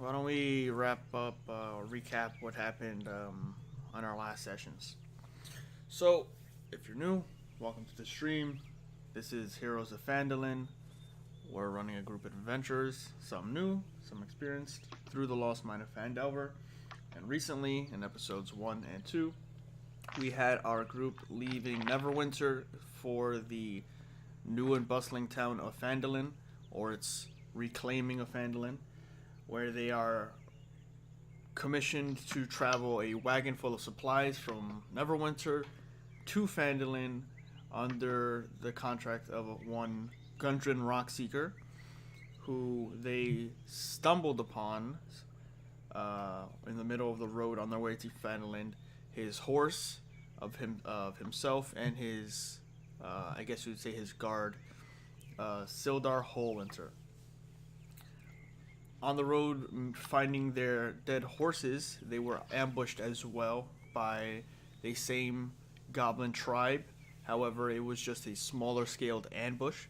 why don't we wrap up, recap what happened on our last sessions? So, if you're new, welcome to the stream. This is Heroes of Phandalin. We're running a group of adventurers, some new, some experienced, through the lost mine of Phandelver. And recently, in episodes 1 and 2, we had our group leaving Neverwinter for the new and bustling town of Phandalin, or its reclaiming of Phandalin, where they are commissioned to travel a wagon full of supplies from Neverwinter to Phandalin under the contract of one Gundren Rockseeker, who they stumbled upon in the middle of the road on their way to Phandalin. His horse of himself and his, I guess you would say his guard, Sildar Holwinter. On the road, finding their dead horses, they were ambushed as well by the same goblin tribe. However, it was just a smaller scaled ambush,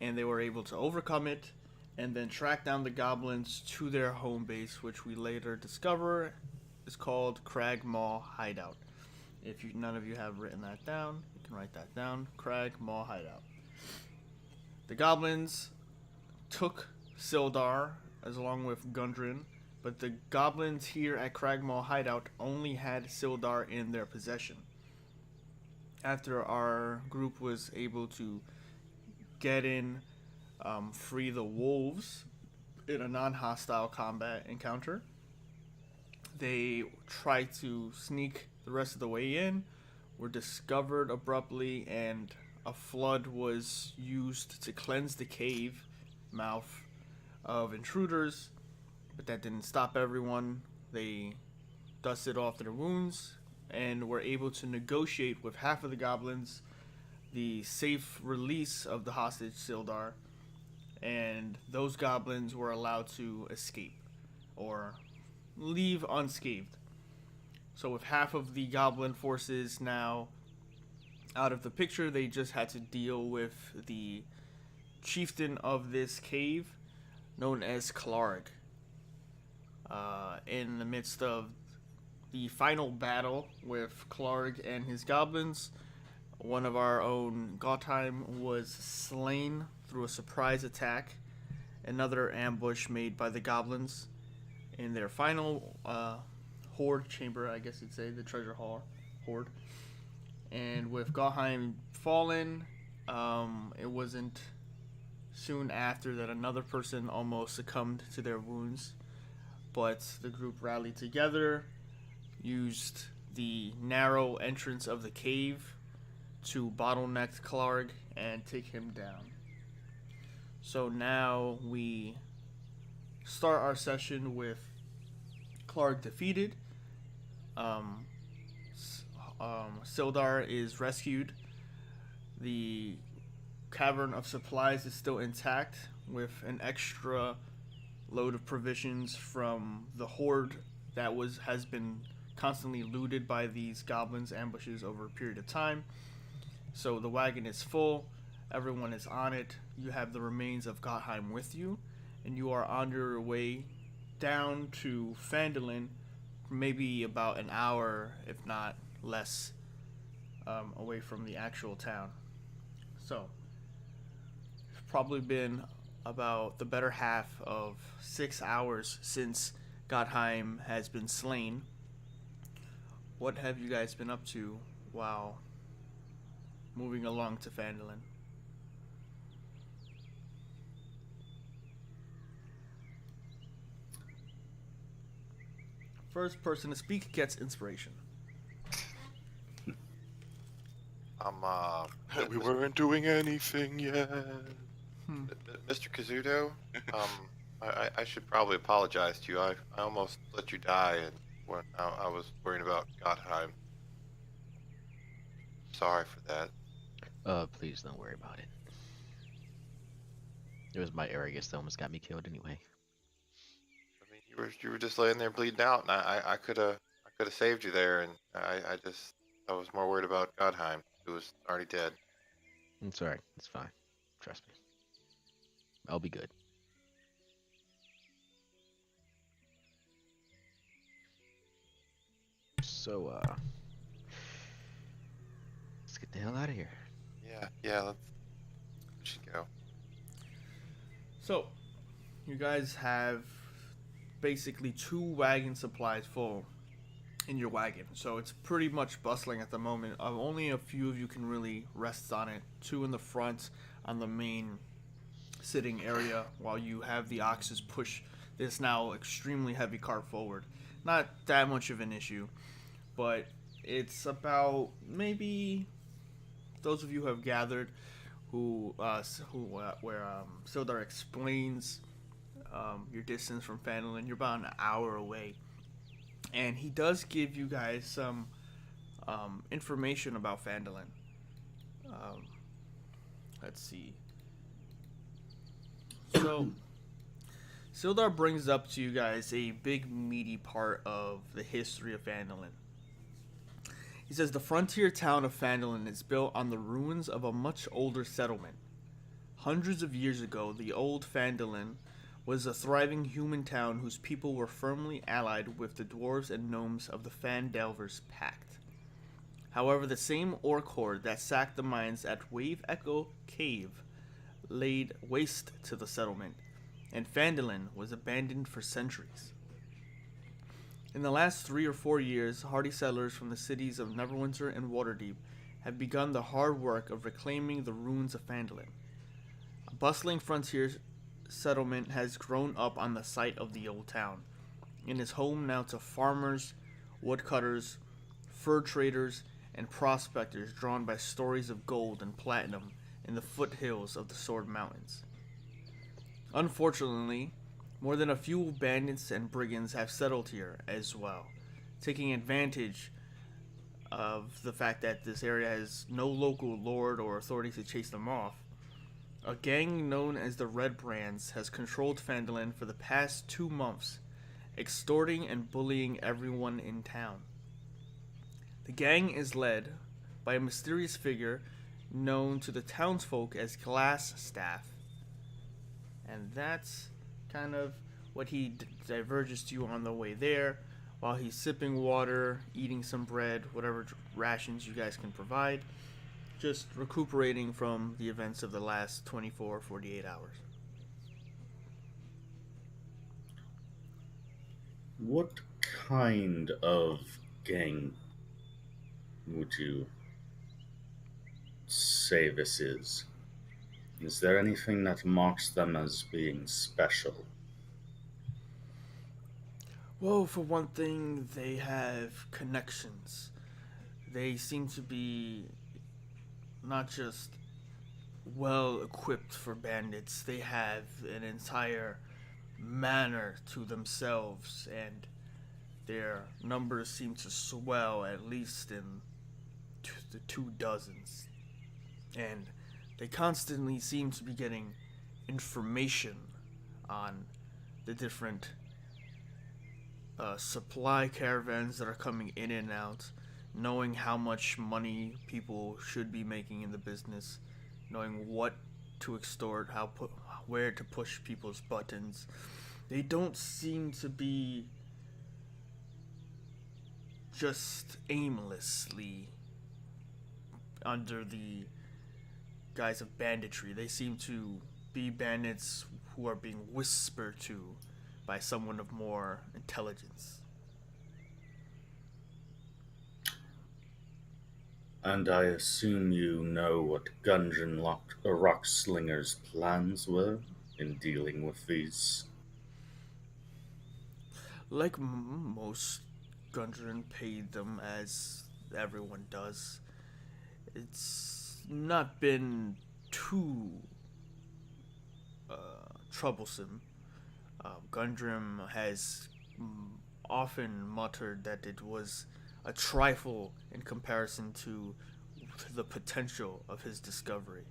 and they were able to overcome it and then track down the goblins to their home base, which we later discover is called Crag Maw Hideout. If none of you have written that down, you can write that down. Crag Maw Hideout. The goblins took Sildar as along with Gundren, but the goblins here at Cragmaw Hideout only had Sildar in their possession. After our group was able to get in, free the wolves in a non-hostile combat encounter, they tried to sneak the rest of the way in, were discovered abruptly, and a flood was used to cleanse the cave mouth of intruders, but that didn't stop everyone. They dusted off their wounds and were able to negotiate with half of the goblins the safe release of the hostage Sildar, and those goblins were allowed to escape or leave unscathed. So with half of the goblin forces now out of the picture, they just had to deal with the chieftain of this cave, known as Clark. In the midst of the final battle with Clark and his goblins, one of our own Gottheim was slain through a surprise attack, another ambush made by the goblins in their final Horde chamber, I guess you'd say, the treasure hall Horde. And with Gottheim fallen, it wasn't soon after that another person almost succumbed to their wounds, but the group rallied together, used the narrow entrance of the cave to bottleneck Clark and take him down. So now we start our session with Clark defeated. Sildar is rescued. The cavern of supplies is still intact with an extra load of provisions from the horde that has been constantly looted by these goblins ambushes over a period of time. So the wagon is full, everyone is on it. You have the remains of Gottheim with you, and you are on your way down to Phandalin, maybe about an hour, if not less, away from the actual town. So probably been about the better half of 6 hours since Gottheim has been slain. What have you guys been up to while moving along to Phandalin? First person to speak gets inspiration. We weren't doing anything yet. Mr. Kazuto, I should probably apologize to you. I almost let you die, and when I was worrying about Gottheim. Sorry for that. Please don't worry about it. It was my arrogance that almost got me killed anyway. I mean, you were just laying there bleeding out, and I could have saved you there, and I was more worried about Gottheim, who was already dead. It's alright. It's fine. Trust me. I'll be good. So, let's get the hell out of here. Yeah, we should go. So, you guys have basically 2 wagon supplies full in your wagon. So it's pretty much bustling at the moment. Only a few of you can really rest on it. 2 in the front on the main sitting area while you have the oxes push this now extremely heavy cart forward. Not that much of an issue, but it's about maybe those of you who have gathered where Sildar explains your distance from Phandalin. You're about an hour away, and he does give you guys some information about Phandalin. Let's see. So, Sildar brings up to you guys a big meaty part of the history of Phandalin. He says the frontier town of Phandalin is built on the ruins of a much older settlement. Hundreds of years ago, the old Phandalin was a thriving human town whose people were firmly allied with the dwarves and gnomes of the Phandelver's pact. However, the same orc horde that sacked the mines at Wave Echo Cave laid waste to the settlement, and Phandalin was abandoned for centuries. In the last 3 or 4 years, hardy settlers from the cities of Neverwinter and Waterdeep have begun the hard work of reclaiming the ruins of Phandalin. A bustling frontier settlement has grown up on the site of the old town, and is home now to farmers, woodcutters, fur traders, and prospectors drawn by stories of gold and platinum in the foothills of the Sword Mountains. Unfortunately, more than a few bandits and brigands have settled here as well, taking advantage of the fact that this area has no local lord or authority to chase them off. A gang known as the Red Brands has controlled Phandalin for the past 2 months, extorting and bullying everyone in town. The gang is led by a mysterious figure known to the townsfolk as Glass Staff. And that's kind of what he diverges to you on the way there, while he's sipping water, eating some bread, whatever rations you guys can provide, just recuperating from the events of the last 48 hours. What kind of gang would you say this is? Is there anything that marks them as being special? Well, for one thing, they have connections. They seem to be not just well equipped for bandits, they have an entire manor to themselves, and their numbers seem to swell at least in the 2 dozens. And they constantly seem to be getting information on the different supply caravans that are coming in and out, knowing how much money people should be making in the business, knowing what to extort, where to push people's buttons. They don't seem to be just aimlessly under the guise of banditry. They seem to be bandits who are being whispered to by someone of more intelligence. And I assume you know what Gundren Rockslinger's plans were in dealing with these. Like most, Gundren paid them as everyone does. It's not been too troublesome. Gundren has often muttered that it was a trifle in comparison to the potential of his discovery.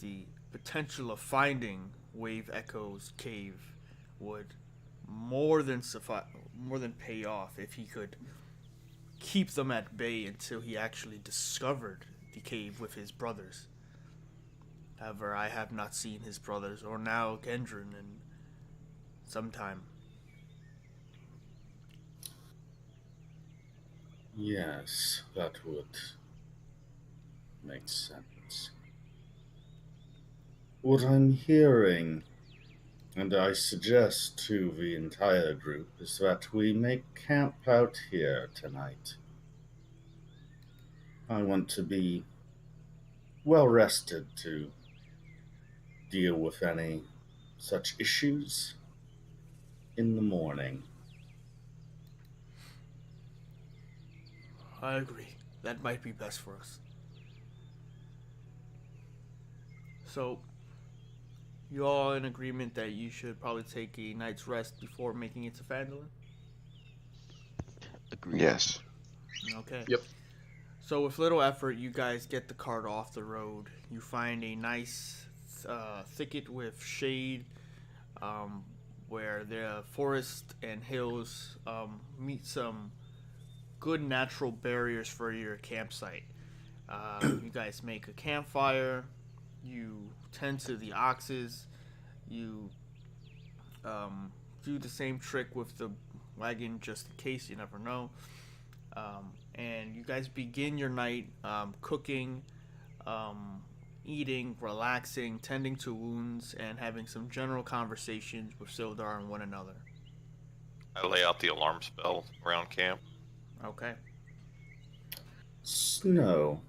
The potential of finding Wave Echo's cave would more than pay off if he could keep them at bay until he actually discovered the cave with his brothers. However, I have not seen his brothers, or now Gendron, in some time. Yes, that would make sense. What I'm hearing, and I suggest to the entire group, is that we make camp out here tonight. I want to be well rested to deal with any such issues in the morning. I agree. That might be best for us. So, you all in agreement that you should probably take a night's rest before making it to Phandalin? Agreed. Yes. Okay. Yep. So with little effort, you guys get the cart off the road. You find a nice thicket with shade, um, where the forest and hills meet some good natural barriers for your campsite. You guys make a campfire. You tend to the oxes. You do the same trick with the wagon just in case, you never know. And you guys begin your night cooking, eating, relaxing, tending to wounds, and having some general conversations with Sildar and one another. I lay out the alarm spell around camp. Okay. Snow,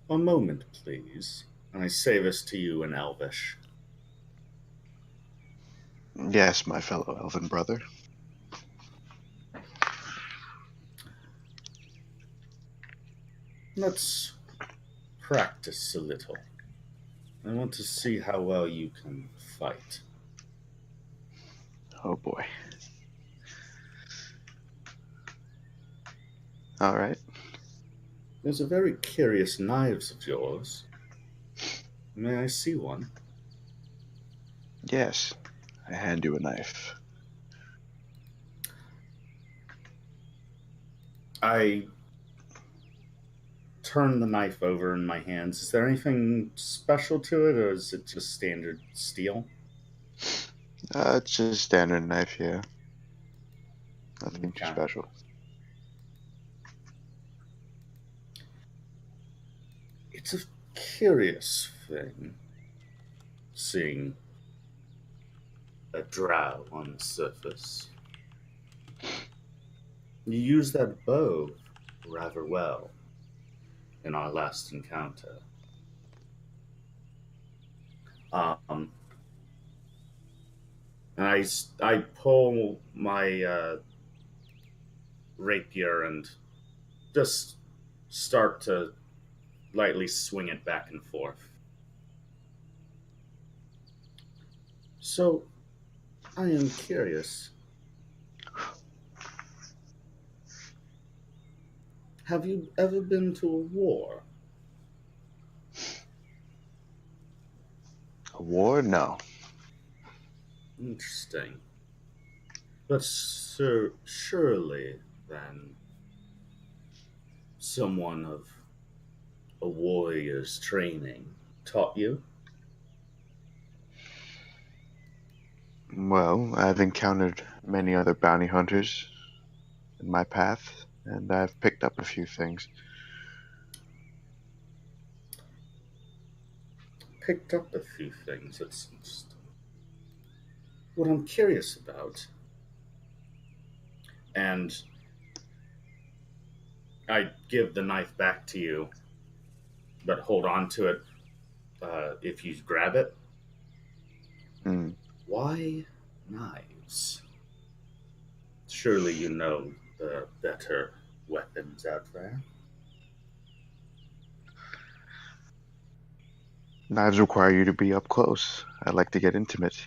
a moment, please. And I say this to you in Elvish. Yes, my fellow elven brother. Let's practice a little. I want to see how well you can fight. Oh boy. All right. Those are very curious knives of yours. May I see one? Yes. I hand you a knife. I turn the knife over in my hands. Is there anything special to it, or is it just standard steel? It's just a standard knife, yeah. Nothing too Okay. special. It's a curious thing, seeing a drow on the surface. You used that bow rather well in our last encounter. And I pull my rapier and just start to lightly swing it back and forth. So, I am curious. Have you ever been to a war? A war? No. Interesting. But surely, then, someone of a warrior's training taught you? Well, I've encountered many other bounty hunters in my path, and I've picked up a few things. Picked up a few things, it seems. What I'm curious about, and I give the knife back to you, but hold on to it if you grab it. Hmm. Why knives? Surely you know the better weapons out there. Knives require you to be up close. I like to get intimate.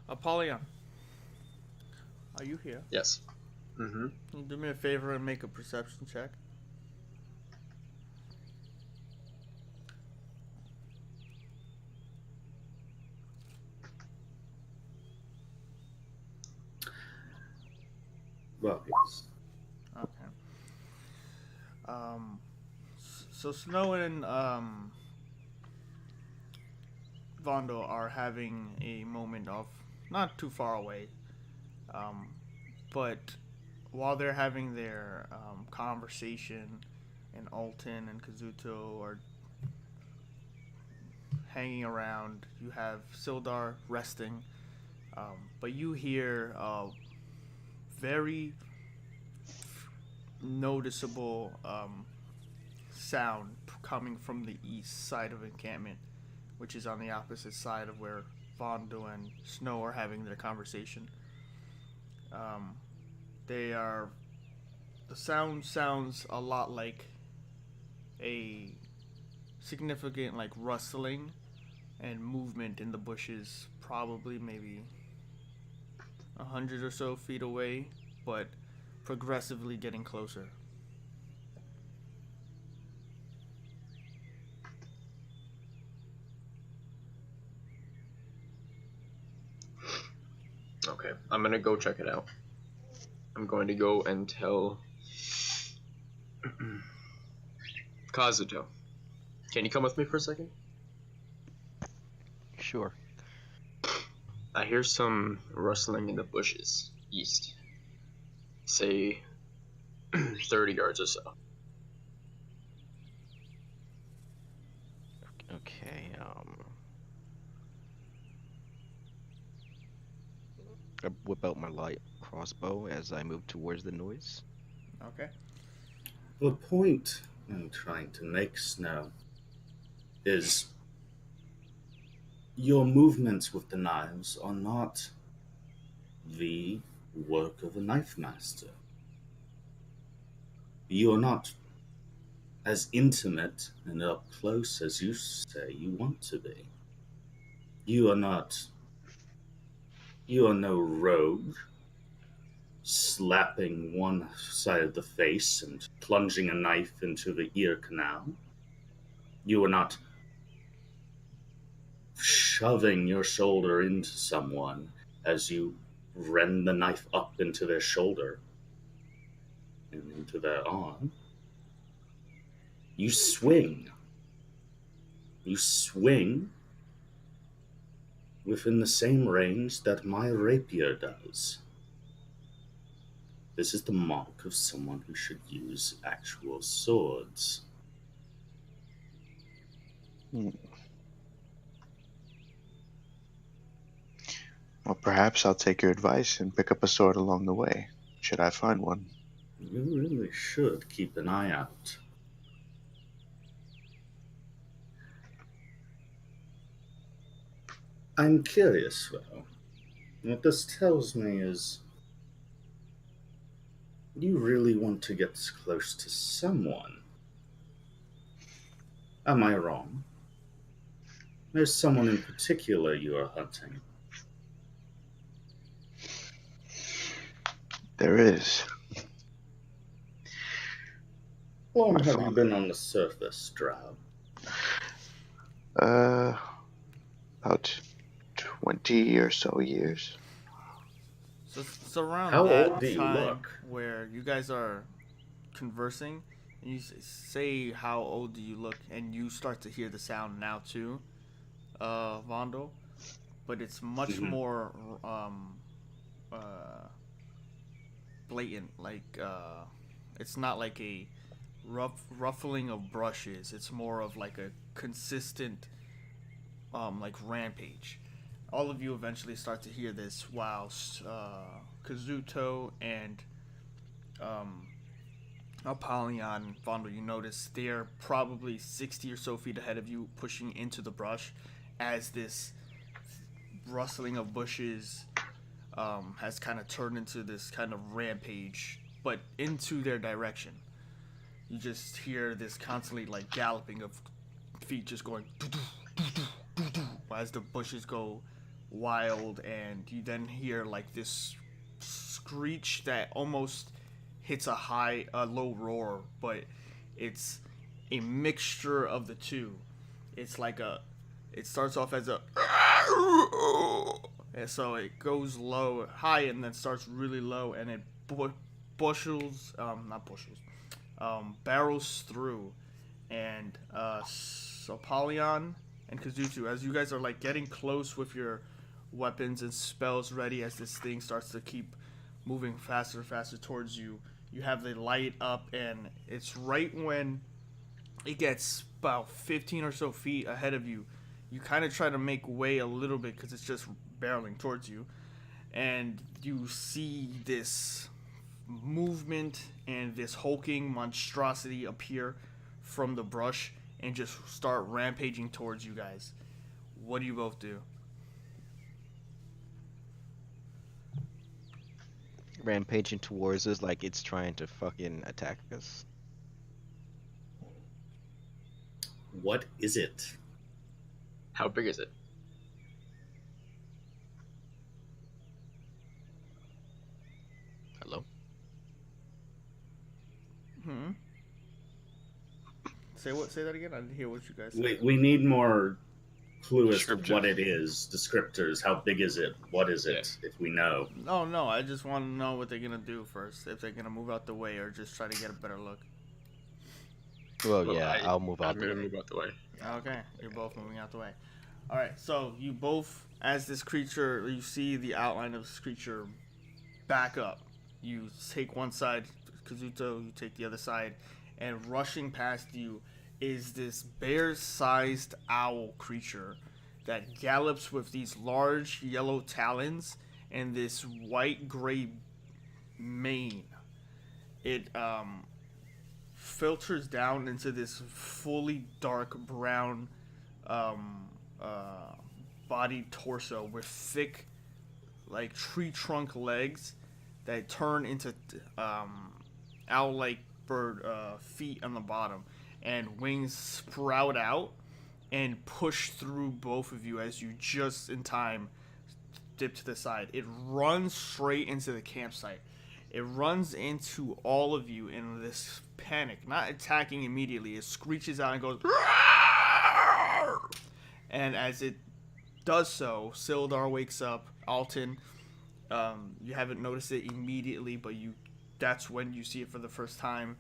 Apollyon, are you here? Yes. Mm-hmm. Can you do me a favor and make a perception check? Well, yes. Okay. So Snow and Vondo are having a moment of not too far away, um, but while they're having their conversation, and Alton and Kazuto are hanging around. You have Sildar resting, but you hear a very noticeable sound coming from the east side of encampment, which is on the opposite side of where Vondo and Snow are having their conversation. Um, they are. The sound sounds a lot like a significant like rustling and movement in the bushes, probably maybe 100 or so feet away, but progressively getting closer. Okay, I'm gonna go check it out. I'm going to go and tell Kazuto. Can you come with me for a second? Sure. I hear some rustling in the bushes east. Say 30 yards or so. Okay, I whip out my light crossbow as I move towards the noise. Okay. The point I'm trying to make, Snow, is your movements with the knives are not the work of a knife master. You are not as intimate and up close as you say you want to be. You are not. You are no rogue slapping one side of the face and plunging a knife into the ear canal. You are not shoving your shoulder into someone as you rend the knife up into their shoulder and into their arm. You swing. You swing within the same range that my rapier does. This is the mark of someone who should use actual swords. Well, perhaps I'll take your advice and pick up a sword along the way, should I find one. You really should keep an eye out. I'm curious, though. What this tells me is you really want to get close to someone. Am I wrong? There's someone in particular you are hunting. There is. Long My have you father. been on the surface, Drow? About 20 or so years. So it's around How that old do you time look? where you guys are conversing, and you say how old do you look, and you start to hear the sound now too, Vondo, but it's much Mhm. more uh, blatant. Like it's not like a ruffling of brushes. It's more of like a consistent like rampage. All of you eventually start to hear this while Kazuto and um, Apollyon, Vondo, you notice they're probably 60 or so feet ahead of you, pushing into the brush as this rustling of bushes has kind of turned into this kind of rampage, but into their direction. You just hear this constantly like galloping of feet just going as the bushes go wild, and you then hear like this screech that almost hits a low roar, but it's a mixture of the two. It's like it starts off as a, and so it goes low, high, and then starts really low, and it not bushels, barrels through, and so Apollyon and Kazuto, as you guys are like getting close with your weapons and spells ready, as this thing starts to keep moving faster and faster towards you, you have the light up, and it's right when it gets about 15 or so feet ahead of you. You kind of try to make way a little bit because it's just barreling towards you, and you see this movement and this hulking monstrosity appear from the brush and just start rampaging towards you guys. What do you both do? Rampaging towards us like it's trying to fucking attack us. What is it? How big is it? Hello? Say that again? I didn't hear what you guys said. We need more clue as to Descriptors. what it is. Descriptors. How big is it? What is it? If we know. Oh no, I just want to know what they're gonna do first. If they're gonna move out the way or just try to get a better look. Well, Well, yeah, I'll move out I'm the gonna way. move out the way. Okay, you're both moving out the way. All right, so you both, as this creature, you see the outline of this creature back up. You take one side, Kazuto, you take the other side, and rushing past you is this bear-sized owl creature that gallops with these large yellow talons and this white-gray mane. It filters down into this fully dark brown body torso with thick, like tree trunk legs that turn into owl-like bird feet on the bottom, and wings sprout out and push through both of you as you just in time dip to the side. It runs straight into the campsite. It runs into all of you in this panic, not attacking immediately. It screeches out and goes, "Roar!" And as it does so, Sildar wakes up. Alton, you haven't noticed it immediately, but that's when you see it for the first time.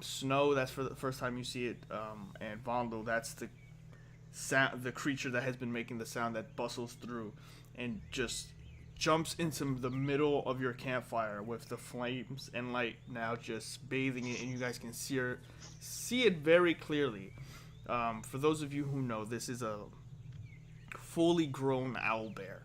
Snow, that's for the first time you see it. And Vondo, that's the creature that has been making the sound that bustles through and just jumps into the middle of your campfire with the flames and light now just bathing it, and you guys can see it very clearly. For those of you who know, this is a fully grown owl bear.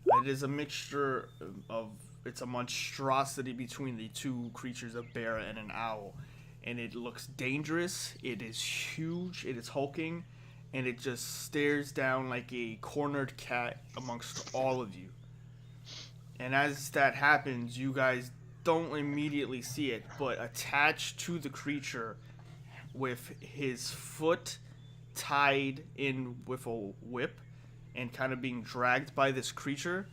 It is a mixture of, it's a monstrosity between the two creatures, a bear and an owl, and it looks dangerous. It is huge. It is hulking, and it just stares down like a cornered cat amongst all of you. And as that happens, you guys don't immediately see it, but attached to the creature with his foot tied in with a whip and kind of being dragged by this creature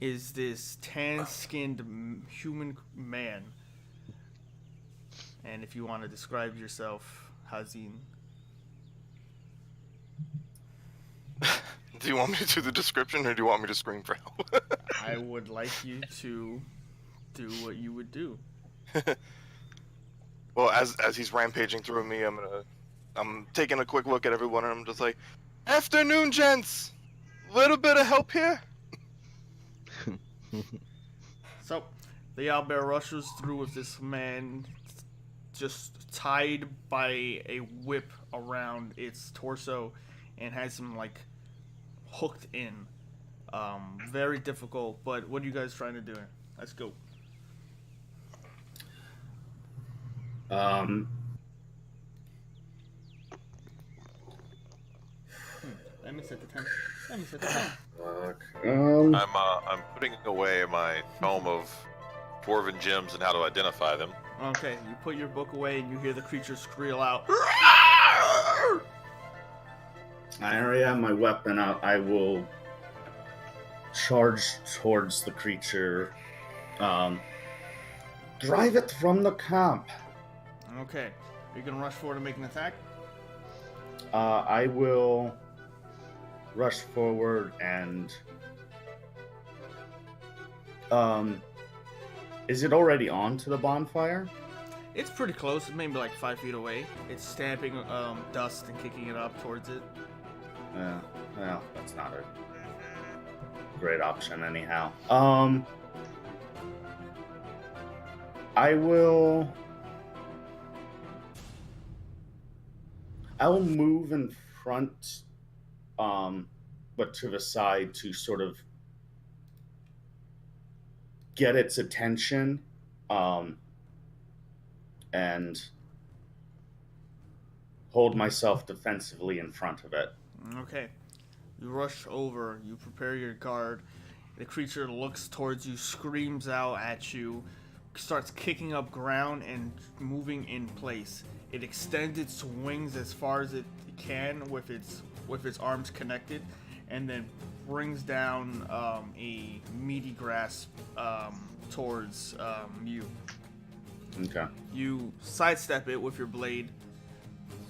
is this tan-skinned human man. And if you want to describe yourself, Hazin. Do you want me to do the description or do you want me to scream for help? I would like you to do what you would do. Well, as he's rampaging through me, I'm taking a quick look at everyone and I'm just like, "Afternoon, gents. Little bit of help here." So, the owlbear rushes through with this man just tied by a whip around its torso and has him like hooked in. Very difficult, but what are you guys trying to do? Let's go. Let me set the time. Fuck. I'm putting away my tome of dwarven gems and how to identify them. Okay, you put your book away and you hear the creature squeal out. I already have my weapon out. I will charge towards the creature. Drive it from the camp. Okay, are you gonna rush forward and make an attack? I will rush forward and is it already on to the bonfire? It's pretty close. It's maybe like 5 feet away. It's stamping dust and kicking it up towards it. Well, that's not a great option anyhow. I will move in front, but to the side to sort of get its attention, and hold myself defensively in front of it. Okay. You rush over, you prepare your guard. The creature looks towards you, screams out at you, starts kicking up ground and moving in place. It extends its wings as far as it can with its arms connected, and then brings down a meaty grasp towards you. Okay. You sidestep it with your blade,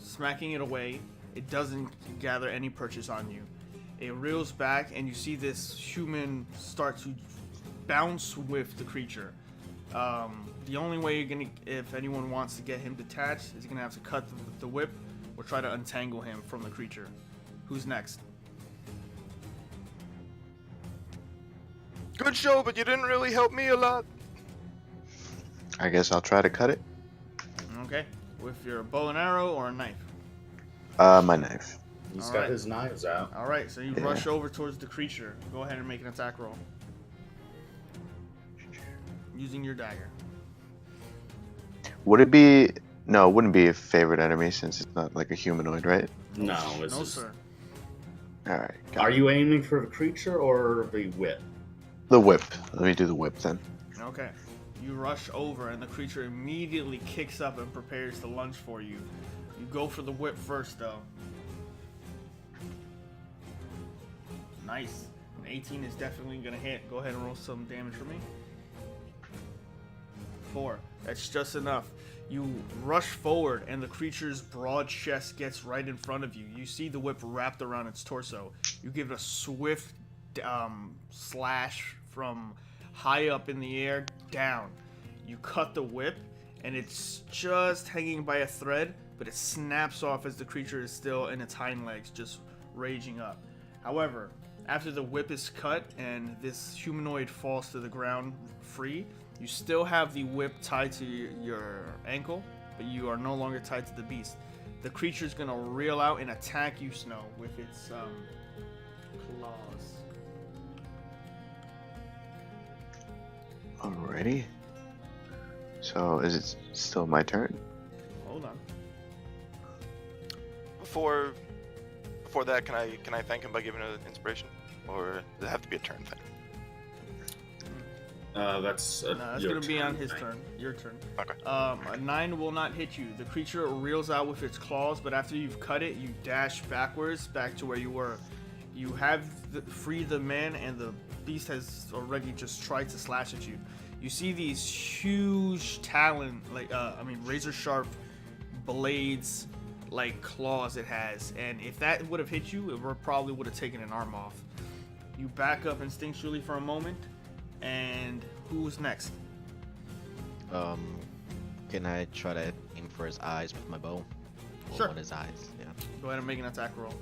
smacking it away. It doesn't gather any purchase on you. It reels back, and you see this human start to bounce with the creature. The only way you're gonna, if anyone wants to get him detached, is you're gonna have to cut the whip or try to untangle him from the creature. Who's next? Good show, but you didn't really help me a lot. I guess I'll try to cut it. Okay, with your bow and arrow or a knife. My knife. He's All got right. his knives out. All right, so you Yeah. rush over towards the creature. Go ahead and make an attack roll using your dagger. Would it be? No, it wouldn't be a favorite enemy since it's not like a humanoid, right? No, this No, is. sir. All right. got Are it. you aiming for the creature or the whip? The whip? Let me do the whip then. Okay. You rush over, and the creature immediately kicks up and prepares to lunge for you. You go for the whip first, though. Nice. An 18 is definitely going to hit. Go ahead and roll some damage for me. 4. That's just enough. You rush forward, and the creature's broad chest gets right in front of you. You see the whip wrapped around its torso. You give it a swift slash from high up in the air down. You cut the whip, and it's just hanging by a thread, but it snaps off as the creature is still in its hind legs, just raging up. However, after the whip is cut and this humanoid falls to the ground free, you still have the whip tied to your ankle, but you are no longer tied to the beast. The creature's gonna reel out and attack you, Snow, with its claws. Alrighty. So is it still my turn? Hold on. Before that, can I thank him by giving an inspiration, or does it have to be a turn thing? That's No, that's your gonna be on turn, his right? turn. Your turn. Okay. A 9 will not hit you. The creature reels out with its claws, but after you've cut it, you dash backwards back to where you were. You have freed the man, and the beast has already just tried to slash at you. You see these huge talon, razor sharp blades, like claws it has, and if that would have hit you, it probably would have taken an arm off. You back up instinctually for a moment, and who's next? Can I try to aim for his eyes with my bow? Or Sure. on his eyes, yeah. Go ahead and make an attack roll.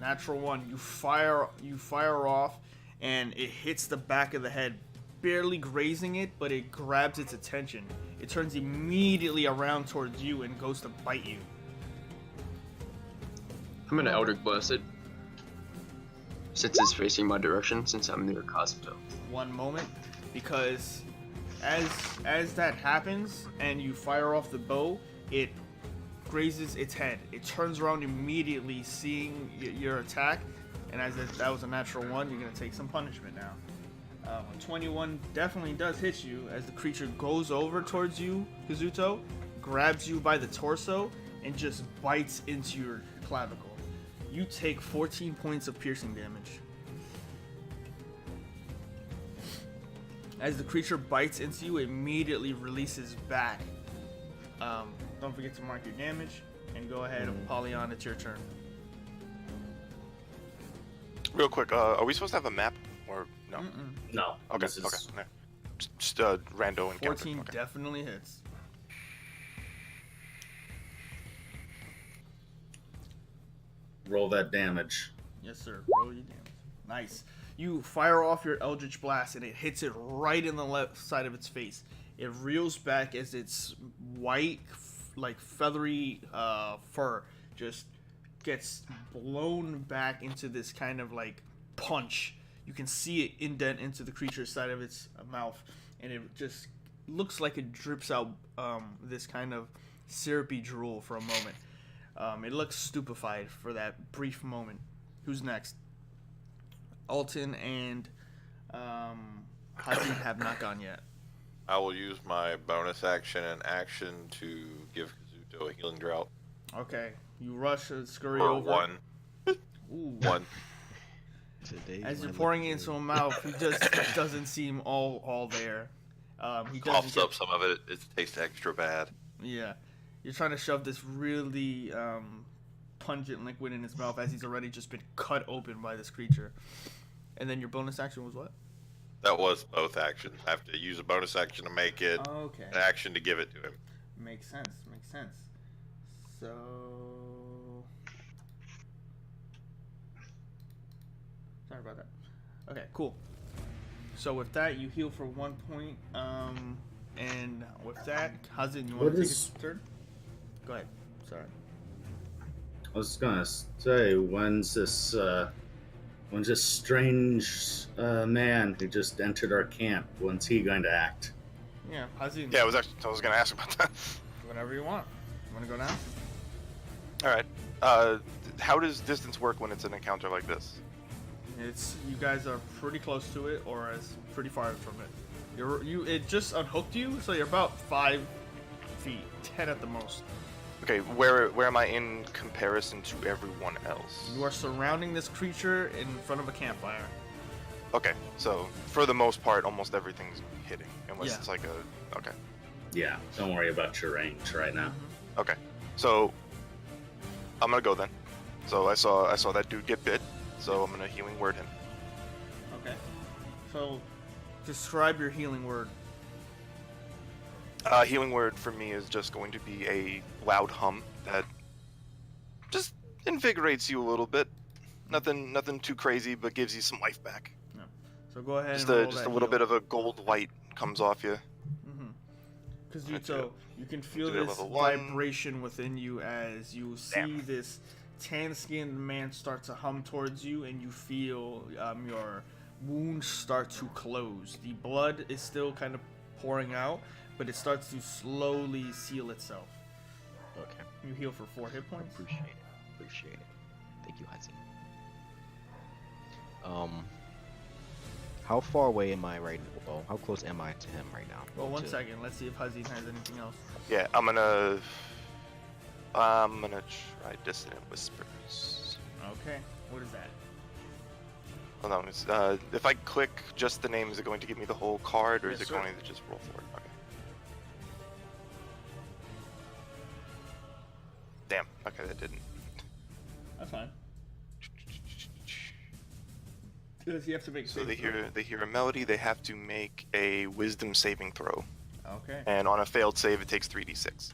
Natural 1. You fire off, and it hits the back of the head, barely grazing it, but it grabs its attention. It turns immediately around towards you and goes to bite you. I'm gonna Eldritch Blast it. Since it's facing my direction, since I'm near Cosmo. One moment, because as that happens and you fire off the bow, it grazes its head. It turns around immediately, seeing your attack, and as that was a natural 1, you're gonna take some punishment now. 21 definitely does hit you as the creature goes over towards you, Kazuto, grabs you by the torso, and just bites into your clavicle. You take 14 points of piercing damage. As the creature bites into you, it immediately releases back. Don't forget to mark your damage, and go ahead, Apollyon, it's your turn. Real quick, are we supposed to have a map or no? No. Okay. This is, Okay. No. Just rando encounter. 14 Okay. definitely hits. roll that damage. Yes, sir. Roll your damage. Nice. You fire off your Eldritch Blast, and it hits it right in the left side of its face. It reels back as its white, like feathery fur just gets blown back into this kind of like punch. You can see it indent into the creature's side of its mouth, and it just looks like it drips out this kind of syrupy drool for a moment. It looks stupefied for that brief moment. Who's next? Alton and Hazin have not gone yet. I will use my bonus action and action to give Kazuto a healing drought. Okay, you rush and scurry Or over. one. Ooh. One. Today's As you're my pouring lucky it into day. a mouth, he just doesn't seem all there. He doesn't Coughs up some of it. It tastes extra bad. Yeah, you're trying to shove this really pungent liquid in his mouth as he's already just been cut open by this creature. And then your bonus action was what? That was both actions. I have to use a bonus action to make it, Okay, an action to give it to him. makes sense. Makes sense. So. Sorry about that. Okay, cool. So with that, you heal for 1 point. And with that, Hazin, you want What to take is- a turn? Go ahead. Sorry. I was gonna say, when's this strange man who just entered our camp? When's he going to act? Yeah, Hazin. Yeah, I was going to ask about that. Whenever you want. You want to go now? All right. How does distance work when it's an encounter like this? It's you guys are pretty close to it, or as pretty far from it. It just unhooked you, so you're about 5 feet, 10 at the most. Okay, where am I in comparison to everyone else? You are surrounding this creature in front of a campfire. Okay, so for the most part, almost everything's hitting, unless Yeah. it's like a. Okay, Yeah, don't worry about your range right now. okay. So I'm gonna go then. So I saw that dude get bit. So I'm gonna healing word him. Okay. So, describe your healing word. Healing word for me is just going to be a loud hum that just invigorates you a little bit. Nothing too crazy, but gives you some life back. No. So go ahead Just and a roll just that a little heal. bit of a gold light comes off you. Kazuto, you can feel do it this level 1. vibration within you as you see Damn. this tan-skinned man start to hum towards you, and you feel your wounds start to close. The blood is still kind of pouring out, but it starts to slowly seal itself. Okay. You heal for 4 hit points. Appreciate it. Appreciate it. Thank you, Hazin. How far away am I right now? Well, how close am I to him right now? Well, one To- second. Let's see if Hazin has anything else. Yeah, I'm gonna try dissonant whispers. Okay. What is that? Hold on, it's, if I click just the name, is it going to give me the whole card, or is Yes, it sir. going to just roll for it? Okay. Damn. Okay, that didn't. That's fine. Does he have to make a So save throw? they hear a melody. They have to make a Wisdom saving throw, Okay. and on a failed save, it takes 3d6.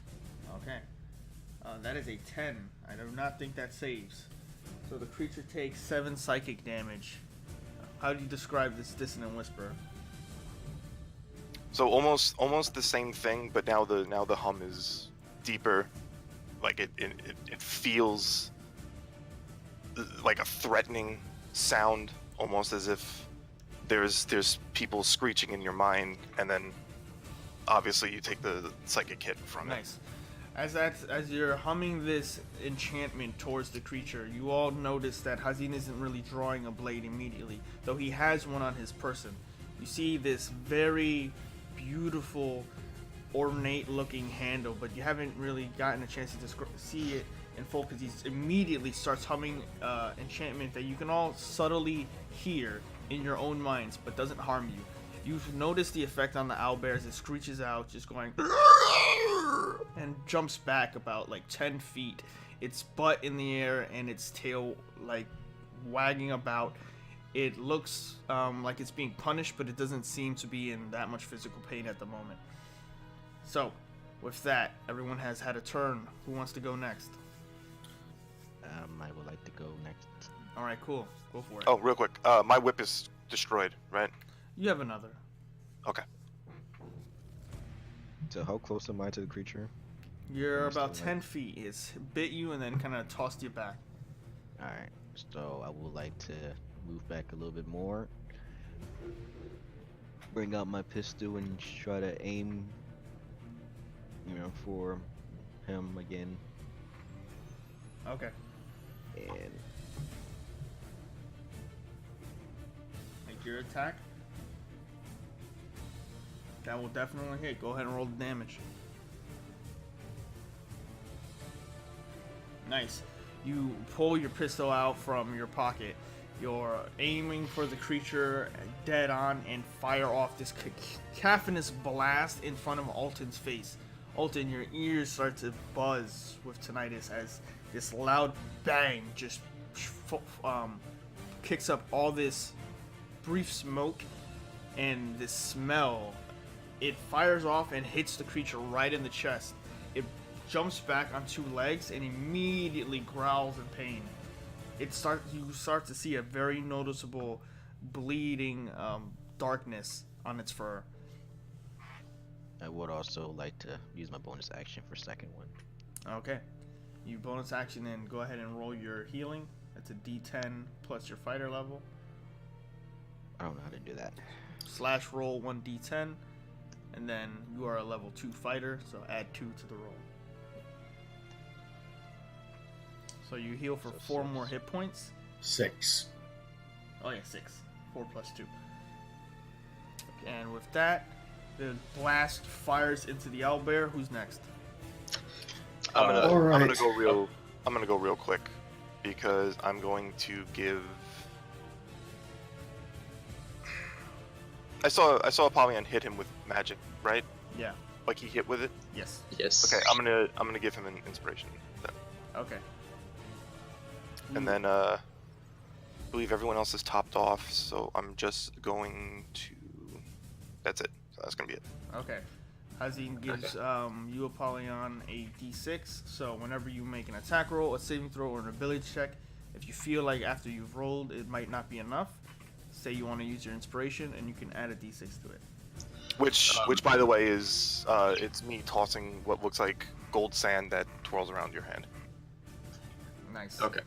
Okay. That is a 10. I do not think that saves. So the creature takes 7 psychic damage. How do you describe this dissonant whisper? So almost the same thing, but now the hum is deeper. Like it feels like a threatening sound, almost as if there's people screeching in your mind, and then obviously you take the psychic hit from it. Nice. As you're humming this enchantment towards the creature, you all notice that Hazin isn't really drawing a blade immediately, though he has one on his person. You see this very beautiful, ornate-looking handle, but you haven't really gotten a chance to see it in full because he immediately starts humming enchantment that you can all subtly hear in your own minds, but doesn't harm you. You've noticed the effect on the owlbear as it screeches out, just going and jumps back about like 10 feet, its butt in the air and its tail like wagging about. It looks like it's being punished, but it doesn't seem to be in that much physical pain at the moment. So, with that, everyone has had a turn. Who wants to go next? I would like to go next. All right, cool. Go for it. Oh, real quick. My whip is destroyed, right? You have another. Okay. So how close am I to the creature? You're Almost about still 10 feet. It's bit you and then kind of tossed you back. Alright, so I would like to move back a little bit more. Bring out my pistol and try to aim, for him again. Okay. And Make your attack. That will definitely hit. Go ahead and roll the damage. Nice. You pull your pistol out from your pocket. You're aiming for the creature dead on and fire off this cacophonous blast in front of Alton's face. Alton, your ears start to buzz with tinnitus as this loud bang just kicks up all this brief smoke and this smell. It fires off and hits the creature right in the chest. It jumps back on two legs and immediately growls in pain. You start to see a very noticeable bleeding darkness on its fur. I would also like to use my bonus action for second one. Okay. You bonus action and go ahead and roll your healing. That's a D10 plus your fighter level. I don't know how to do that. Slash roll 1d10. And then you are a level 2 fighter, so add 2 to the roll. So you heal for So 4 6. more hit points. 6. Oh yeah, 6. 4 plus 2. And with that, the blast fires into the owlbear. Who's next? I'm gonna Alright. go real quick because I'm going to give. I saw Apollyon hit him with magic, right? Yeah. Like he hit with it. Yes. Yes. Okay, I'm gonna give him an inspiration. Then. Okay. And then I believe everyone else is topped off, so I'm just going to. That's it. So that's gonna be it. Okay. Hazine gives you, Apollyon, a d6. So whenever you make an attack roll, a saving throw, or an ability check, if you feel like after you've rolled it might not be enough, say you want to use your inspiration, and you can add a d6 to it. Which by the way is it's me tossing what looks like gold sand that twirls around your hand. Nice. Okay.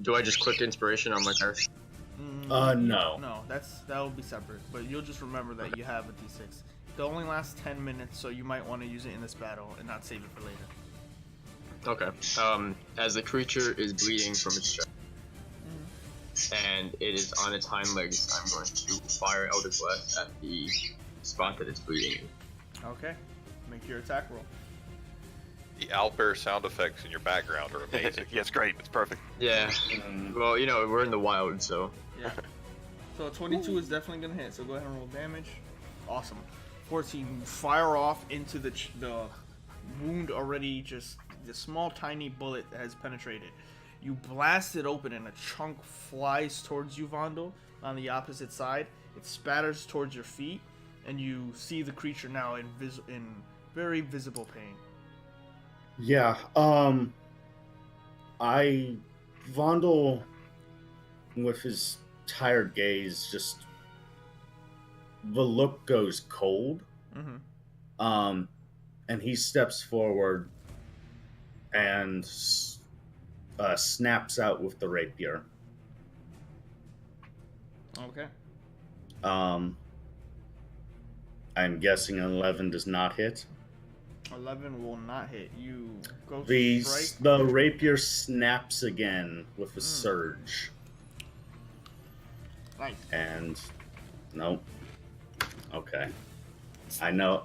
Do I just click inspiration on my character? No. No, that will be separate. But you'll just remember that you have a d6. It only lasts 10 minutes, so you might want to use it in this battle and not save it for later. Okay. As the creature is bleeding from its chest, and it is on its hind legs, I'm going to fire Eldritch Blast at the spot that it's bleeding in. Okay. Make your attack roll. The owlbear sound effects in your background are amazing. Yeah, it's great. It's perfect. Yeah. Well, we're in the wild, so. Yeah. So 22 is definitely going to hit, so go ahead and roll damage. Awesome. 14, fire off into the wound already, just the small tiny bullet that has penetrated. You blast it open and a chunk flies towards you, Vondel, on the opposite side. It spatters towards your feet, and you see the creature now in very visible pain. Yeah, Vondel, with his tired gaze, just, the look goes cold. Mm-hmm. And he steps forward and snaps out with the rapier. Okay. I'm guessing an 11 does not hit. 11 will not hit. You go The strike. the rapier snaps again with a surge. Nice. And nope. Okay. I know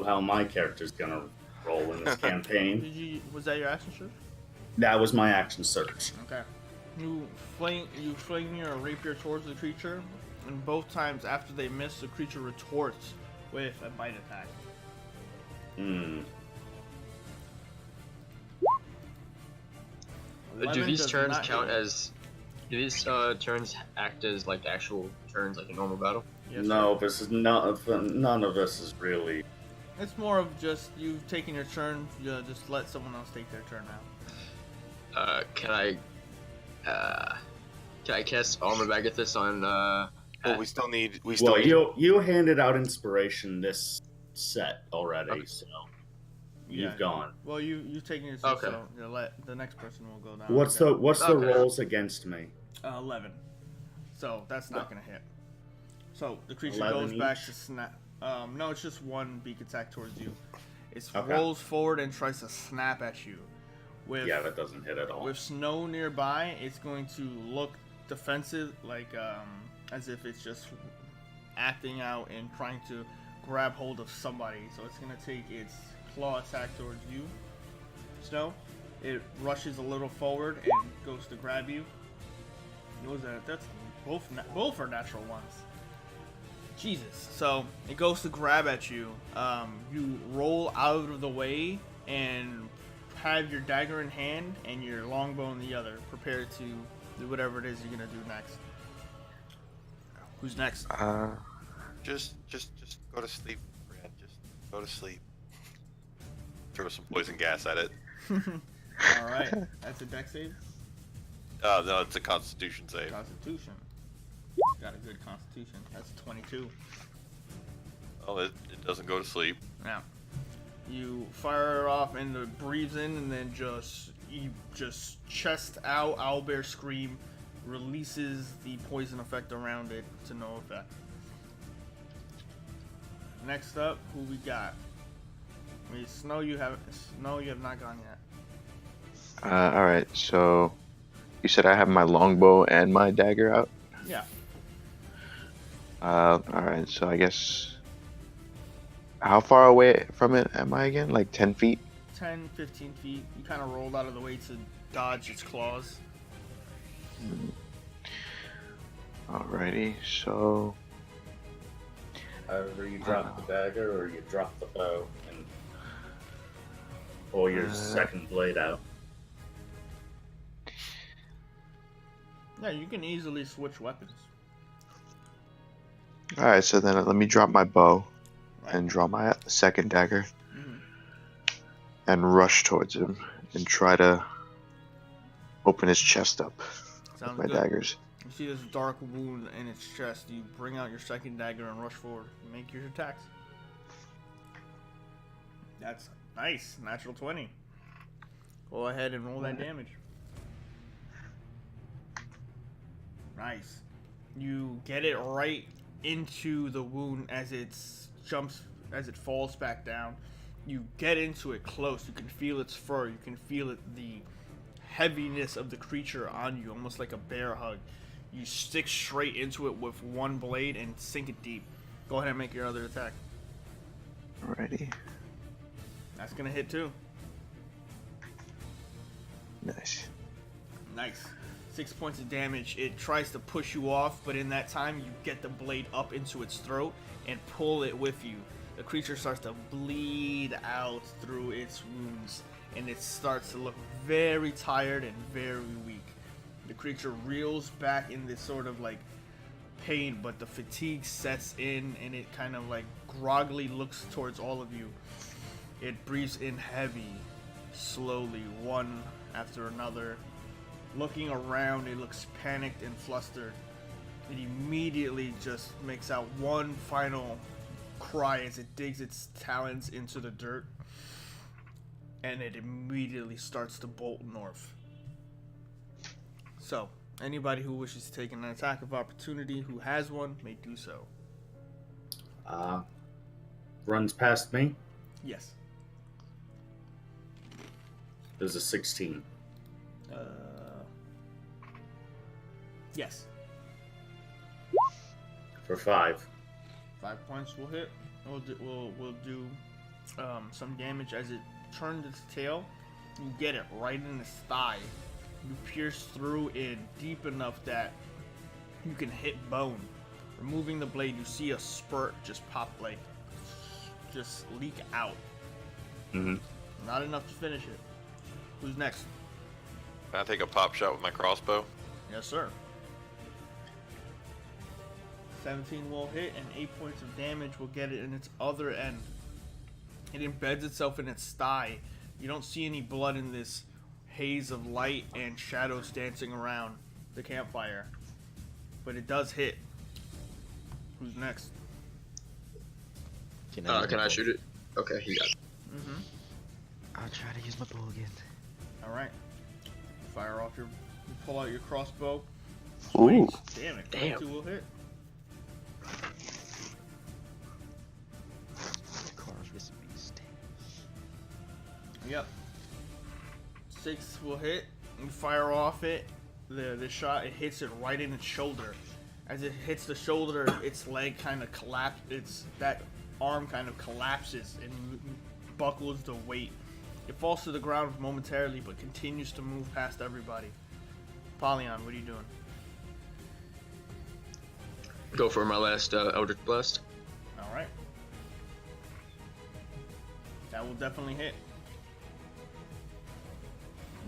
how my character's gonna roll in this campaign. Was that your action surge? That was my action surge. Okay. You fling your rapier towards the creature, and both times after they miss, the creature retorts with a bite attack. Hmm. 11 Do these does turns not count hit. as? Do these turns act as like actual turns, like a normal battle? Yes, No, sir. this is none of this is really. It's more of just you taking your turn. You just let someone else take their turn now. Can I cast Armor Agathis on Well, we still need. Well, you handed out inspiration this set already, Okay. so Yeah. you've gone. Well, you taking yours, Okay. so the next person will go down. What's the Okay. rolls against me? 11. So that's not gonna hit. So the creature 11 goes back each? to snap. No, it's just one beak attack towards you. It Okay. rolls forward and tries to snap at you. With Yeah, that doesn't hit at all. with snow nearby, it's going to look defensive, like as if it's just acting out and trying to grab hold of somebody. So it's gonna take its claw attack towards you, Snow. It rushes a little forward and goes to grab you. That's both are natural ones. Jesus. So it goes to grab at you. You roll out of the way and have your dagger in hand and your longbow in the other, prepared to do whatever it is you're gonna do next. Who's next? Just go to sleep, Brad. Just go to sleep. Throw some poison gas at it. All right, that's a dex save. No, it's a Constitution save. Constitution. Got a good Constitution. That's 22. Oh, it doesn't go to sleep. Now, you fire off and it breathes in, and then you chest out. Owlbear scream, releases the poison effect around it to no effect. Next up, who we got? Snow, you have not gone yet. All right. So, you said I have my longbow and my dagger out. Yeah. All right. So I guess, how far away from it am I again? Like 10 feet? 10, 15 feet. You kind of rolled out of the way to dodge its claws. Alrighty. So, However, you drop the dagger or you drop the bow and pull your second blade out. Yeah, you can easily switch weapons. all right. So then let me drop my bow Right. and draw my second dagger Mhm. and rush towards him and try to open his chest up Sounds with my good. daggers. You see this dark wound in its chest. You bring out your second dagger and rush forward. Make your attacks. That's nice. Natural 20. Go ahead and roll that damage. Nice. You get it right into the wound as it falls back down. You get into it close. You can feel its fur. You can feel the heaviness of the creature on you, almost like a bear hug. You stick straight into it with one blade and sink it deep. Go ahead and make your other attack. Alrighty. That's gonna hit too. Nice. Nice. 6 points of damage. It tries to push you off, but in that time you get the blade up into its throat and pull it with you. The creature starts to bleed out through its wounds, and it starts to look very tired and very weak. The creature reels back in this sort of like pain, but the fatigue sets in, and it kind of like groggily looks towards all of you. It breathes in heavy, slowly, one after another. Looking around, it looks panicked and flustered. It immediately just makes out one final cry as it digs its talons into the dirt, and it immediately starts to bolt north. So, anybody who wishes to take an attack of opportunity, who has one, may do so. Runs past me. Yes. There's a 16. Yes. For 5. 5 points will hit. We'll do some damage as it turns its tail. You get it right in its thigh. You pierce through it deep enough that you can hit bone. Removing the blade, you see a spurt just leak out. Mm-hmm. Not enough to finish it. Who's next? Can I take a pop shot with my crossbow? Yes, sir. 17 will hit, and 8 points of damage will get it in its other end. It embeds itself in its thigh. You don't see any blood in this haze of light and shadows dancing around the campfire. But it does hit. Who's next? Can Can I shoot it? Okay, he got it. Mm-hmm. I'll try to use my bow again. All right. Fire off you pull out your crossbow. Ooh. Damn it. Damn. 22 will hit. Carve this beast. Yep. 6 will hit. You fire off it. The shot, it hits it right in its shoulder. As it hits the shoulder, its leg kind of collapses. That arm kind of collapses and buckles the weight. It falls to the ground momentarily, but continues to move past everybody. Polyon, what are you doing? Go for my last Eldritch Blast. All right. That will definitely hit.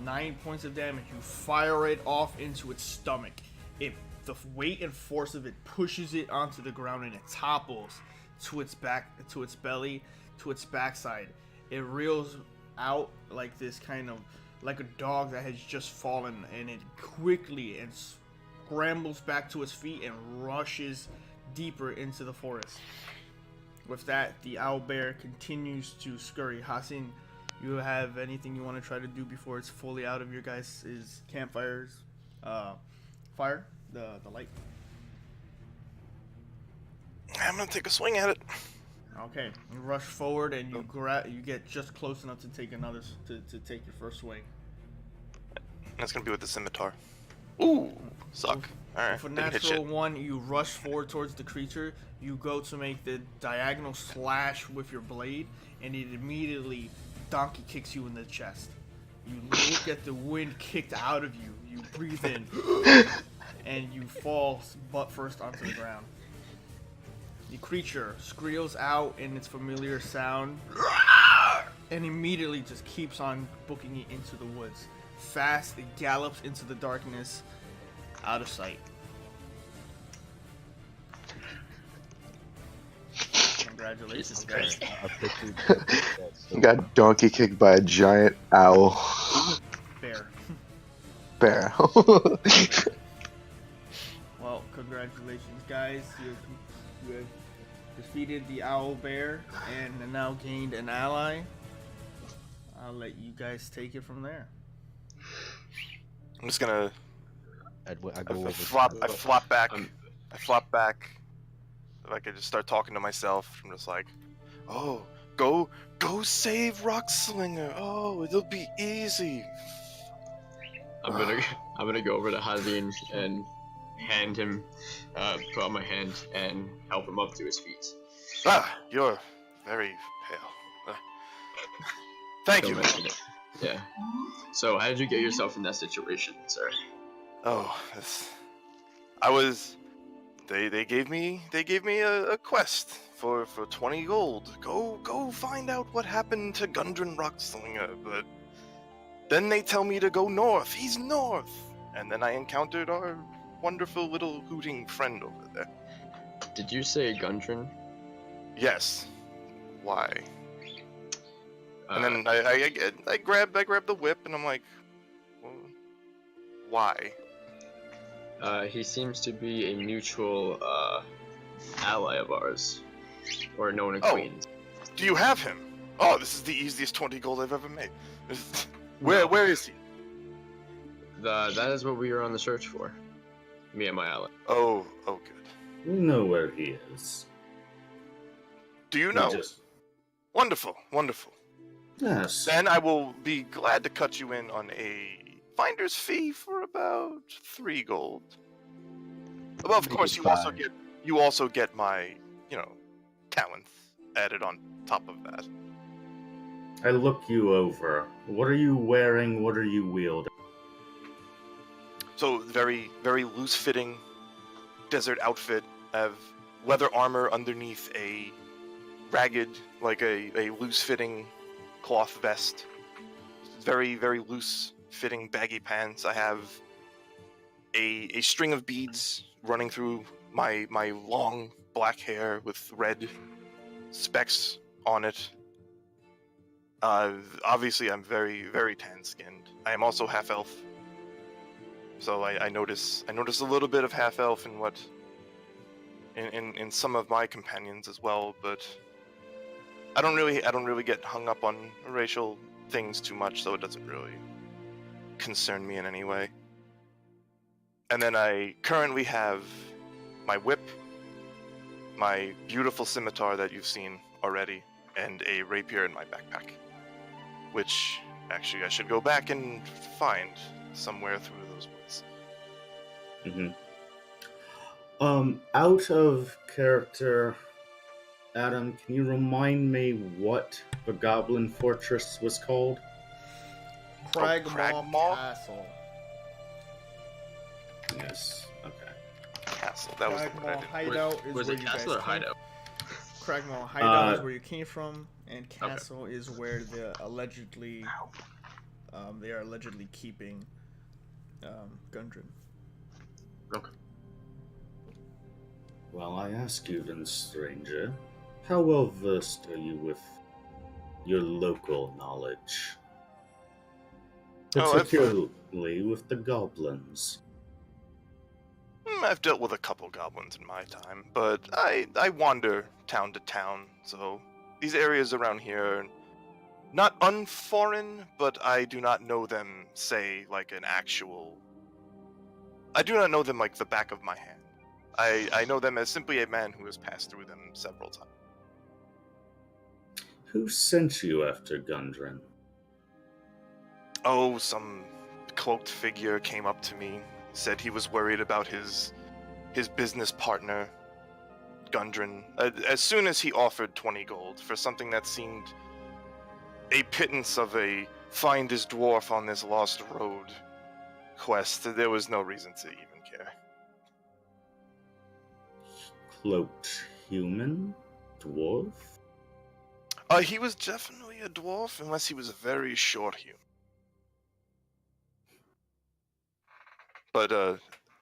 9 points of damage. You fire it off into its stomach. The weight and force of it pushes it onto the ground, and it topples to its back, to its belly, to its backside. It reels out like this, kind of like a dog that has just fallen, and it quickly and scrambles back to its feet and rushes deeper into the forest. With that, the owlbear continues to scurry. Hassan, you have anything you want to try to do before it's fully out of your guys' campfires? Fire the light. I'm gonna take a swing at it. Okay, you rush forward and you get just close enough to take to take your first swing. That's gonna be with the scimitar. Ooh, suck. All right. With a Didn't hit natural shit. 1, you rush forward towards the creature. You go to make the diagonal slash with your blade, and it immediately donkey kicks you in the chest. You look at the wind kicked out of you. You breathe in, and you fall butt first onto the ground. The creature squeals out in its familiar sound, and immediately just keeps on booking it into the woods. Fast, it gallops into the darkness, out of sight. Congratulations, guys. Got donkey kicked by a giant owl. Bear. Bear. Well, congratulations, guys. You have defeated the owl bear and have now gained an ally. I'll let you guys take it from there. I'm just gonna. I I flop back. I flop back. Like I just start talking to myself. I'm just like, oh, go save Rockslinger. Oh, it'll be easy. I'm gonna go over to Hazin and hand him, put out my hand and help him up to his feet. Ah, you're very pale. Thank Don't you. mention it. Yeah. So how did you get yourself in that situation, sir? Oh, I was. They gave me a quest for 20 gold. Go find out what happened to Gundren Rockslinger. But then they tell me to go north. He's north. And then I encountered our wonderful little hooting friend over there. Did you say Gundren? Yes. Why? And then I grab the whip and I'm like, well, why? He seems to be a mutual ally of ours, or known acquaintance. Do you have him? Oh, this is the easiest 20 gold I've ever made. Where is he? That is what we are on the search for. Me and my ally. Oh, good. We know where he is. Do you We know? just- Wonderful. Yes. Then I will be glad to cut you in on a finder's fee for about 3 gold. Well, of Make course, it you also get my, talents added on top of that. I look you over. What are you wearing? What are you wielding? So very, very loose-fitting desert outfit. I have leather armor underneath a ragged, like a loose-fitting cloth vest. Very, very loose-fitting baggy pants. I have a string of beads running through my long black hair with red specks on it. Obviously, I'm very, very tan-skinned. I am also half-elf, so I notice a little bit of half-elf in what in some of my companions as well. But I don't really get hung up on racial things too much, so it doesn't really concern me in any way. And then I currently have my whip, my beautiful scimitar that you've seen already, and a rapier in my backpack, which actually I should go back and find somewhere through those woods. Out of character, Adam, can you remind me what the Goblin Fortress was called? Cragmaw Castle. Yes. Okay. Castle. That was the word I Cragmaw didn't. Hideout is Was where it you guys castle or came. hideout? Cragmaw Hideout is where you came from, and Castle is where they are allegedly keeping Gundren. Okay. Well, I ask you then, stranger, how well versed are you with your local knowledge? Oh, Particularly with the goblins. I've dealt with a couple goblins in my time, but I wander town to town, so these areas around here are not unforeign, but I do not know them, say, like an actual... I do not know them like the back of my hand. I know them as simply a man who has passed through them several times. Who sent you after Gundren? Oh, some cloaked figure came up to me, said he was worried about his business partner, Gundren. As soon as he offered 20 gold for something that seemed a pittance of a find his dwarf on this lost road quest, there was no reason to even care. Cloaked human? Dwarf? He was definitely a dwarf, unless he was a very short human. But,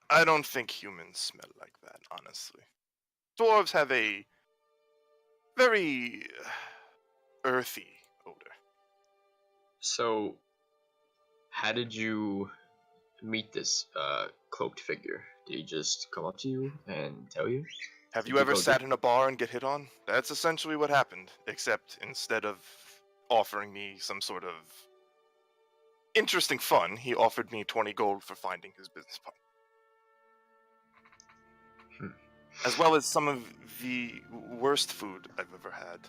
I don't think humans smell like that, honestly. Dwarves have a very earthy odor. So, how did you meet this cloaked figure? Did he just come up to you and tell you? Have Did you you ever go sat there? in a bar and get hit on? That's essentially what happened, except instead of offering me some sort of interesting fun, he offered me 20 gold for finding his business partner. As well as some of the worst food I've ever had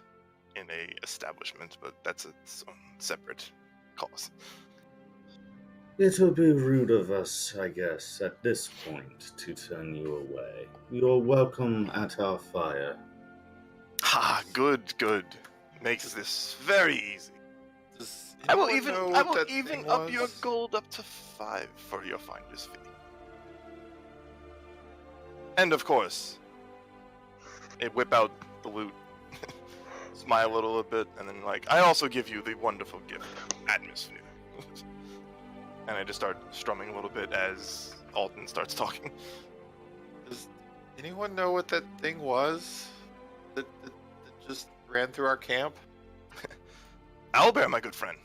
in a establishment, but that's its own separate cause. It'll be rude of us, I guess, at this point to turn you away. You're welcome at our fire. Ha, good. Makes this very easy. Does I will anyone know I what will that even thing up your was? gold up to 5 for your finder's fee. And of course, it whip out the loot, smile a little bit, and then I also give you the wonderful gift of atmosphere. And I just start strumming a little bit as Alton starts talking. Does anyone know what that thing was? That just ran through our camp? Owlbear, my good friend.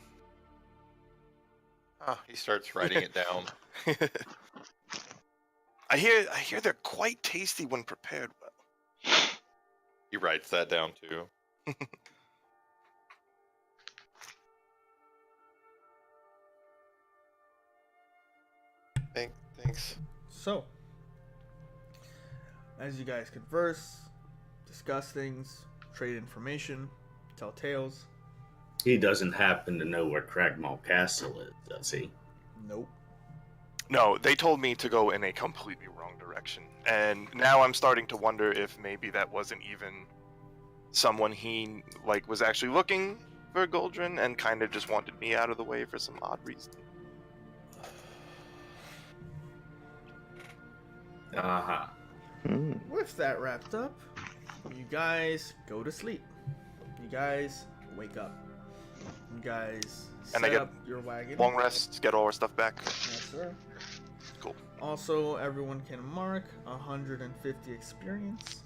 Ah, he starts writing it down. I hear they're quite tasty when prepared well. He writes that down too. Thanks. So, as you guys converse, discuss things, trade information, tell tales. He doesn't happen to know where Cragmaw Castle is, does he? Nope. No, they told me to go in a completely wrong direction. And now I'm starting to wonder if maybe that wasn't even someone he was actually looking for Goldrin and kind of just wanted me out of the way for some odd reason. Uh-huh. With that wrapped up, you guys go to sleep. You guys wake up. You guys And set I get up your wagon. Long rest, get all our stuff back. Yes, sir. Cool. Also, everyone can mark 150 experience.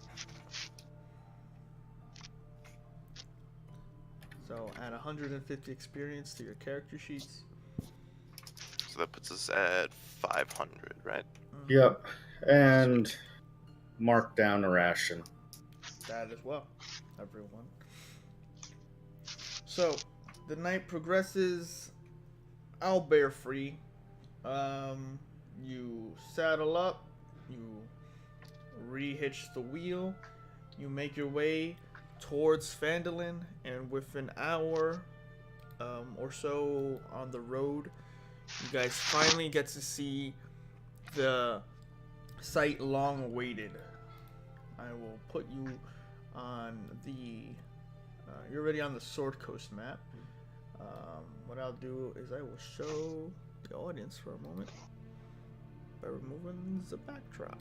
So add 150 experience to your character sheets. So that puts us at 500, right? Yep. And mark down a ration. That as well, everyone. So the night progresses. Owlbear free. You saddle up. You rehitch the wheel. You make your way towards Phandalin, and with an hour or so on the road, you guys finally get to see the sight long awaited. I will put you on the you're already on the Sword Coast map. What I'll do is I will show the audience for a moment by removing the backdrop.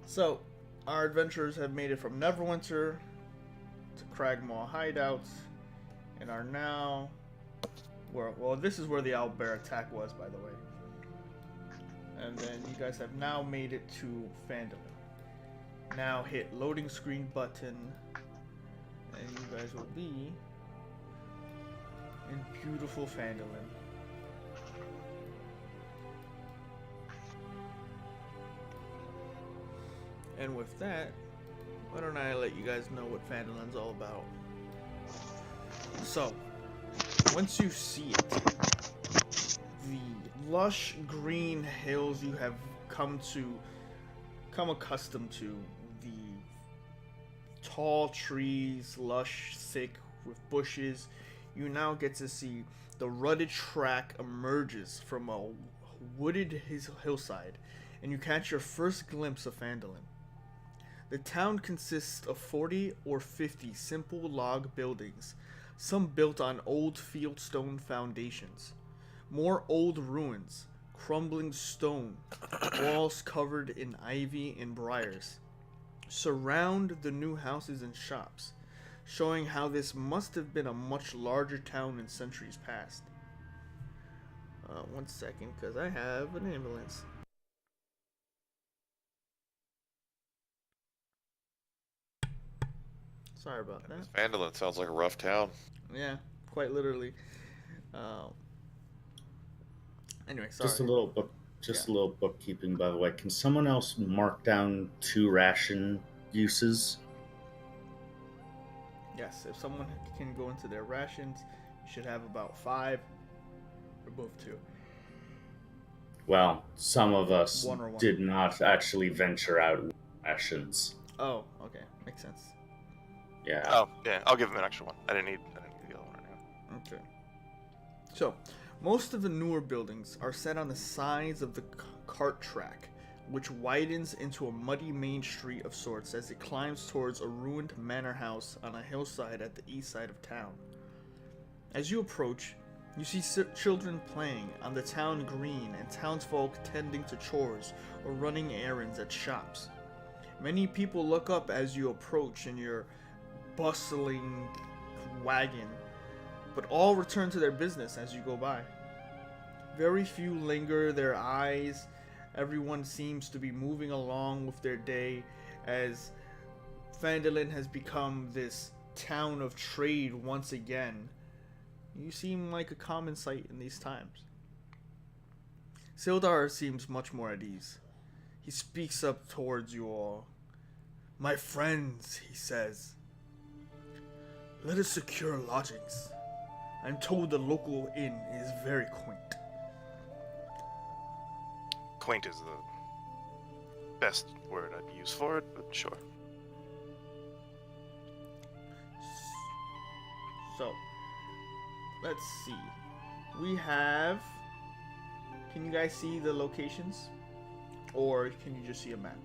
So, our adventurers have made it from Neverwinter to Cragmaw hideouts and are now well, this is where the owlbear attack was, by the way. And then you guys have now made it to Phandalin. Now hit loading screen button, and you guys will be in beautiful Phandalin. And with that, why don't I let you guys know what Phandalin's all about. So, once you see it, the lush green hills you have come accustomed to, the tall trees, lush, thick with bushes, you now get to see the rutted track emerges from a wooded hillside, and you catch your first glimpse of Phandalin. The town consists of 40 or 50 simple log buildings, some built on old fieldstone foundations. More old ruins, crumbling stone, walls covered in ivy and briars, surround the new houses and shops, showing how this must have been a much larger town in centuries past. 1 second, because I have an ambulance. Sorry about that. Phandalin sounds like a rough town. Yeah, quite literally. Anyway, sorry. Just a little bookkeeping, by the way. Can someone else mark down 2 ration uses? Yes, if someone can go into their rations, you should have about 5 or both 2. Well, some of us One or one. did not actually venture out with rations. Oh, okay, makes sense. Yeah. Oh, yeah, I'll give him an extra one. I didn't need the other one right now. Okay. So, most of the newer buildings are set on the sides of the cart track, which widens into a muddy main street of sorts as it climbs towards a ruined manor house on a hillside at the east side of town. As you approach, you see children playing on the town green and townsfolk tending to chores or running errands at shops. Many people look up as you approach in your bustling wagon, but all return to their business as you go by. Very few linger their eyes. Everyone seems to be moving along with their day as Phandalin has become this town of trade once again. You seem like a common sight in these times. Sildar seems much more at ease. He speaks up towards you all. "My friends," he says, "let us secure lodgings. I'm told the local inn is very quaint." Quaint is the best word I'd use for it, but sure. So, let's see. We have... Can you guys see the locations? Or can you just see a map?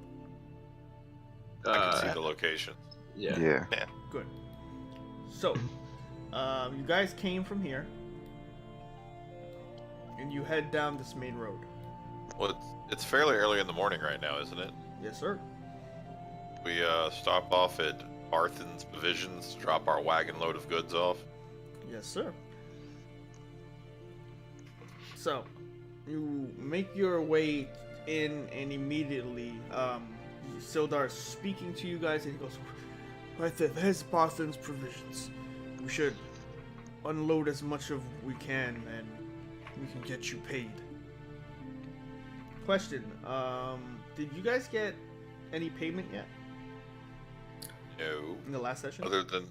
I can see the location. Yeah. Yeah. Good. So, you guys came from here. And you head down this main road. Well, it's fairly early in the morning right now, isn't it? Yes, sir. We stop off at Arthen's Provisions to drop our wagon load of goods off. Yes, sir. So, you make your way in, and immediately, Sildar is speaking to you guys, and he goes, Right there, there's Barthen's provisions. We should unload as much of we can, and we can get you paid. Question, did you guys get any payment yet No. in the last session? Other than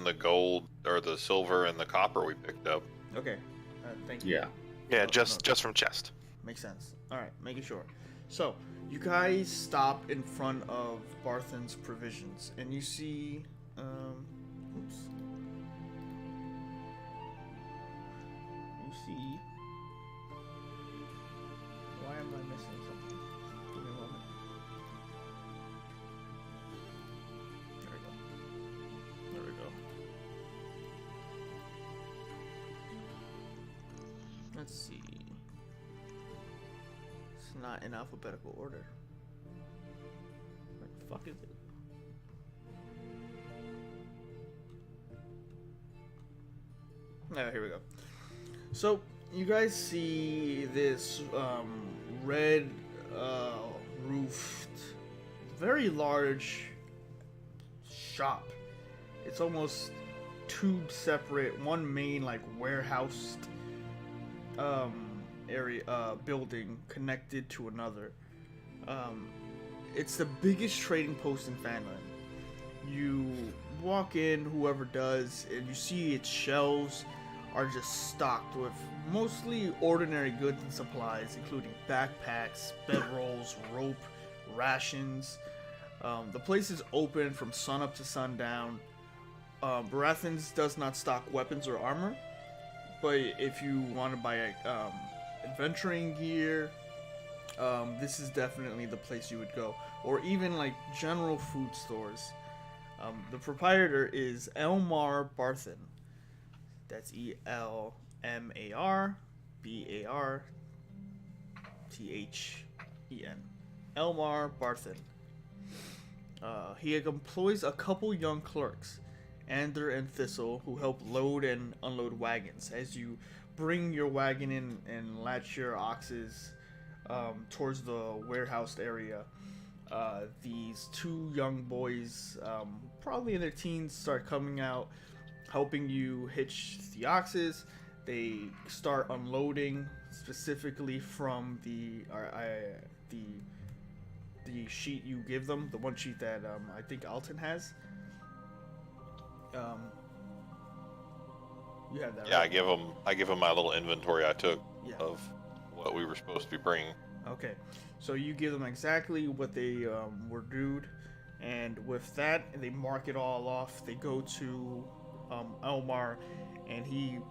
the gold or the silver and the copper we picked up. Okay, thank you. Yeah. Yeah, Oh, just from chest. Makes sense. Alright, making sure. So, you guys stop in front of Barthen's provisions, and you see, oops. You see, why am I missing something? Give me a moment. There we go. There we go. Let's see. It's not in alphabetical order. Where the fuck is it? Oh, here we go. So, you guys see this red roofed, very large shop. It's almost two separate, one main like warehouse building connected to another. It's the biggest trading post in Phandalin. You walk in, whoever does, and you see its shelves are just stocked with mostly ordinary goods and supplies, including backpacks, bedrolls, rope, rations. The place is open from sunup to sundown. Baratheon's does not stock weapons or armor, but if you want to buy adventuring gear, this is definitely the place you would go. Or even like general food stores. The proprietor is Elmar Barthen. That's ELMARBARTHEN. Elmar Barthen. He employs a couple young clerks, Ander and Thistle, who help load and unload wagons. As you bring your wagon in and latch your oxes towards the warehouse area, these two young boys, probably in their teens, start coming out, helping you hitch the oxes. They start unloading specifically from the sheet you give them, the one sheet that I think Alton has. You have that. Yeah, right? I give them my little inventory I took Yeah. of what we were supposed to be bringing. Okay, so you give them exactly what they were due, and with that, they mark it all off. They go to Elmar, and he's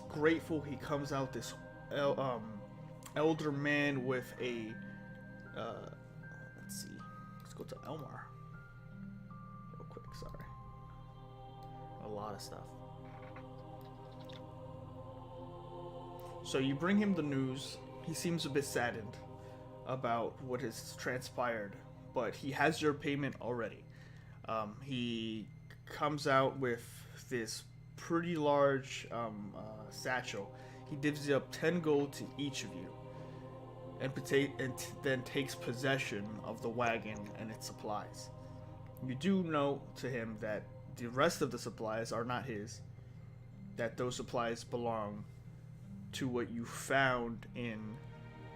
grateful. He comes out this elder man with a let's see, let's go to Elmar real quick. Sorry, a lot of stuff. So you bring him the news. He seems a bit saddened about what has transpired, but he has your payment already. He comes out with this pretty large satchel. He divvies up 10 gold to each of you, and then takes possession of the wagon and its supplies. You do note to him that the rest of the supplies are not his, that those supplies belong to what you found in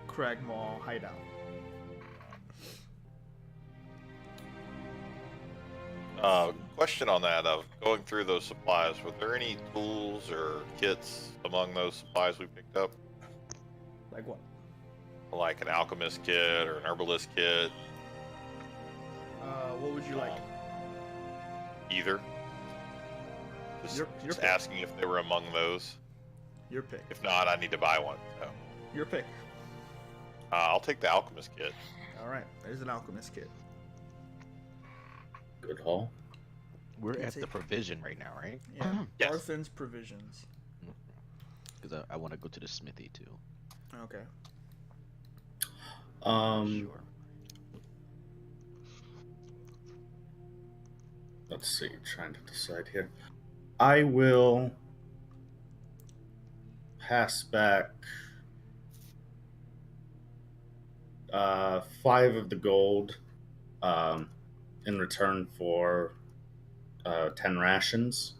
Cragmaw hideout. Question on that of going through those supplies, were there any tools or kits among those supplies we picked up? Like what? Like an alchemist kit or an herbalist kit? What would you like? Either. Just, Your just pick. asking if they were among those. Your pick. If not, I need to buy one. So, Your pick. I'll take the alchemist kit. Alright, there's an alchemist kit. Good haul. We're Can at the take- provision right now, right? Yeah. Yes. Barthen's provisions. Because I want to go to the smithy too. Okay. Sure. Let's see, trying to decide here. I will pass back 5 of the gold in return for 10 rations.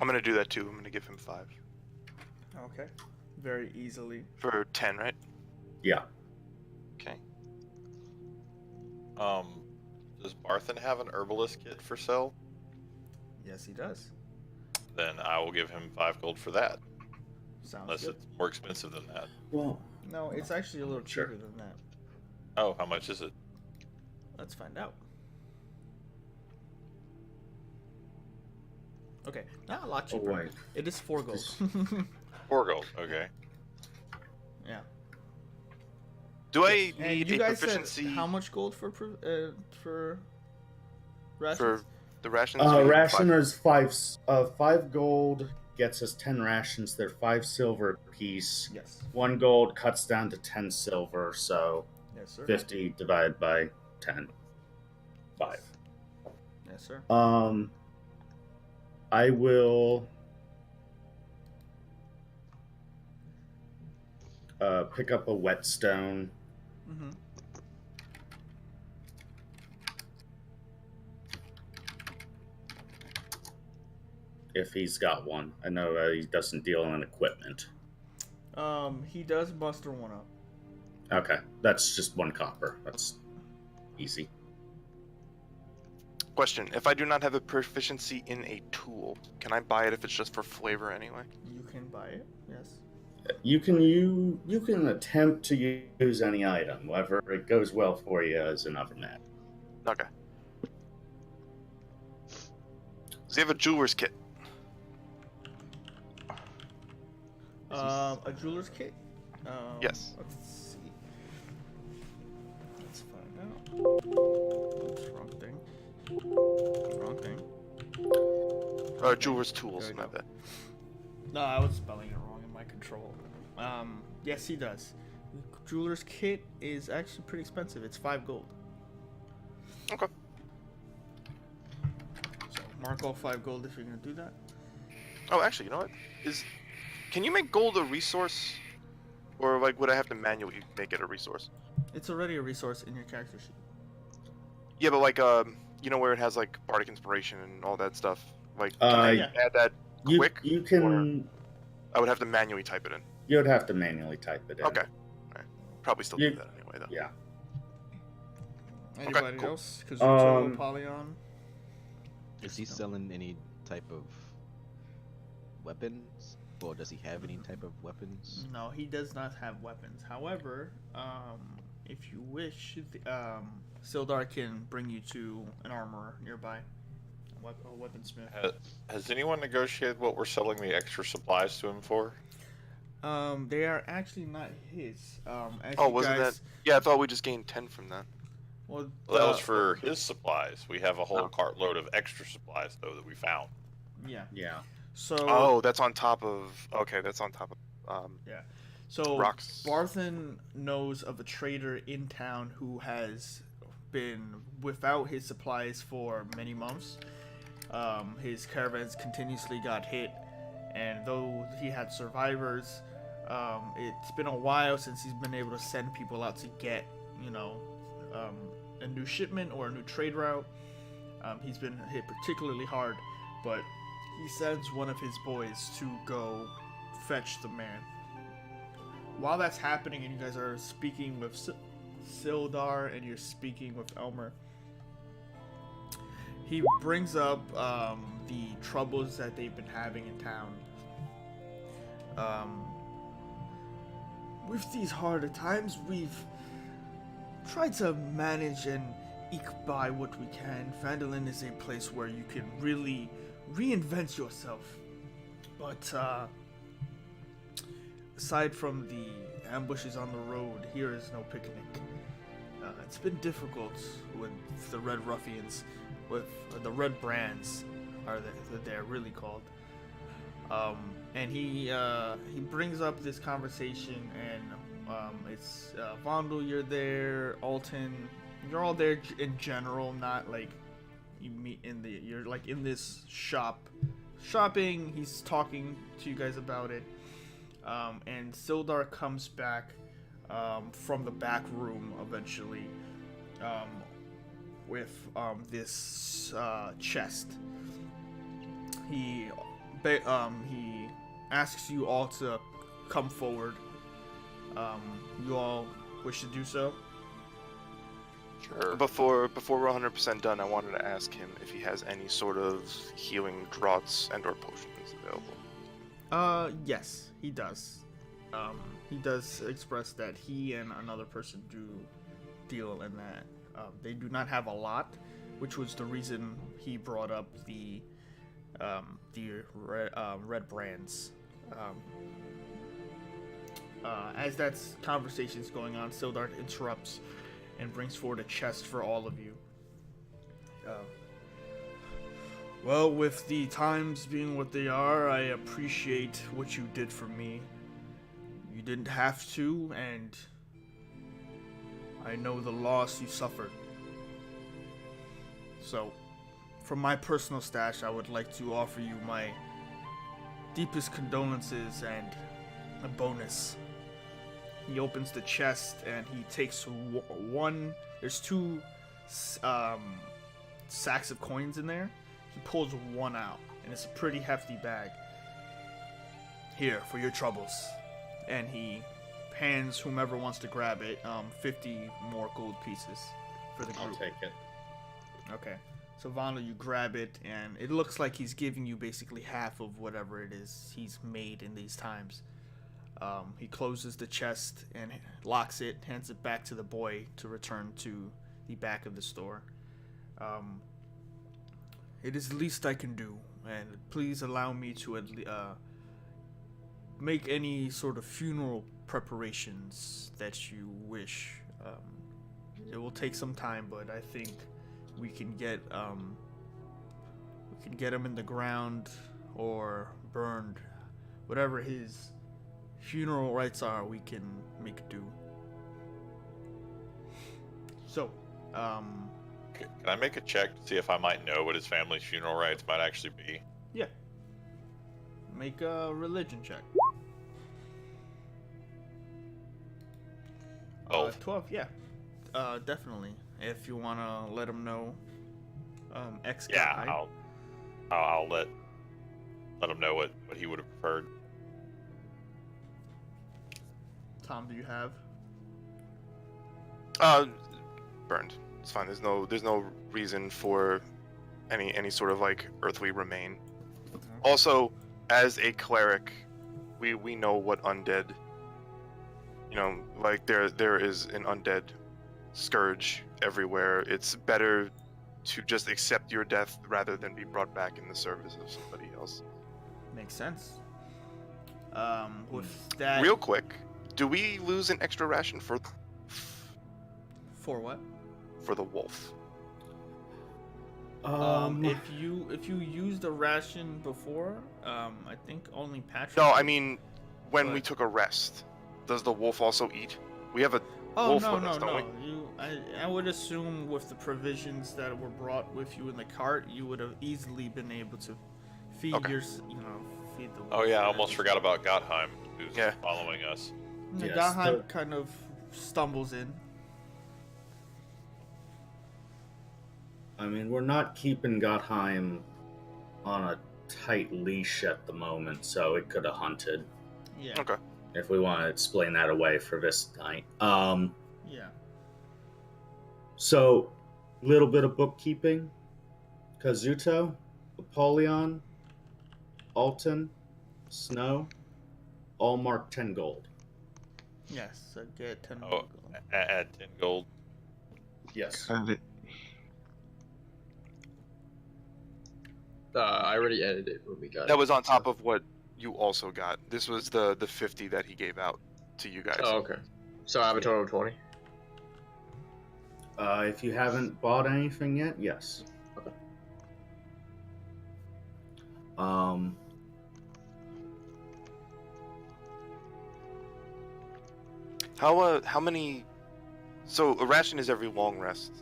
I'm gonna do that too. I'm gonna give him 5 Okay. Very easily. for 10, right? Yeah. Okay. Does Barthen have an herbalist kit for sale? Yes, he does. Then I will give him 5 gold for that. Sounds Unless good. it's more expensive than that. Well, No, it's actually a little Sure. cheaper than that. Oh, how much is it? Let's find out. Okay, not a lot oh cheaper. wait. It is 4 gold. 4 gold. Okay. Yeah. Do I And need you a guys proficiency said how much gold for rations? for the rations? Ration is 5 gold gets us 10 rations. They're 5 silver apiece. Yes. 1 gold cuts down to 10 silver, so Yes, sir. 50 divided by 10. 5. Yes, sir. I will pick up a whetstone. Mm-hmm. If he's got one. I know he doesn't deal in equipment. He does muster one up. Okay, that's just 1 copper. That's easy. Question: if I do not have a proficiency in a tool, can I buy it if it's just for flavor anyway? You can buy it. Yes. You can attempt to use any item. Whether it goes well for you is another matter. Okay. Does he have a jeweler's kit? A jeweler's kit. Yes. Let's see. Let's find out. Oops, wrong thing. Wrong thing. Jeweler's tools. There we My go. bad. No, I was spelling it wrong in my control. Yes, he does. Jeweler's kit is actually pretty expensive. It's 5 gold. Okay. So mark all 5 gold if you're gonna do that. Oh, actually, you know what? Can you make gold a resource, or like would I have to manually make it a resource? It's already a resource in your character sheet. Yeah, but like you know where it has like bardic inspiration and all that stuff. Like, can I yeah. add that quick? You can. I would have to manually type it in. You'd have to manually type it in. Okay. Alright. Probably still do that anyway, though. Yeah. Anybody cool. else? Kazuto, Um, Apollyon? Is he selling any type of weapons? Or does he have any type of weapons? No, he does not have weapons. However, if you wish, Sildar can bring you to an armorer nearby. A weaponsmith. Has anyone negotiated what we're selling the extra supplies to him for? They are actually not his. As Oh, you wasn't guys, that? Yeah, I thought we just gained 10 from that. Well, Well, that was for his supplies. We have a whole Oh. cartload of extra supplies, though, that we found. yeah. Yeah. So. Oh, that's on top of. Okay, that's on top of. So Rocks. Barthen knows of a trader in town who has been without his supplies for many months. His caravans continuously got hit, and though he had survivors, it's been a while since he's been able to send people out to get, a new shipment or a new trade route. He's been hit particularly hard, but he sends one of his boys to go fetch the man. While that's happening and you guys are speaking with Sildar and you're speaking with Elmer, he brings up the troubles that they've been having in town. With these harder times, we've tried to manage and eke by what we can. Phandalin is a place where you can really reinvent yourself. But aside from the ambushes on the road, here is no picnic. It's been difficult with the Red Ruffians, with the Red Brands, they're really called. And he brings up this conversation, and it's Vondel, you're there, Alton, you're all there in general, not like you meet you're like in this shopping. He's talking to you guys about it, and Sildar comes back from the back room eventually, with this chest. He asks you all to come forward. You all wish to do so? Sure. Before we're 100% done, I wanted to ask him if he has any sort of healing draughts and/or potions available. Yes, he does. He does express that he and another person do deal in that. They do not have a lot, which was the reason he brought up the red brands. As that conversation's going on, Sildar interrupts and brings forward a chest for all of you. Well, with the times being what they are, I appreciate what you did for me. You didn't have to, and I know the loss you suffered. So, from my personal stash, I would like to offer you my deepest condolences and a bonus. He opens the chest and he takes one. There's two sacks of coins in there. He pulls one out, and it's a pretty hefty bag. Here, for your troubles. And he hands whomever wants to grab it 50 more gold pieces for the group. I'll take it. Okay. So Vondel, you grab it, and it looks like he's giving you basically half of whatever it is he's made in these times. He closes the chest and locks it, hands it back to the boy to return to the back of the store. It is the least I can do, and please allow me to make any sort of funeral preparations that you wish. It will take some time, but I think we can get him in the ground or burned, whatever his funeral rites are. We can make do. So, Can I make a check to see if I might know what his family's funeral rites might actually be? yeah, make a religion check. 12, yeah, definitely. If you wanna let him know, X guy. Yeah, I'll let him know what he would have preferred. Tom, do you have? Burned. It's fine. There's no reason for any sort of like earthly remain. Also, as a cleric, we know what undead. You know, like there is an undead scourge everywhere. It's better to just accept your death rather than be brought back in the service of somebody else. Makes sense. With that. Real quick, do we lose an extra ration for For what? the wolf? If you used a ration before, I think only Patrick. No, I mean when we But- took a rest. Does the wolf also eat? We have a Oh wolf no with no us, don't no! I would assume with the provisions that were brought with you in the cart, you would have easily been able to feed Okay. feed the. Oh yeah, I wolf. almost forgot about Gottheim, who's Yeah. following us. The Yes, Gaheim the- kind of stumbles in. I mean, we're not keeping Gottheim on a tight leash at the moment, so it could have hunted. Yeah. Okay. If we want to explain that away for this night. Yeah. So, little bit of bookkeeping. Kazuto, Apollyon, Alton, Snow, all marked 10 gold. Yes. So get 10 Oh, gold. add 10 gold. Yes. Got it. I already added it when we got it. That was on top of what you also got. This was the 50 that he gave out to you guys. Oh, okay. So I have a total of 20. If you haven't bought anything yet, yes. Okay. How many? So a ration is every long rest.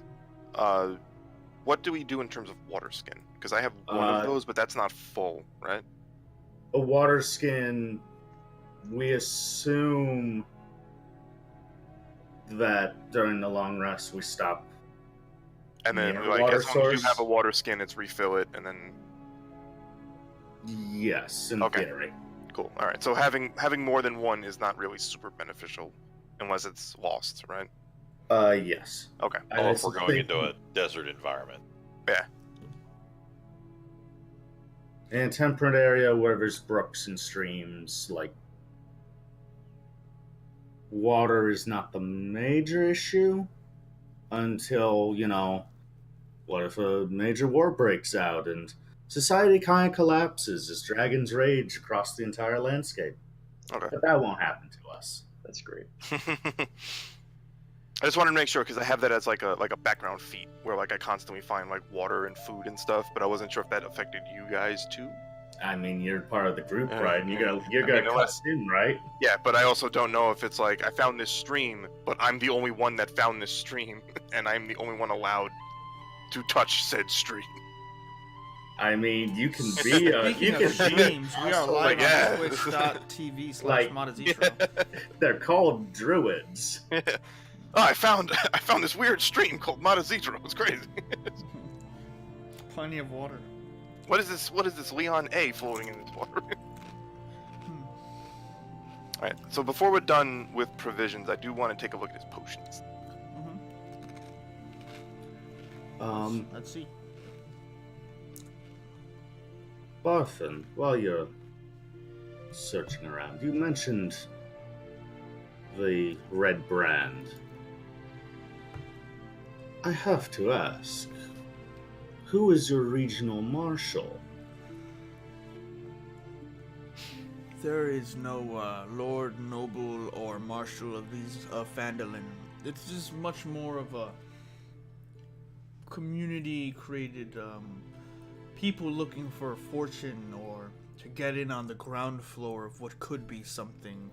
What do we do in terms of water skin? Because I have one of those, but that's not full, right? A water skin, we assume that during the long rest we stop And then, Near like, water as long as you source? have a water skin, it's refill it, and then Yes, in Okay. theory. cool. All right. So having more than one is not really super beneficial, unless it's lost, right? Yes. Okay. Or if we're going suspect- into a desert environment. In a temperate area where there's brooks and streams, like, water is not the major issue until, what if a major war breaks out and society kind of collapses as dragons rage across the entire landscape. Okay. But that won't happen to us. That's great. I just wanted to make sure because I have that as like a background feat where like I constantly find like water and food and stuff, but I wasn't sure if that affected you guys too. I mean, you're part of the group, right? And you're I gonna mean, cut unless- in, right? Yeah, but I also don't know if it's like I found this stream, but I'm the only one that found this stream, and I'm the only one allowed to touch said stream. I mean, you can be Speaking you of can streams, we are live yeah. on twitch.tv/Mada Like- Zitro. They're called druids. Oh, I found this weird stream called Mada Zitro. It's crazy. Plenty of water. What is this? What is this Leon A floating in this water? Hmm. All right. So before we're done with provisions, I do want to take a look at his potions. Let's see. Barthen, while you're searching around, you mentioned the red brand. I have to ask, who is your regional marshal? There is no lord, noble, or marshal of these Phandalin. It's just much more of a community-created people looking for a fortune or to get in on the ground floor of what could be something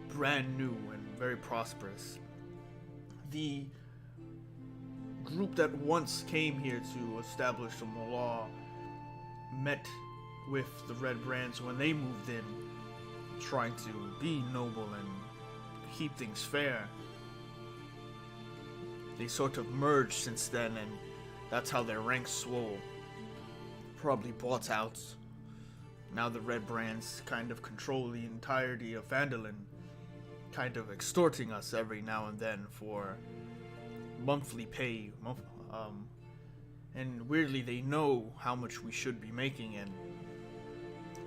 brand new and very prosperous. The group that once came here to establish the law met with the Red Brands when they moved in, trying to be noble and keep things fair. They sort of merged since then, and that's how their ranks swole. Probably bought out. Now the Red Brands kind of control the entirety of Phandalin, kind of extorting us every now and then for monthly pay. And weirdly, they know how much we should be making, and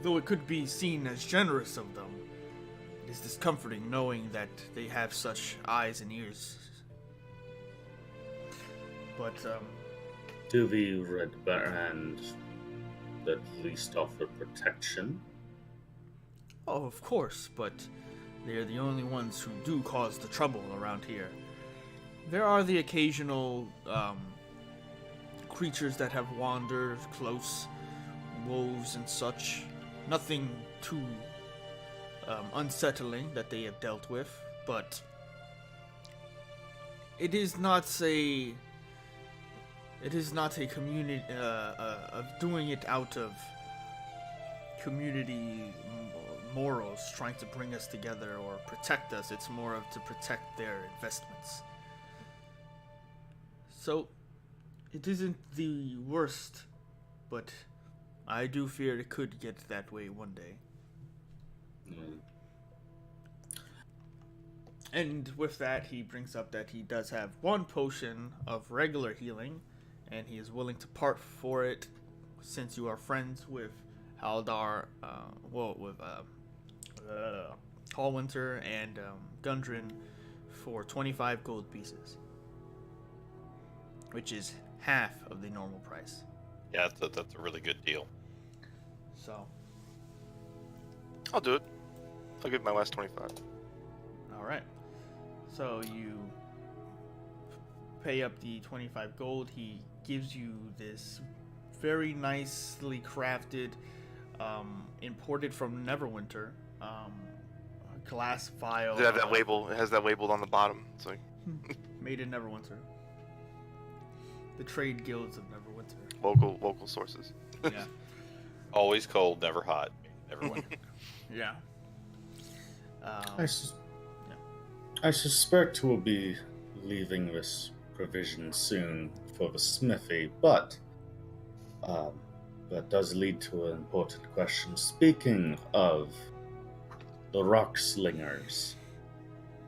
though it could be seen as generous of them, it is discomforting knowing that they have such eyes and ears. But, Do the red brand at least offer protection? oh, of course, but they're the only ones who do cause the trouble around here. There are the occasional, creatures that have wandered close, wolves and such. Nothing too unsettling that they have dealt with, but it is not a community of doing it out of community morals, trying to bring us together or protect us. It's more of to protect their investments. So it isn't the worst, but I do fear it could get that way one day. And with that, he brings up that he does have one potion of regular healing, and he is willing to part for it since you are friends with Haldar, Hallwinter and Gundren for 25 gold pieces, which is half of the normal price. Yeah, that's a really good deal. So, I'll do it. I'll give my last 25. all right. So you pay up the 25 gold. He gives you this very nicely crafted, imported from Neverwinter, glass vial. Does it have that label? It has that labeled on the bottom. It's like Made in Neverwinter. The trade guilds of Neverwinter. local sources. Yeah. Always cold, never hot, never winter. Yeah. I suspect we'll be leaving this provisions soon for the smithy, but that does lead to an important question. Speaking of the rock slingers,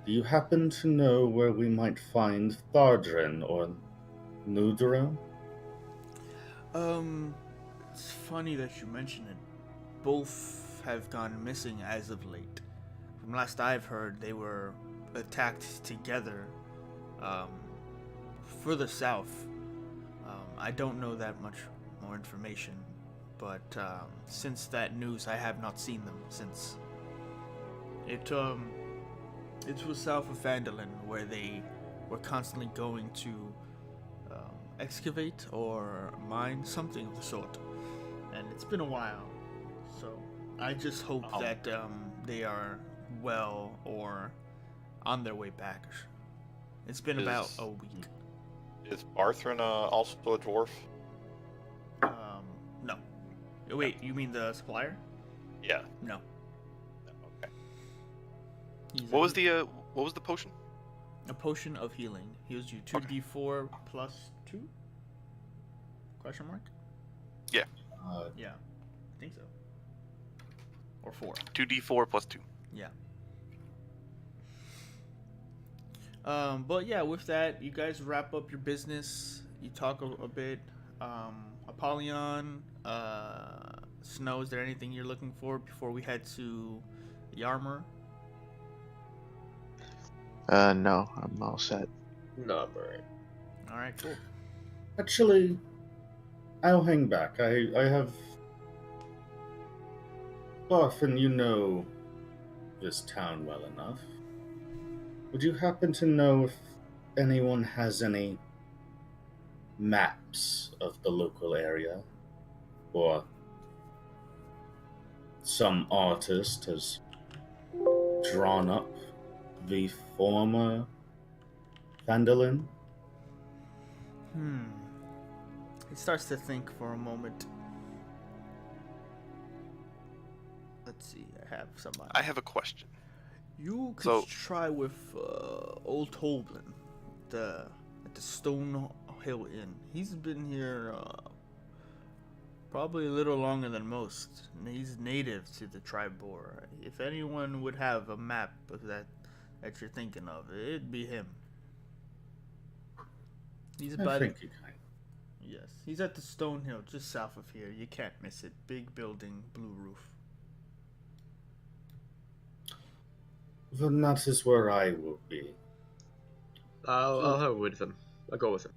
do you happen to know where we might find Thardrin or Nudro? It's funny that you mention it. Both have gone missing as of late. From last I've heard, they were attacked together, further south. I don't know that much more information, but since that news, I have not seen them since. It was south of Phandalin, where they were constantly going to excavate or mine, something of the sort. And it's been a while, so I just hope that they are well or on their way back. It's been about a week. Is Barthrin also a dwarf? No. Wait, you mean the supplier? Yeah. No. Okay. What was the potion? A potion of healing. Heals you 2d4 plus 2? Question mark? Yeah. Yeah. I think so. Or 4. 2d4 plus 2. Yeah. But yeah, with that, you guys wrap up your business. You talk a bit. Apollyon, Snow, is there anything you're looking for before we head to Yarmur? No, I'm all set. No, I'm alright. Alright, cool. Actually, I'll hang back. I have... Barthen, you know this town well enough. Would you happen to know if anyone has any maps of the local area? Or some artist has drawn up the former Phandalin? He starts to think for a moment. Let's see, I have somebody. I have a question. You could try with Old Toblin, at the Stone Hill Inn. He's been here probably a little longer than most. And he's native to the Tribor. If anyone would have a map of that you're thinking of, it'd be him. He's about Yes, he's at the Stone Hill, just south of here. You can't miss it. Big building, blue roof. Then that is where I will be. I'll have with him. I'll go with him.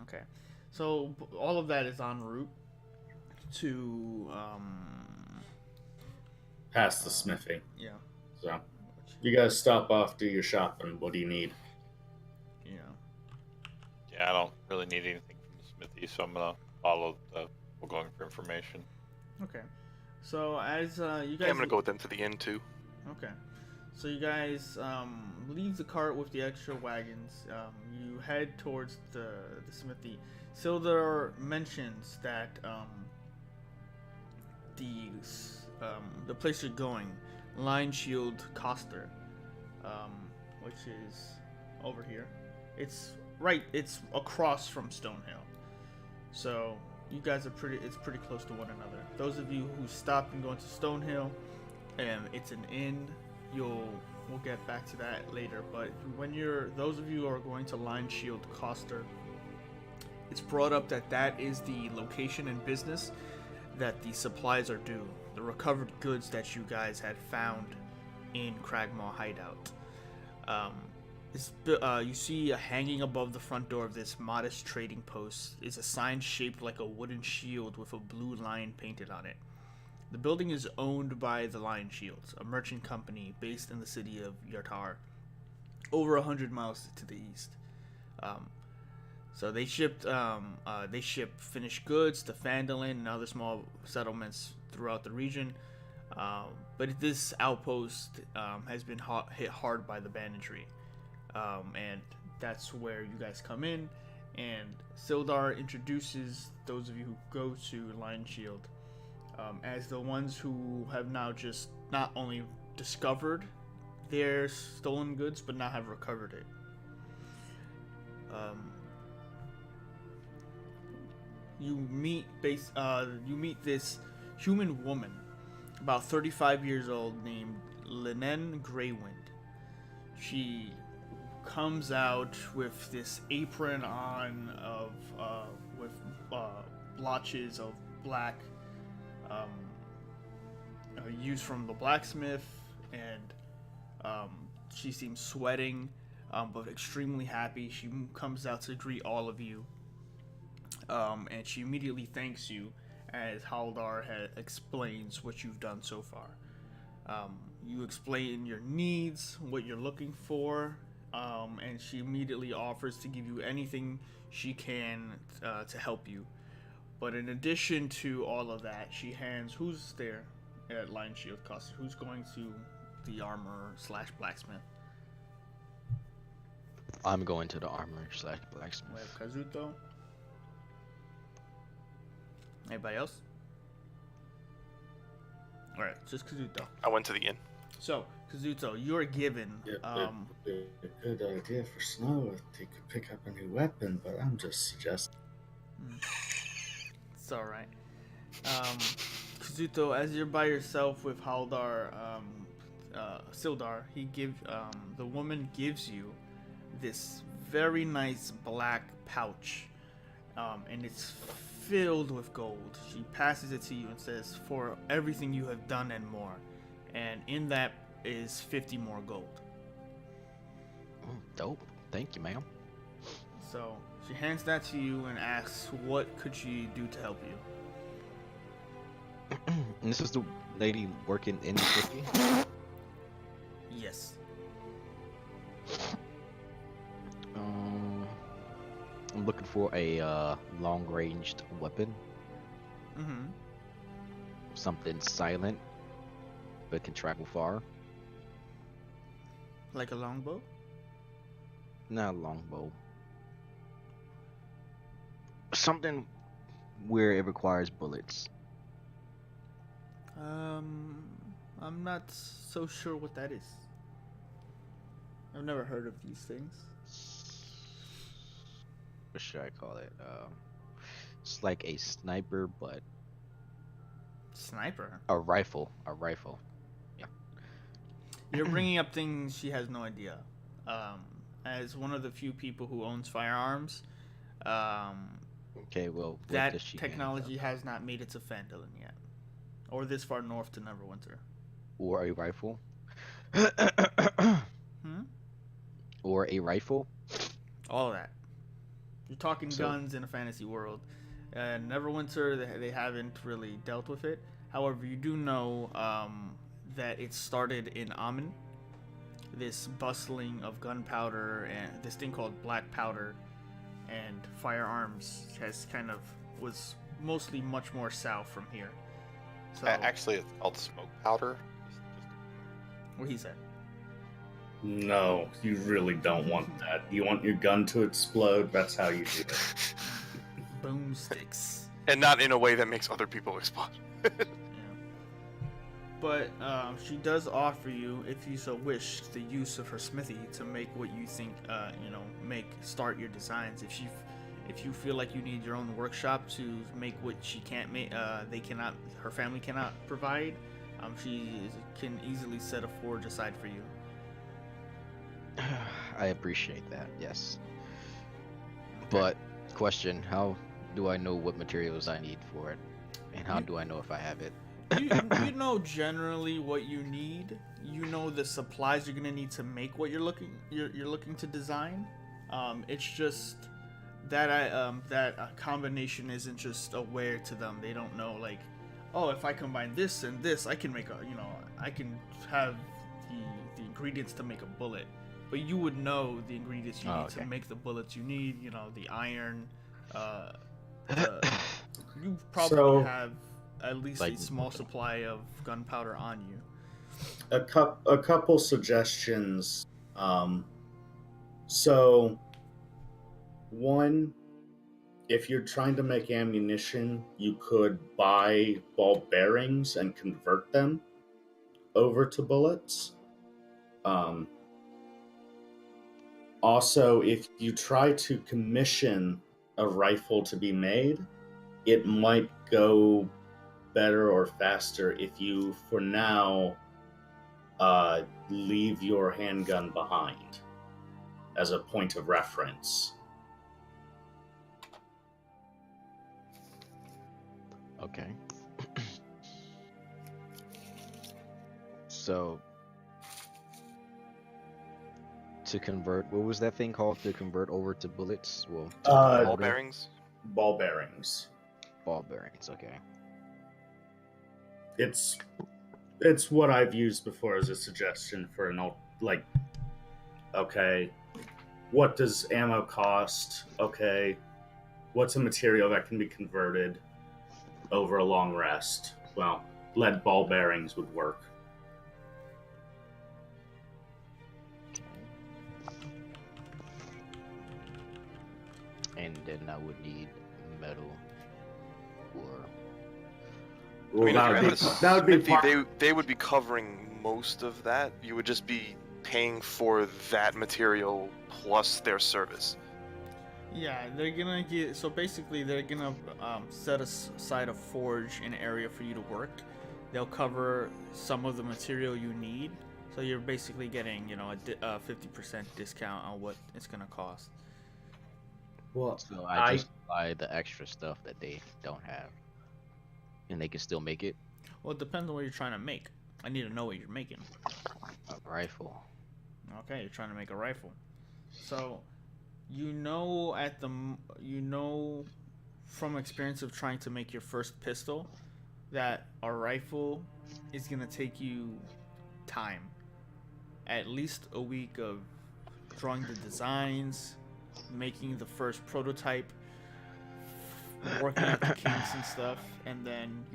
Okay, so all of that is en route to Past the smithy. Yeah. So, you guys stop off, do your shopping. What do you need? Yeah. Yeah, I don't really need anything from the smithy, so I'm gonna follow the we're going for information. Okay. So as you guys, Yeah, I'm gonna go with them to the inn too. Okay. So you guys leave the cart with the extra wagons. You head towards the smithy. Sildar mentions that the place you're going, Line Shield Coster, which is over here. It's across from Stonehill. So you guys are it's pretty close to one another. Those of you who stopped and go into Stonehill, it's an inn. We'll get back to that later. But those of you who are going to Line Shield Coster, it's brought up that is the location and business that the supplies are due. The recovered goods that you guys had found in Cragmaw Hideout. You see hanging above the front door of this modest trading post is a sign shaped like a wooden shield with a blue lion painted on it. The building is owned by the Lion Shields, a merchant company based in the city of Yartar, over 100 miles to the east. So they ship finished goods to Phandalin and other small settlements throughout the region. But this outpost has been hit hard by the banditry. And that's where you guys come in. And Sildar introduces those of you who go to Lion Shield as the ones who have now just not only discovered their stolen goods, but now have recovered it. you meet this human woman, about 35 years old, named Linen Greywind. She comes out with this apron on of with blotches of black used from the blacksmith, and she seems sweating, but extremely happy. She comes out to greet all of you, and she immediately thanks you as Haldar explains what you've done so far. You explain your needs, what you're looking for, and she immediately offers to give you anything she can to help you. But in addition to all of that, she hands, who's there at Lion Shield Cost? Who's going to the armor / blacksmith? I'm going to the armor / We blacksmith. have Kazuto. Anybody else? Alright, just Kazuto. I went to the inn. So, Kazuto, you're given It would be a good idea for Snow if he could pick up a new weapon, but I'm just suggesting. It's alright. Kazuto, as you're by yourself with Haldar, Sildar, the woman gives you this very nice black pouch, and it's filled with gold. She passes it to you and says, "For everything you have done and more," and in that is 50 more gold. Dope. Thank you, ma'am. So she hands that to you and asks, "What could she do to help you?" And this is the lady working in the city? Yes. I'm looking for a long-ranged weapon. Mm-hmm. Something silent, but can travel far. Like a longbow? Not a longbow. Something where it requires bullets. I'm not so sure what that is. I've never heard of these things. What should I call it? It's like a sniper, but Sniper? a rifle. A rifle. You're bringing up things she has no idea. As one of the few people who owns firearms, Okay, well, what that does she technology has not made it to Phandalin yet. Or this far north to Neverwinter. or a rifle? Hmm? Or a rifle? All of that. You're talking So- guns in a fantasy world. Neverwinter, they haven't really dealt with it. However, you do know that it started in Amun. This bustling of gunpowder and this thing called black powder and firearms was mostly much more south from here. So, Actually, it's called smoke powder. what he said. No, you really don't want that. You want your gun to explode? That's how you do it. Boomsticks. And not in a way that makes other people explode. Yeah. But she does offer you, if you so wish, the use of her smithy to make what you think, start your designs. If you feel like you need your own workshop to make what she can't make, her family cannot provide, she can easily set a forge aside for you. I appreciate that, yes. But, question, how do I know what materials I need for it? And how do I know if I have it? You know generally what you need. You know the supplies you're gonna need to make what you're looking to design. It's just that that combination isn't just aware to them. They don't know, like, oh, if I combine this and this, I can make I can have the ingredients to make a bullet. But you would know the ingredients you need to make the bullets you need. You know, the iron. You probably have at least a small supply of gunpowder on you. A couple suggestions. So, one, if you're trying to make ammunition, you could buy ball bearings and convert them over to bullets. Also, if you try to commission a rifle to be made, it might go better or faster if you, for now, leave your handgun behind as a point of reference. Okay. So, to convert, what was that thing called to convert over to bullets? Well, to Uh, Ball powder? bearings. Ball bearings. Ball bearings. Okay. It's what I've used before as a suggestion for okay, what does ammo cost? Okay, what's a material that can be converted over a long rest? Well, lead ball bearings would work. And then I would need metal or Well, I mean, if that you're would at be, the that would be smithy, part- they would be covering most of that. You would just be paying for that material plus their service. Yeah, they're gonna get. So basically, they're gonna set aside a forge, an area for you to work. They'll cover some of the material you need, so you're basically getting, a 50% discount on what it's gonna cost. Well, so I just buy the extra stuff that they don't have, and they can still make it. Well, it depends on what you're trying to make. I need to know what you're making. A rifle. Okay, you're trying to make a rifle. So, from experience of trying to make your first pistol, that a rifle is gonna take you time. At least a week of drawing the designs, making the first prototype, working at the kinks and stuff, and then,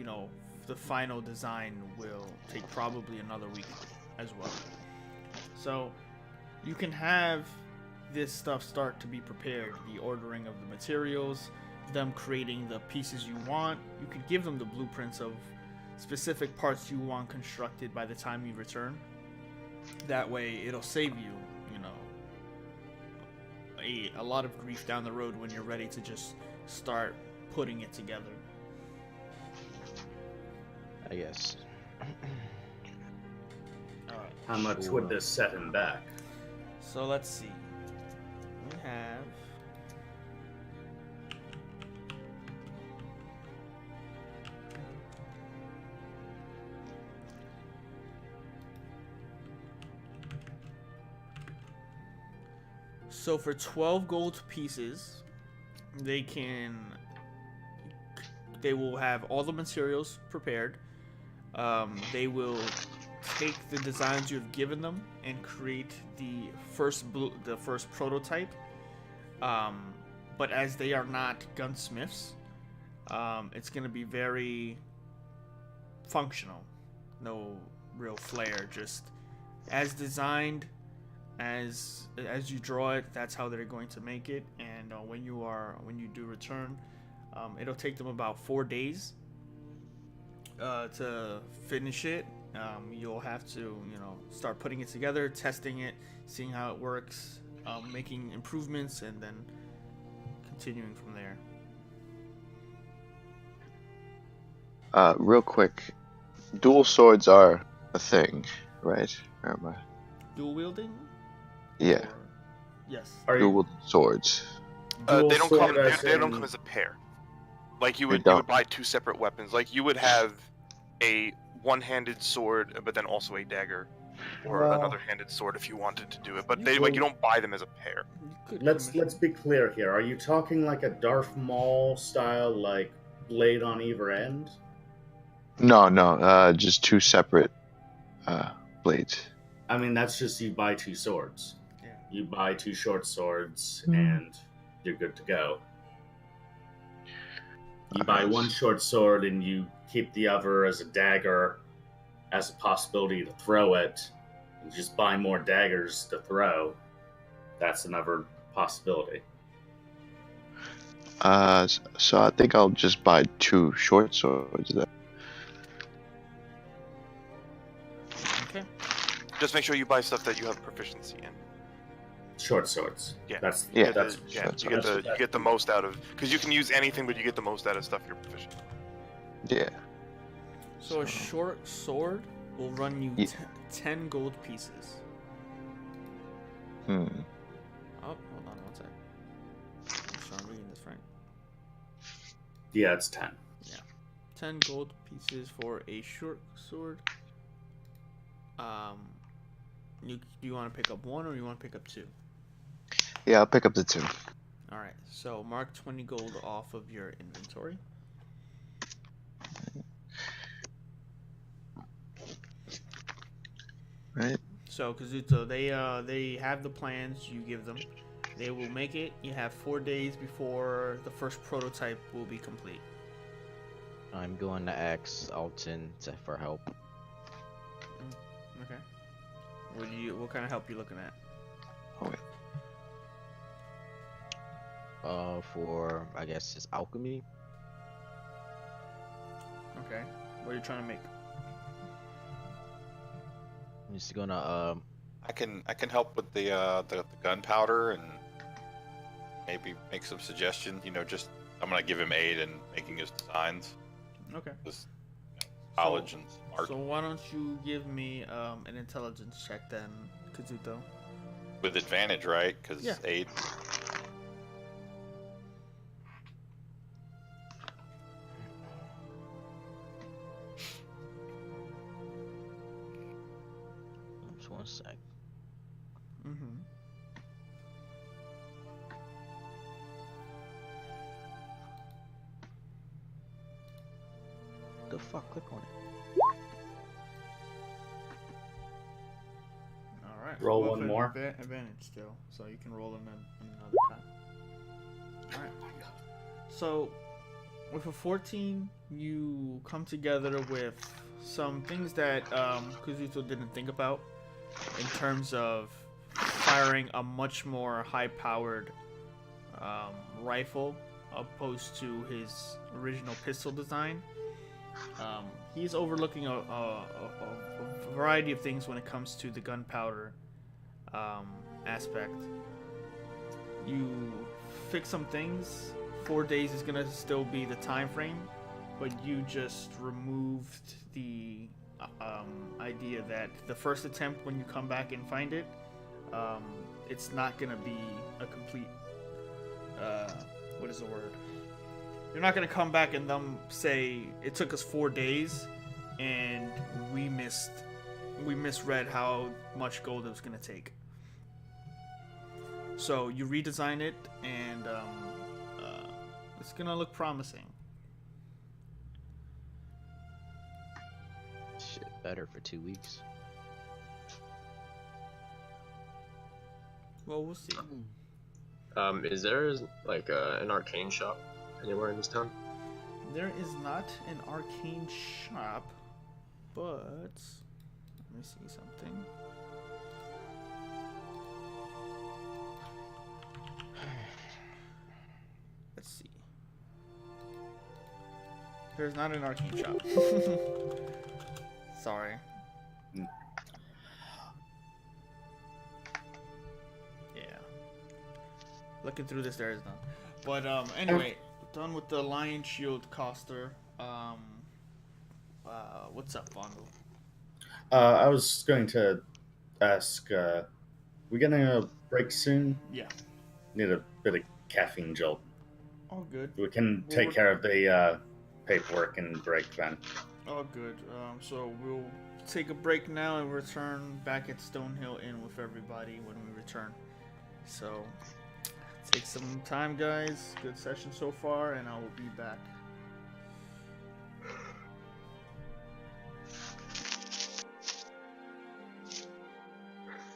the final design will take probably another week as well. So you can have this stuff start to be prepared, the ordering of the materials, them creating the pieces you want. You could give them the blueprints of specific parts you want constructed by the time you return. That way it'll save you, a lot of grief down the road when you're ready to just start putting it together. I guess. Alright. how much Sure. would this set him back? So let's see. We have so for 12 gold pieces, they will have all the materials prepared. They will take the designs you've given them and create the first prototype. But as they are not gunsmiths, it's going to be very functional. No real flair, just as designed, as you draw it, that's how they're going to make it. And when you do return, it'll take them about 4 days to finish it. You'll have to, start putting it together, testing it, seeing how it works, making improvements, and then continuing from there. Real quick, dual swords are a thing, right? Or am I? Dual wielding? Yeah, Or- Yes. Are you dual swords. dual They don't sword come. as They don't in- come as a pair. Like you They would don't. buy two separate weapons. Like you would have a one-handed sword, but then also a dagger, or Well- another handed sword if you wanted to do it. But You they could- you don't buy them as a pair. You could Let's commission- be clear here. Are you talking like a Darth Maul style, like blade on either end? No, just two separate blades. I mean, that's just you buy two swords. Yeah. You buy two short swords, Hmm. and you're good to go. You buy one short sword, and you keep the other as a dagger, as a possibility to throw it. You just buy more daggers to throw. That's another possibility. So I think I'll just buy two short swords then. Okay. Just make sure you buy stuff that you have proficiency in. Short swords. Yeah. That's Yeah. that's Yeah, That's you what get the most out of, because you can use anything, but you get the most out of stuff you're proficient in. Yeah. So a short sword will run you Yeah. 10 gold pieces. Hmm. Oh, hold on one sec. Make sure I'm reading this right. yeah, it's 10. 10 gold pieces for a short sword. You want to pick up one or you want to pick up two? Yeah, I'll pick up the 2. All right. So mark 20 gold off of your inventory. Right. So Kazuto, they have the plans. You give them. They will make it. You have 4 days before the first prototype will be complete. I'm going to ask Alton for help. Okay. What kind of help you looking at? Okay. For I guess his alchemy. Okay. What are you trying to make? I'm just gonna I can help with the gunpowder and maybe make some suggestions. Just I'm gonna give him aid in making his designs. Okay. Just knowledge and art So why don't you give me an intelligence check then, Kazuto? with advantage, right? Because Yeah. aid. just one sec. Mm-hmm. The fuck? Click on it. All right. Roll Well, one with more. Advantage still, so you can roll them another time. All right. So, with a 14, you come together with some things that Kazuto didn't think about in terms of firing a much more high-powered rifle opposed to his original pistol design. He's overlooking a variety of things when it comes to the gunpowder aspect. You fix some things. 4 days is gonna still be the time frame, but you just removed the idea that the first attempt when you come back and find it, it's not gonna be a complete. What is the word? You're not gonna come back and them say it took us 4 days, and we misread how much gold it was gonna take. So you redesign it, and it's gonna look promising. Shit, better for 2 weeks. Well, we'll see. Is there like an arcane shop anywhere in this town? There is not an arcane shop, but let me see something. Let's see. There's not an arcane shop. Sorry. Mm. Yeah. Looking through this, there is none. But anyway, done with the Lion Shield Coster. What's up, Fondle? I was going to ask, we getting a break soon? Yeah. Need a bit of caffeine jolt. All good. We can Well, take we're- care of the paperwork and break then. All good. So we'll take a break now and return back at Stonehill Inn with everybody when we return. So take some time, guys. Good session so far, and I will be back.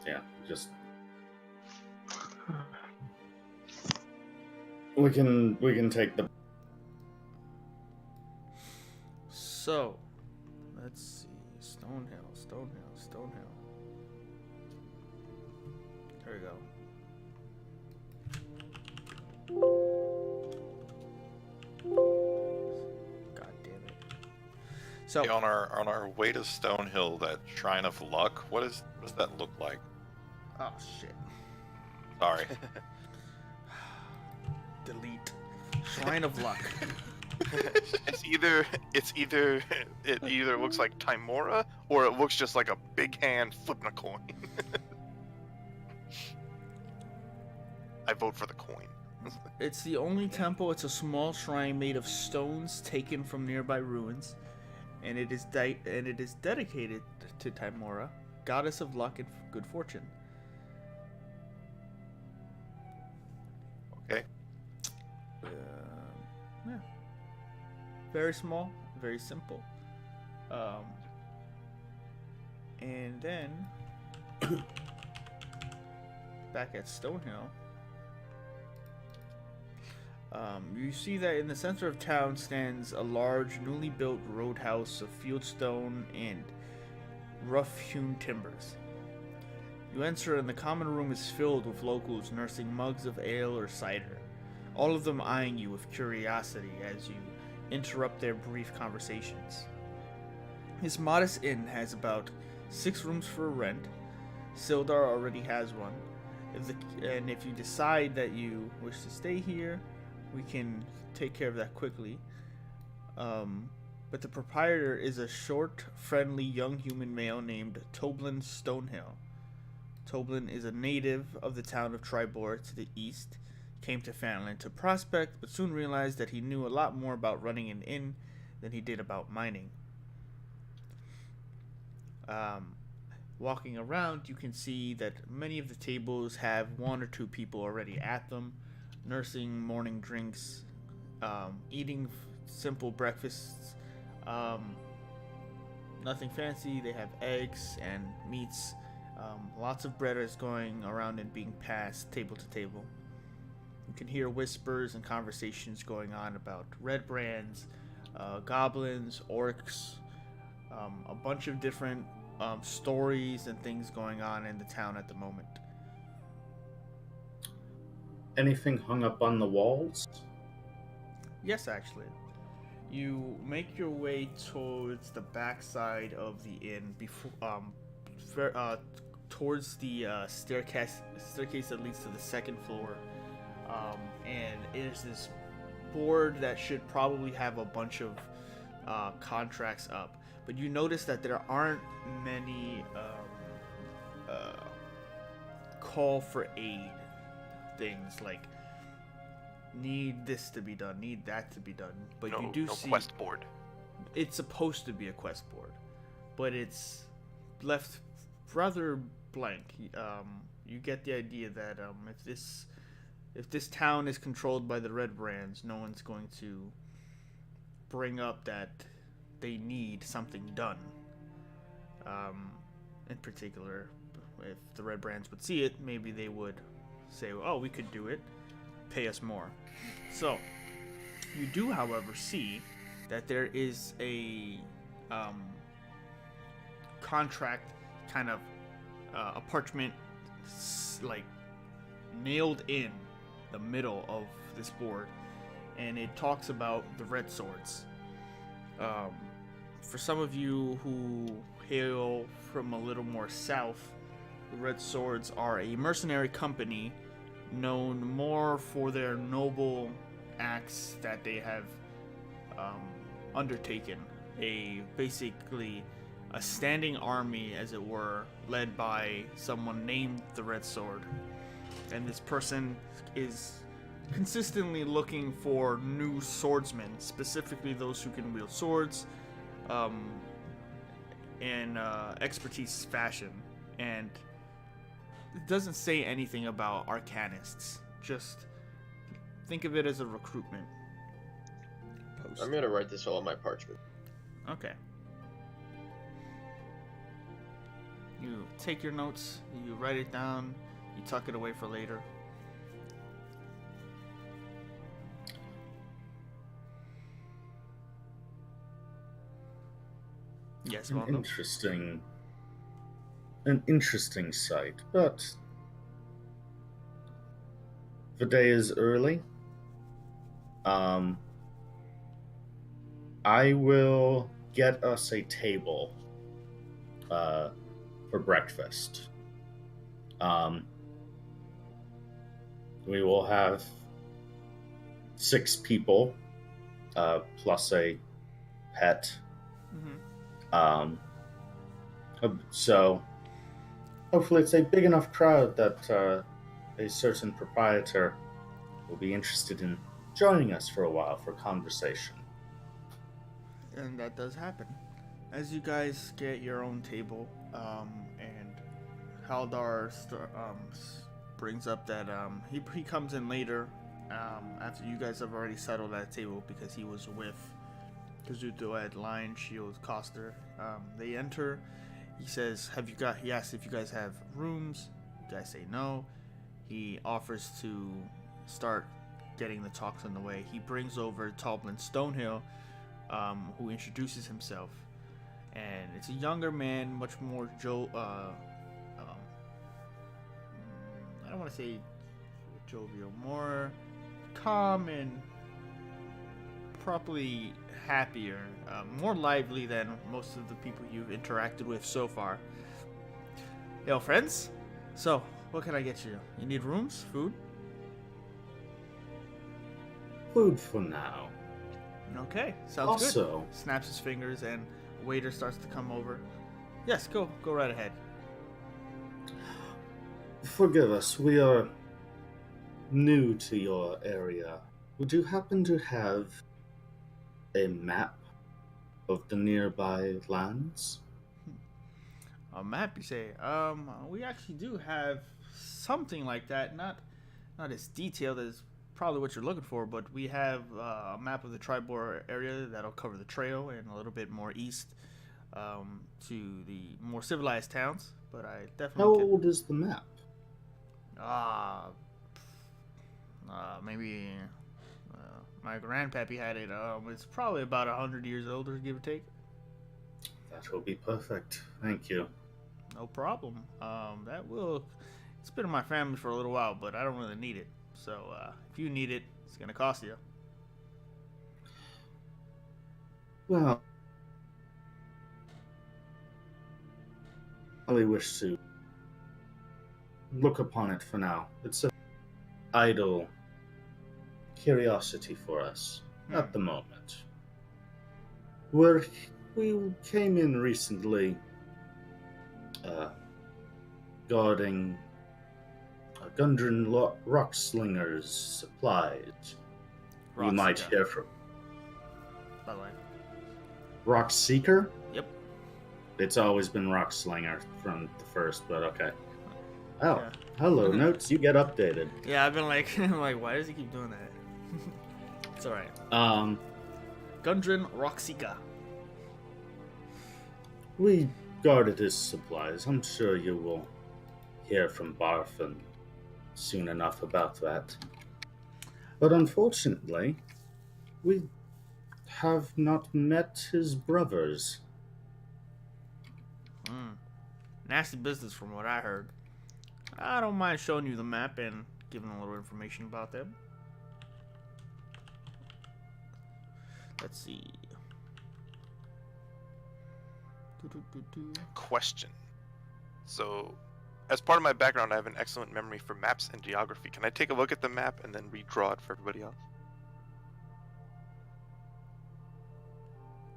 Yeah, just we can take the. So let's see. Stonehill. There we go. God damn it. So Hey, on our way to Stonehill, that Shrine of Luck, what does that look like? oh shit. Sorry. Delete. Shrine of Luck. It either looks like Timora or it looks just like a big hand flipping a coin. I vote for the coin. It's the only temple. It's a small shrine made of stones taken from nearby ruins, and it is dedicated to Timora, goddess of luck and good fortune. Okay. Yeah. Very small, very simple. And then back at Stonehill, you see that in the center of town stands a large, newly built roadhouse of fieldstone and rough-hewn timbers. You enter, and the common room is filled with locals nursing mugs of ale or cider, all of them eyeing you with curiosity as you interrupt their brief conversations. This modest inn has about 6 rooms for rent. Sildar already has one. If you decide that you wish to stay here, we can take care of that quickly. But the proprietor is a short, friendly young human male named Toblin Stonehill. Toblin is a native of the town of Tribor to the east, came to Phandalin to prospect, but soon realized that he knew a lot more about running an inn than he did about mining. Walking around, you can see that many of the tables have 1 or 2 people already at them, nursing morning drinks, eating simple breakfasts, nothing fancy. They have eggs and meats. Lots of bread is going around and being passed table to table. You can hear whispers and conversations going on about red brands, goblins, orcs, a bunch of different stories and things going on in the town at the moment. Anything hung up on the walls? Yes, actually. You make your way towards the backside of the inn, towards the staircase that leads to the second floor, and it is this board that should probably have a bunch of contracts up. But you notice that there aren't many call for aid things like need this to be done, need that to be done. But you do see quest board. It's supposed to be a quest board, but it's left rather blank. You get the idea that if this town is controlled by the Red Brands, no one's going to bring up that they need something done. In particular, if the Red Brands would see it, maybe they would say, "Oh, we could do it. Pay us more." So, you do, however, see that there is a contract, kind of a parchment, like nailed in the middle of this board, and it talks about the Red Swords. For some of you who hail from a little more south, the Red Swords are a mercenary company known more for their noble acts that they have undertaken. Basically a standing army, as it were, led by someone named the Red Sword. And this person is consistently looking for new swordsmen, specifically those who can wield swords in expertise fashion. And it doesn't say anything about arcanists. Just think of it as a recruitment post. I'm gonna write this all on my parchment. Okay. You take your notes, you write it down, you tuck it away for later. Yes, An Mondo? interesting sight, but the day is early. I will get us a table for breakfast. We will have 6 people, plus a pet. Mm-hmm. So hopefully it's a big enough crowd that a certain proprietor will be interested in joining us for a while for conversation. And that does happen. As you guys get your own table, and Haldar brings up that he comes in later, after you guys have already settled at the table because he was with Kazuto at Lion Shield Coster. They enter. He says, he asks if you guys have rooms. You guys say no. He offers to start getting the talks on the way. He brings over Toblin Stonehill, who introduces himself. And it's a younger man, much more I don't want to say jovial, more calm and probably happier, more lively than most of the people you've interacted with so far. Yo, friends. So, what can I get you? You need rooms? Food? Food for now. Okay, sounds Also, good. Snaps his fingers and a waiter starts to come over. Yes, go right ahead. forgive us, we are new to your area. Would you happen to have a map of the nearby lands? A map, you say? We actually do have something like that. Not as detailed as probably what you're looking for, but we have a map of the Tribor area that'll cover the trail and a little bit more east, to the more civilized towns. But I How definitely old is the map? maybe my grandpappy had it. It's probably about 100 years older, give or take. That will be perfect. Thank you. No problem. It's been in my family for a little while, but I don't really need it. So if you need it, it's gonna cost you. Well, I only wish to look upon it for now. It's an idle curiosity for us at the moment. We came in recently guarding Gundren Rockslingers supplies. You might hear from By the way. Rockseeker? Yep. It's always been Rockslinger from the first, but okay. Oh, Yeah. hello, Notes. You get updated. Yeah, I've been like, I'm like, why does he keep doing that? It's alright. Gundren Rockseeker. We guarded his supplies. I'm sure you will hear from Barfin soon enough about that. But unfortunately, we have not met his brothers. Nasty business from what I heard. I don't mind showing you the map and giving a little information about them. Let's see. Question. So, as part of my background, I have an excellent memory for maps and geography. Can I take a look at the map and then redraw it for everybody else?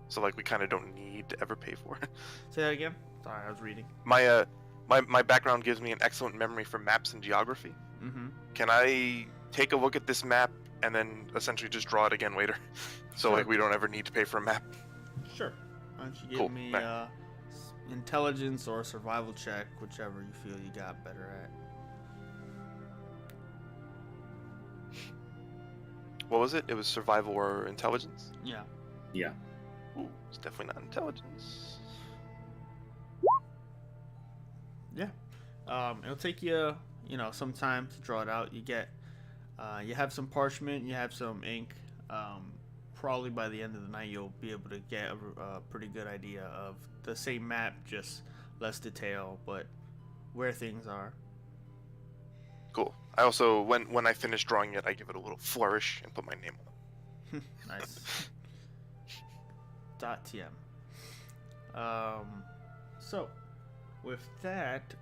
So, like, we kind of don't need to ever pay for it. Say that again? Sorry, I was reading. My background gives me an excellent memory for maps and geography. Mm-hmm. Can I take a look at this map and then essentially just draw it again later? So, Sure. like, we don't ever need to pay for a map. Sure. Why don't you give Cool. me intelligence or survival check, whichever you feel you got better at. What was it? It was survival or intelligence? Yeah. Yeah. Ooh, it's definitely not intelligence. Yeah. It'll take you, some time to draw it out. You have some parchment, you have some ink. Probably by the end of the night, you'll be able to get a pretty good idea of the same map, just less detail, but where things are. Cool. I also, when I finish drawing it, I give it a little flourish and put my name on it. Nice. .tm. So, with that,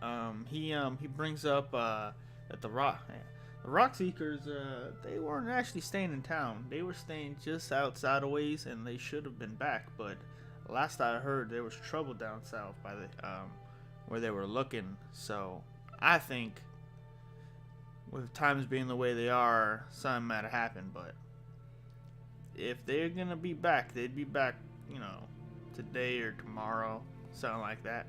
he brings up that the The Rockseekers, they weren't actually staying in town. They were staying just outside a ways, and they should have been back. But last I heard, there was trouble down south by the where they were looking. So I think, with times being the way they are, something might have happened. But if they're gonna be back, they'd be back, today or tomorrow, something like that.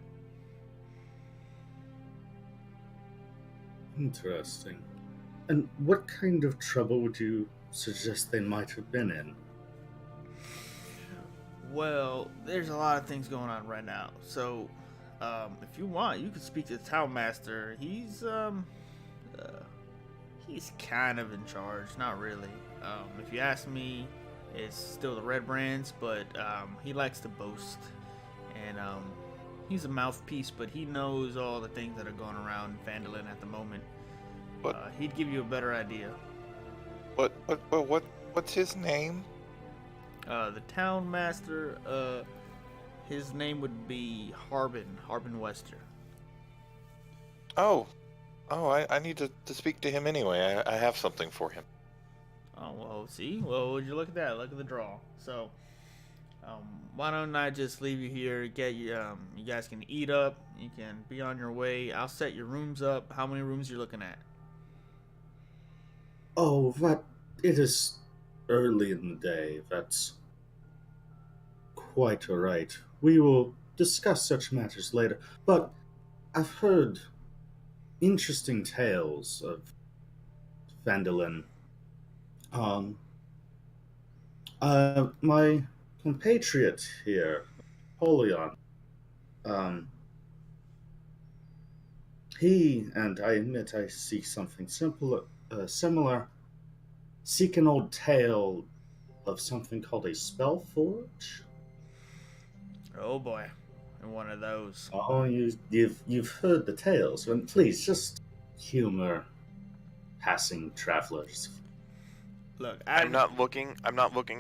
Interesting. And what kind of trouble would you suggest they might have been in? Well, there's a lot of things going on right now. So, if you want, you could speak to the town master. He's kind of in charge, not really. If you ask me, it's still the Red Brands, but he likes to boast, and he's a mouthpiece, but he knows all the things that are going around Phandalin at the moment. He'd give you a better idea. What's his name? The town master, his name would be Harbin Wester. I need to speak to him anyway. I have something for him. Oh, well, see? Well, would you look at that? Look at the draw. So, why don't I just leave you here, get you, you guys can eat up, you can be on your way. I'll set your rooms up. How many rooms you're looking at? Oh, it is early in the day. That's quite all right. We will discuss such matters later. But I've heard interesting tales of Phandalin. My compatriot here, Polion, he, and I admit I seek something similar, seek an old tale of something called a spell forge. Oh boy, and one of those. Oh, you've heard the tales. Well, please just humor passing travelers. Look, I'm not looking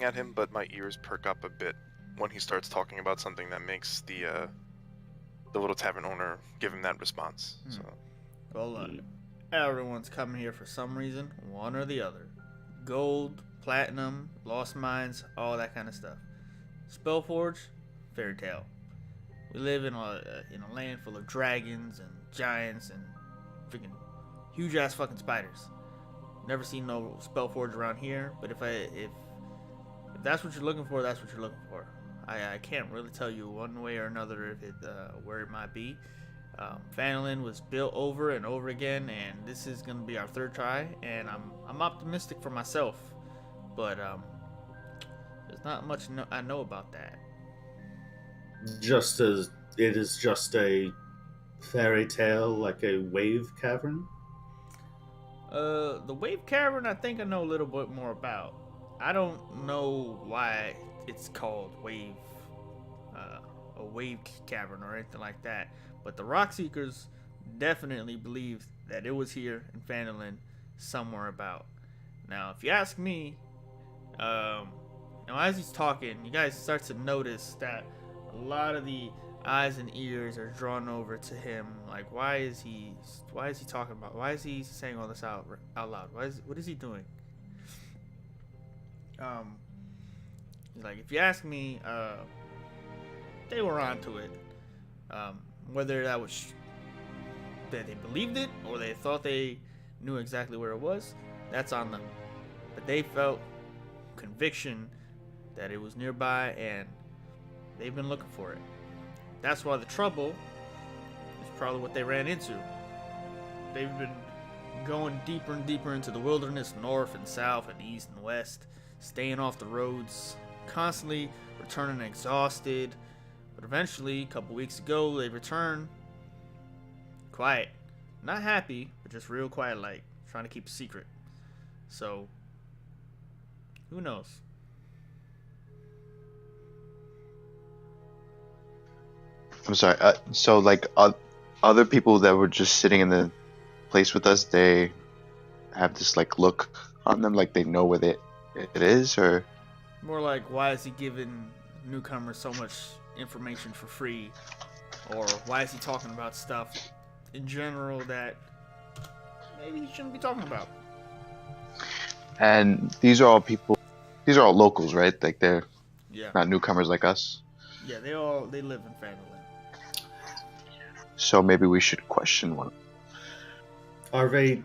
at him, but my ears perk up a bit when he starts talking about something that makes the little tavern owner give him that response. So, well, look, everyone's coming here for some reason, one or the other. Gold, platinum, lost mines, all that kind of stuff. Spellforge, fairy tale. We live in a land full of dragons and giants and freaking huge ass fucking spiders. Never seen no spellforge around here, but if that's what you're looking for, that's what you're looking for. I can't really tell you one way or another if it where it might be. Phandalin was built over and over again, and this is gonna be our third try. And I'm optimistic for myself, but there's not much I know about that. Just as it is just a fairy tale, like a wave cavern. The wave cavern, I think I know a little bit more about. I don't know why it's called a wave cavern or anything like that. But the Rockseekers definitely believe that it was here in Phandalin somewhere about. Now, if you ask me, as he's talking, you guys start to notice that a lot of the eyes and ears are drawn over to him. Like, why is he talking about? Why is he saying all this out loud? What is he doing? He's like, if you ask me, they were onto it. Whether that was that they believed it or they thought they knew exactly where it was, that's on them. But they felt conviction that it was nearby, and they've been looking for it. That's why the trouble is probably what they ran into. They've been going deeper and deeper into the wilderness, north and south and east and west, staying off the roads, constantly returning exhausted. But eventually, a couple weeks ago, they returned quiet. Not happy, but just real quiet, like trying to keep a secret. So, who knows? I'm sorry. So, like, other people that were just sitting in the place with us, they have this like look on them, like they know where it is, or more like, why is he giving newcomers so much information for free, or why is he talking about stuff in general that maybe he shouldn't be talking about? And these are all people. These are all locals, right? Like they're Yeah. not newcomers like us. Yeah, they live in Phandalin. So maybe we should question one.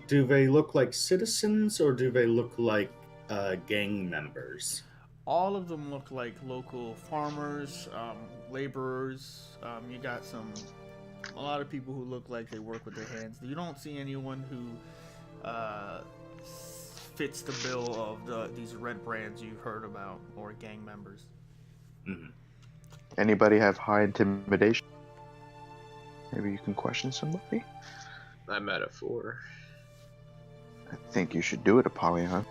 Do they look like citizens or do they look like gang members? All of them look like local farmers, laborers. You got a lot of people who look like they work with their hands. You don't see anyone who fits the bill of these red brands you've heard about or gang members. Mm-hmm. Anybody have high intimidation? Maybe you can question somebody? I'm at a 4. I think you should do it, Apollyon.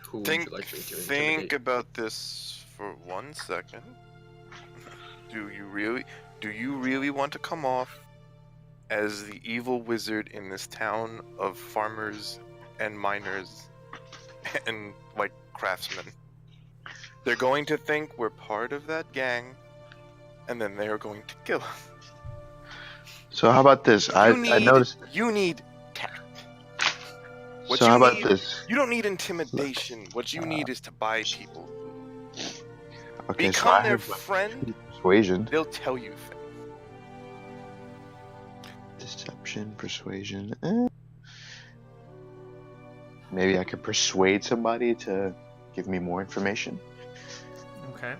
Who would Think, you like me to think intimidate? about this for 1 second. Do you really want to come off as the evil wizard in this town of farmers and miners and like craftsmen? They're going to think we're part of that gang, and then they are going to kill us. So how about this? I noticed. You need tact. What So you how about need- this? You don't need intimidation. What you need is to buy people. Okay, so Become I their have friend. persuasion, They'll tell you things. deception, persuasion. Maybe I could persuade somebody to give me more information. Okay.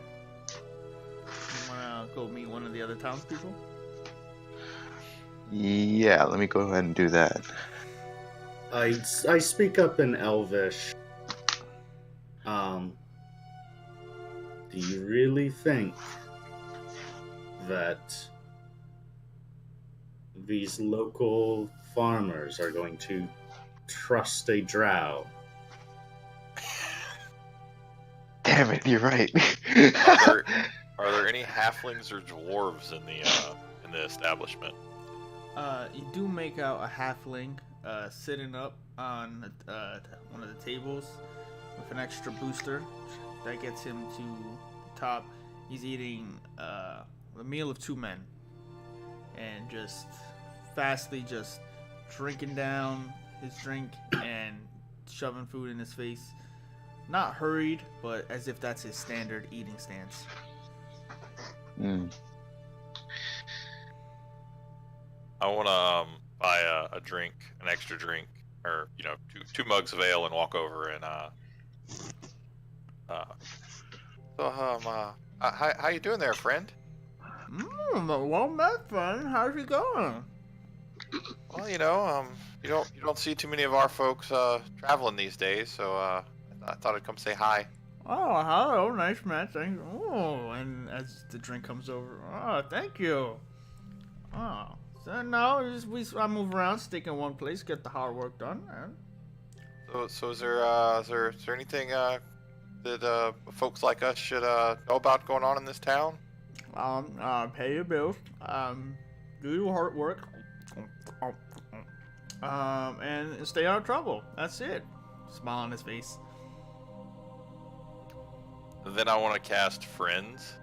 You wanna go meet one of the other townspeople? Yeah, let me go ahead and do that. I speak up in Elvish. Do you really think that these local farmers are going to trust a drow? Damn it, you're right. Are there any halflings or dwarves in the establishment? You do make out a halfling sitting up on one of the tables with an extra booster that gets him to the top. He's eating a meal of 2 men and just fastly just drinking down his drink and shoving food in his face. Not hurried, but as if that's his standard eating stance. Mm. I want to buy a drink, an extra drink, or two mugs of ale, and walk over and how you doing there, friend? Well met, friend. How's it going? Well, you don't see too many of our folks traveling these days, so I thought I'd come say hi. Oh, hello, nice man. Thank you. Oh, and as the drink comes over, oh, thank you. Oh, so no, I move around, stick in one place, get the hard work done. And... So is there anything that folks like us should know about going on in this town? Pay your bills, do your hard work, and stay out of trouble. That's it. Smile on his face. Then I want to cast Friends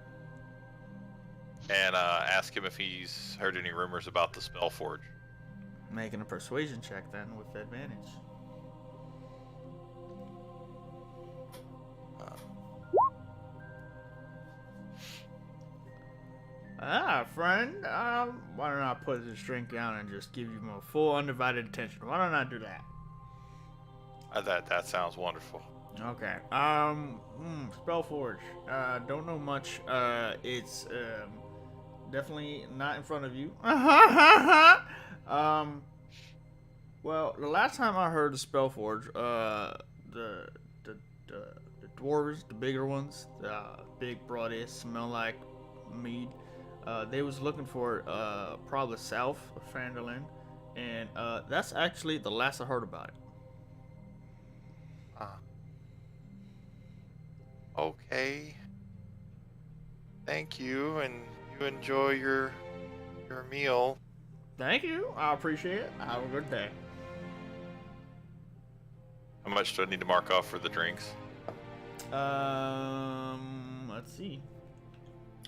and ask him if he's heard any rumors about the Spellforge. Making a persuasion check then with advantage. Friend, why don't I put this drink down and just give you my full undivided attention? Why don't I do that? That sounds wonderful. Okay. Spellforge. Don't know much. It's definitely not in front of you. Well, the last time I heard of Spellforge, the dwarves, the bigger ones, the big broad-ass, smell like mead. They was looking for probably south of Phandalin, and that's actually the last I heard about it. Okay. Thank you, and you enjoy your meal. Thank you. I appreciate it. Have a good day. How much do I need to mark off for the drinks? Let's see.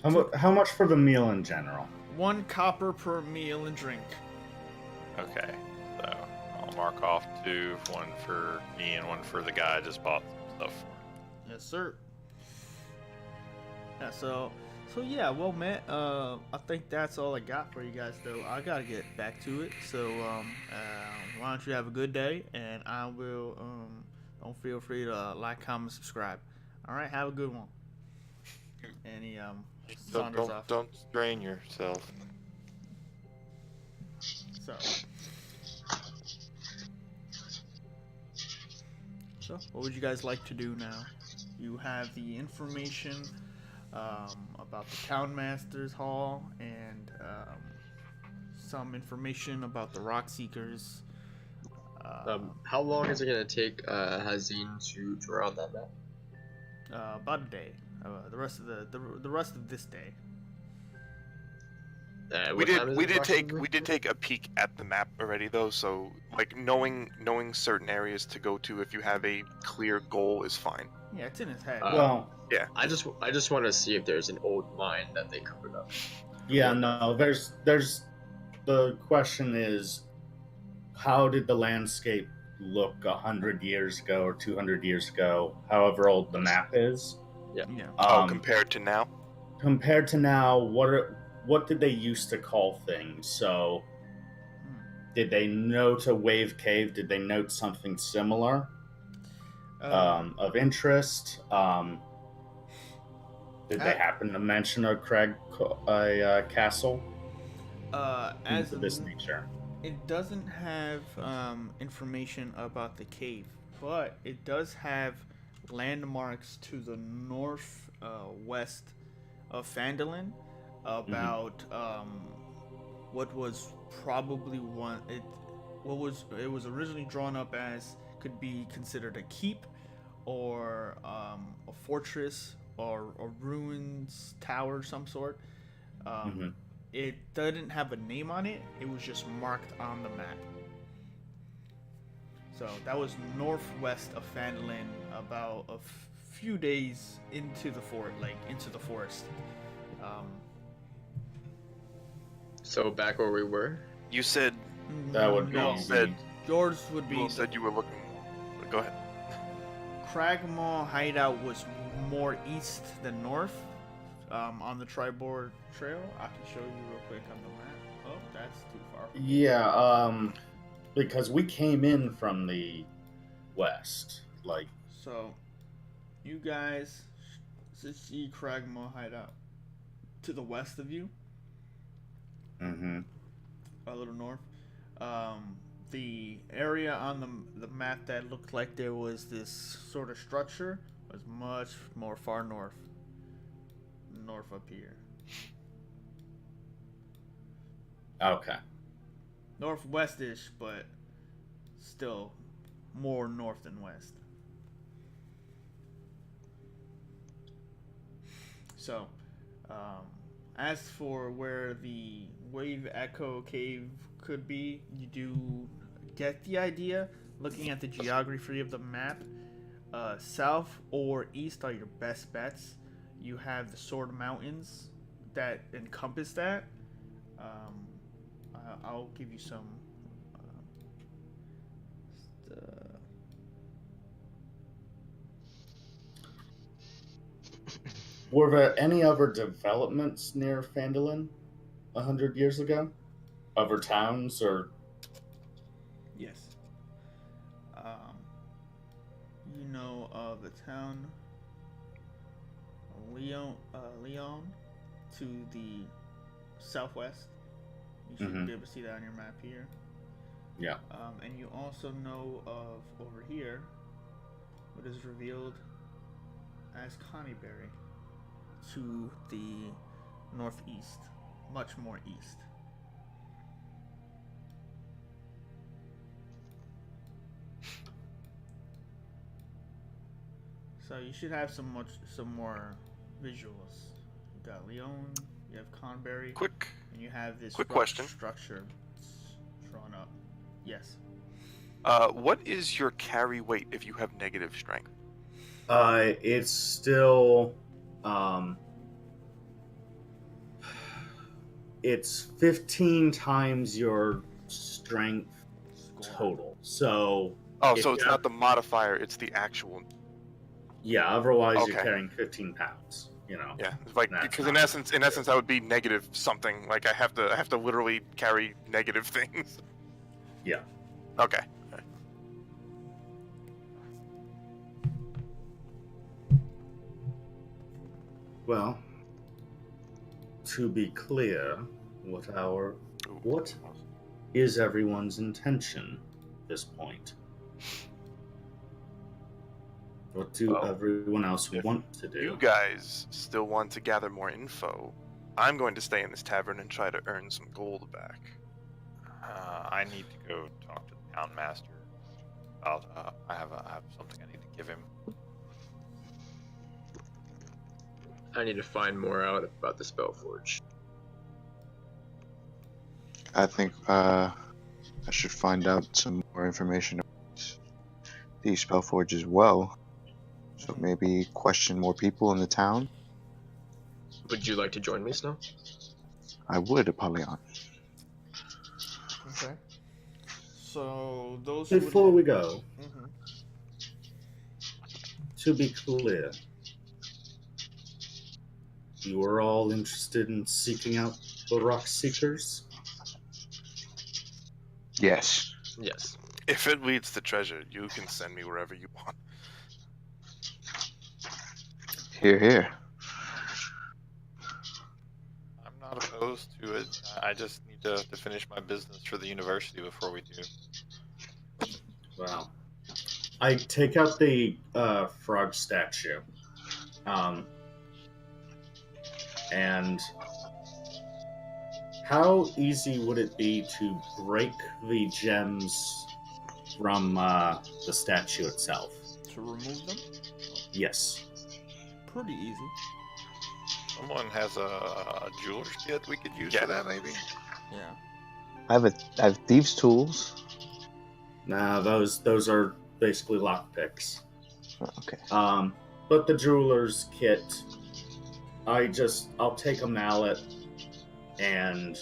How much for the meal in general? 1 copper per meal and drink. Okay, so I'll mark off 2, one for me and one for the guy I just bought some stuff for. Yes, sir. Yeah, so yeah, well, Matt, I think that's all I got for you guys, though. I gotta get back to it. So, why don't you have a good day, and I will, don't feel free to like, comment, subscribe. All right, have a good one. And he, Saunders off. Don't strain yourself. So, what would you guys like to do now? You have the information about the Townmaster's Hall and some information about the Rock Seekers. How long is it gonna take Hazin to draw out that map? About a day. The rest of the rest of this day. We did take a peek at the map already though, so like knowing certain areas to go to if you have a clear goal is fine. Yeah, it's in his head. Well, Yeah. I just want to see if there's an old mine that they covered up. yeah, no. There's the question is, how did the landscape look 100 years ago or 200 years ago, however old the map is? Yeah. Compared to now? Compared to now, what did they used to call things? So, did they note a wave cave? Did they note something similar of interest? Did they happen to mention a castle? As of this nature. It doesn't have information about the cave, but it does have landmarks to the north west of Phandalin about what was probably it was originally drawn up as could be considered a keep or a fortress or a ruins tower of some sort. It didn't have a name on it. It was just marked on the map. So that was northwest of Phandalin, about a few days into the forest. So back where we were. You said That would be no. said Yours would be. you said you were looking. Go ahead. Cragmaw hideout was more east than north. On the Tribord Trail, I can show you real quick on the map. Oh, that's too far. Yeah, because we came in from the west, like. So, you guys see Cragmaw hideout to the west of you. A little north. The area on the map that looked like there was this sort of structure was much more far north. North up here. Okay. Northwestish, but still more north than west. So, as for where the Wave Echo Cave could be, you do get the idea looking at the geography of the map. South or east are your best bets. You have the Sword Mountains that encompass that. I'll give you some. Were there any other developments near Phandalin 100 years ago? Other towns or? Yes. You know of the town Leon to the southwest. You should be able to see that on your map here. Yeah. And you also know of over here what is revealed as Connieberry to the northeast, much more east. So you should have some more visuals. You got Leon, you have Conberry, and you have this quick question. Structure drawn up. Yes. What is your carry weight if you have negative strength? It's still, it's 15 times your strength total. So. Oh, if so you it's have- not the modifier; it's the actual. Yeah, otherwise you're Okay. carrying 15 pounds. You know. Yeah, like That's because not in essence, I would be negative something. Like I have to literally carry negative things. Yeah. Okay. Well, to be clear, what is everyone's intention at this point? What do Well, everyone else if want to do? You guys still want to gather more info. I'm going to stay in this tavern and try to earn some gold back. I need to go talk to the town master about. I have something I need to give him. I need to find more out about the Spellforge. I think I should find out some more information about the Spellforge as well. So maybe question more people in the town. Would you like to join me, Snow? I would, Apollyon. Okay. So those who Before we go, Mhm. to be clear, you are all interested in seeking out the Rock Seekers? Yes. Yes. If it leads to treasure, you can send me wherever you want. Here, here. I'm not opposed to it. I just need to finish my business for the university before we do. Wow. I take out the frog statue. And how easy would it be to break the gems from the statue itself? To remove them, Yes. pretty easy. Someone has a jeweler's kit we could use for that, maybe? Yeah. I have thieves' tools. Nah, those are basically lockpicks. Oh, okay. But the jeweler's kit, I'll take a mallet and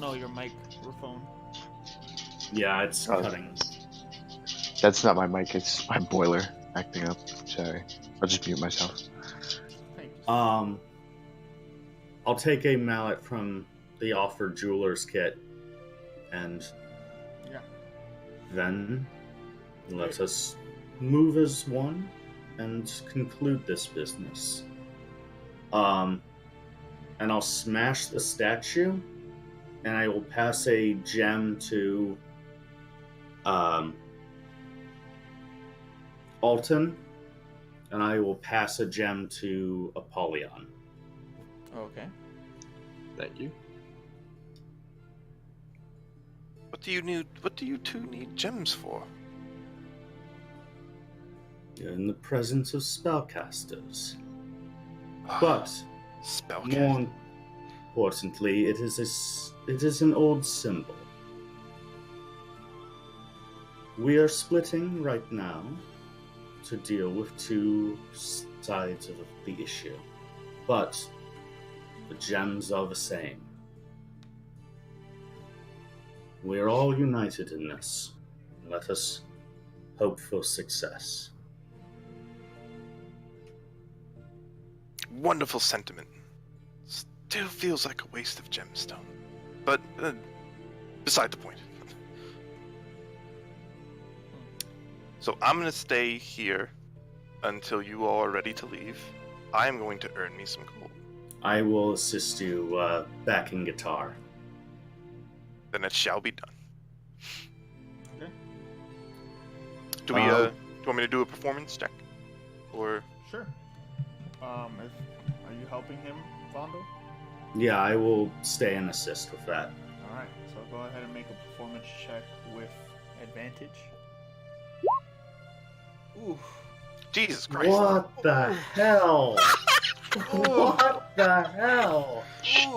No, your microphone. yeah, it's Oh. cutting. That's not my mic, it's my boiler acting up. Sorry. I'll just mute myself. Thank you. I'll take a mallet from the offered jeweler's kit, and Yeah. then let us move as one and conclude this business. And I'll smash the statue, and I will pass a gem to Alton, and I will pass a gem to Apollyon. Okay. Thank you. What do you two need gems for? You're in the presence of spellcasters. But Spellcast. more importantly, it is an old symbol. We are splitting right now to deal with two sides of the issue, but the gems are the same. We are all united in this. Let us hope for success. Wonderful sentiment. Still feels like a waste of gemstone. But, beside the point. So I'm going to stay here until you all are ready to leave. I am going to earn me some gold. I will assist you backing guitar. Then it shall be done. Okay. Do you want me to do a performance check? Or... Sure. Are you helping him, Vondo? Yeah, I will stay and assist with that. All right. So go ahead and make a performance check with advantage. Ooh. Jesus Christ. What the hell? What the hell?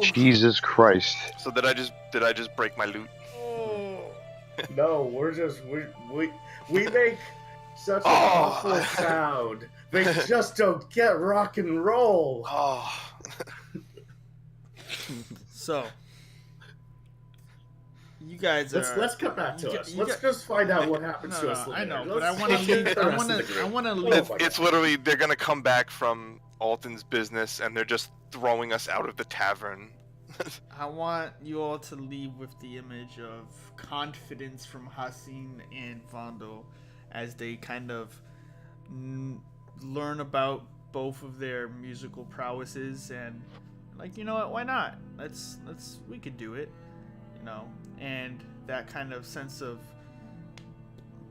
Jesus Christ. So did I just break my loot? No, we make such an Oh. awful sound. They just don't get rock and roll. Oh. So, You guys Let's cut back to us. you Let's just find out what happens to us I later. know, but Let's I want to take leave. the I rest want of the to. group. I want to Oh leave. my It's God. literally they're gonna come back from Alton's business and they're just throwing us out of the tavern. I want you all to leave with the image of confidence from Hassan and Vando as they kind of learn about both of their musical prowesses and like, you know what, why not? We could do it, you know, and that kind of sense of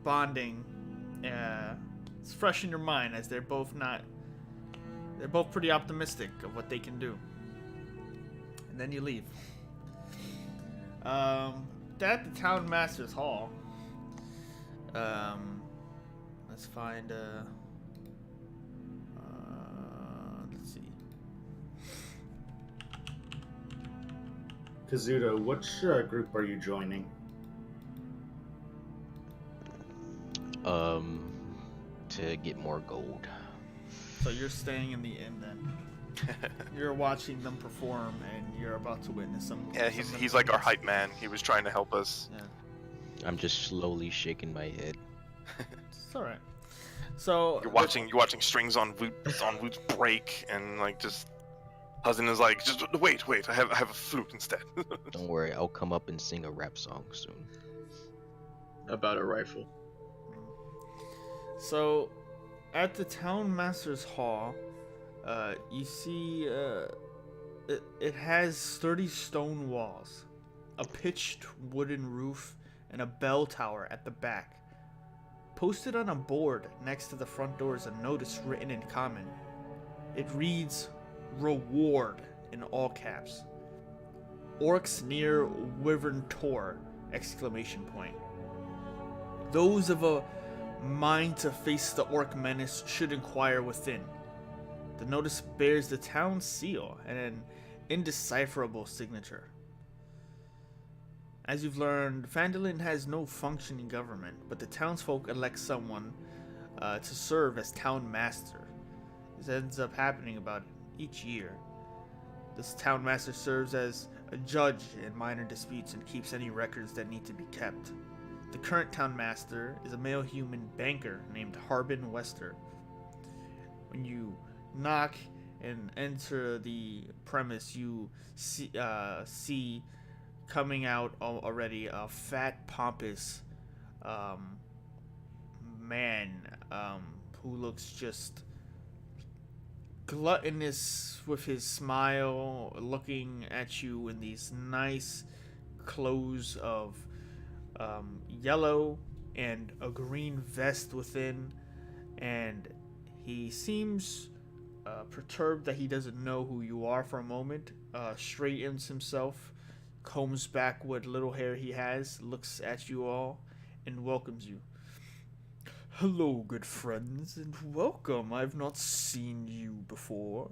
bonding it's fresh in your mind as they're both pretty optimistic of what they can do. And then you leave. At the Town Master's Hall. Let's find let's see. Kazuto, which group are you joining? To get more gold. So you're staying in the inn then. You're watching them perform, and you're about to witness some. Yeah, he's like our hype man. He was trying to help us. Yeah, I'm just slowly shaking my head. it's all right. So You're watching strings on lutes break, and like just Hudson is like, just wait, I have a flute instead. Don't worry, I'll come up and sing a rap song soon. About a rifle. So, at the Town Master's Hall, you see it has sturdy stone walls, a pitched wooden roof, and a bell tower at the back. Posted on a board next to the front door is a notice written in common. It reads, "Reward" in all caps. "Orcs near Wyvern Tor!" Exclamation point. Those of a mind to face the orc menace should inquire within. The notice bears the town seal and an indecipherable signature. As you've learned, Phandalin has no functioning government, but the townsfolk elect someone to serve as town master. This ends up happening about each year. This town master serves as a judge in minor disputes and keeps any records that need to be kept. The current town master is a male human banker named Harbin Wester. When you knock and enter the premise, you see coming out already a fat, pompous man who looks just gluttonous with his smile, looking at you in these nice clothes of yellow and a green vest within, and he seems perturbed that he doesn't know who you are for a moment. Straightens himself, combs back what little hair he has, looks at you all, and welcomes you. "Hello, good friends, and welcome. I've not seen you before."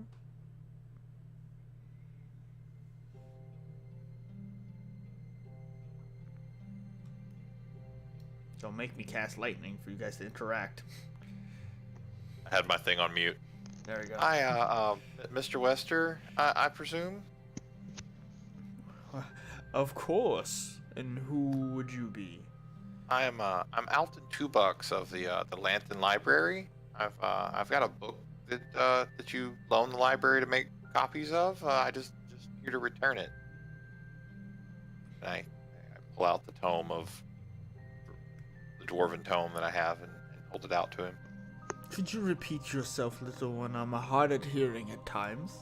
Don't make me cast lightning for you guys to interact. I had my thing on mute. There we go. Mr. Wester, I presume? Of course. And who would you be? I'm Alton $2 of the Lantern Library. I've got a book that you loaned the library to make copies of. I just here to return it. And I pull out the tome of the dwarven tome that I have and hold it out to him. Could you repeat yourself, little one? I'm hard at hearing at times.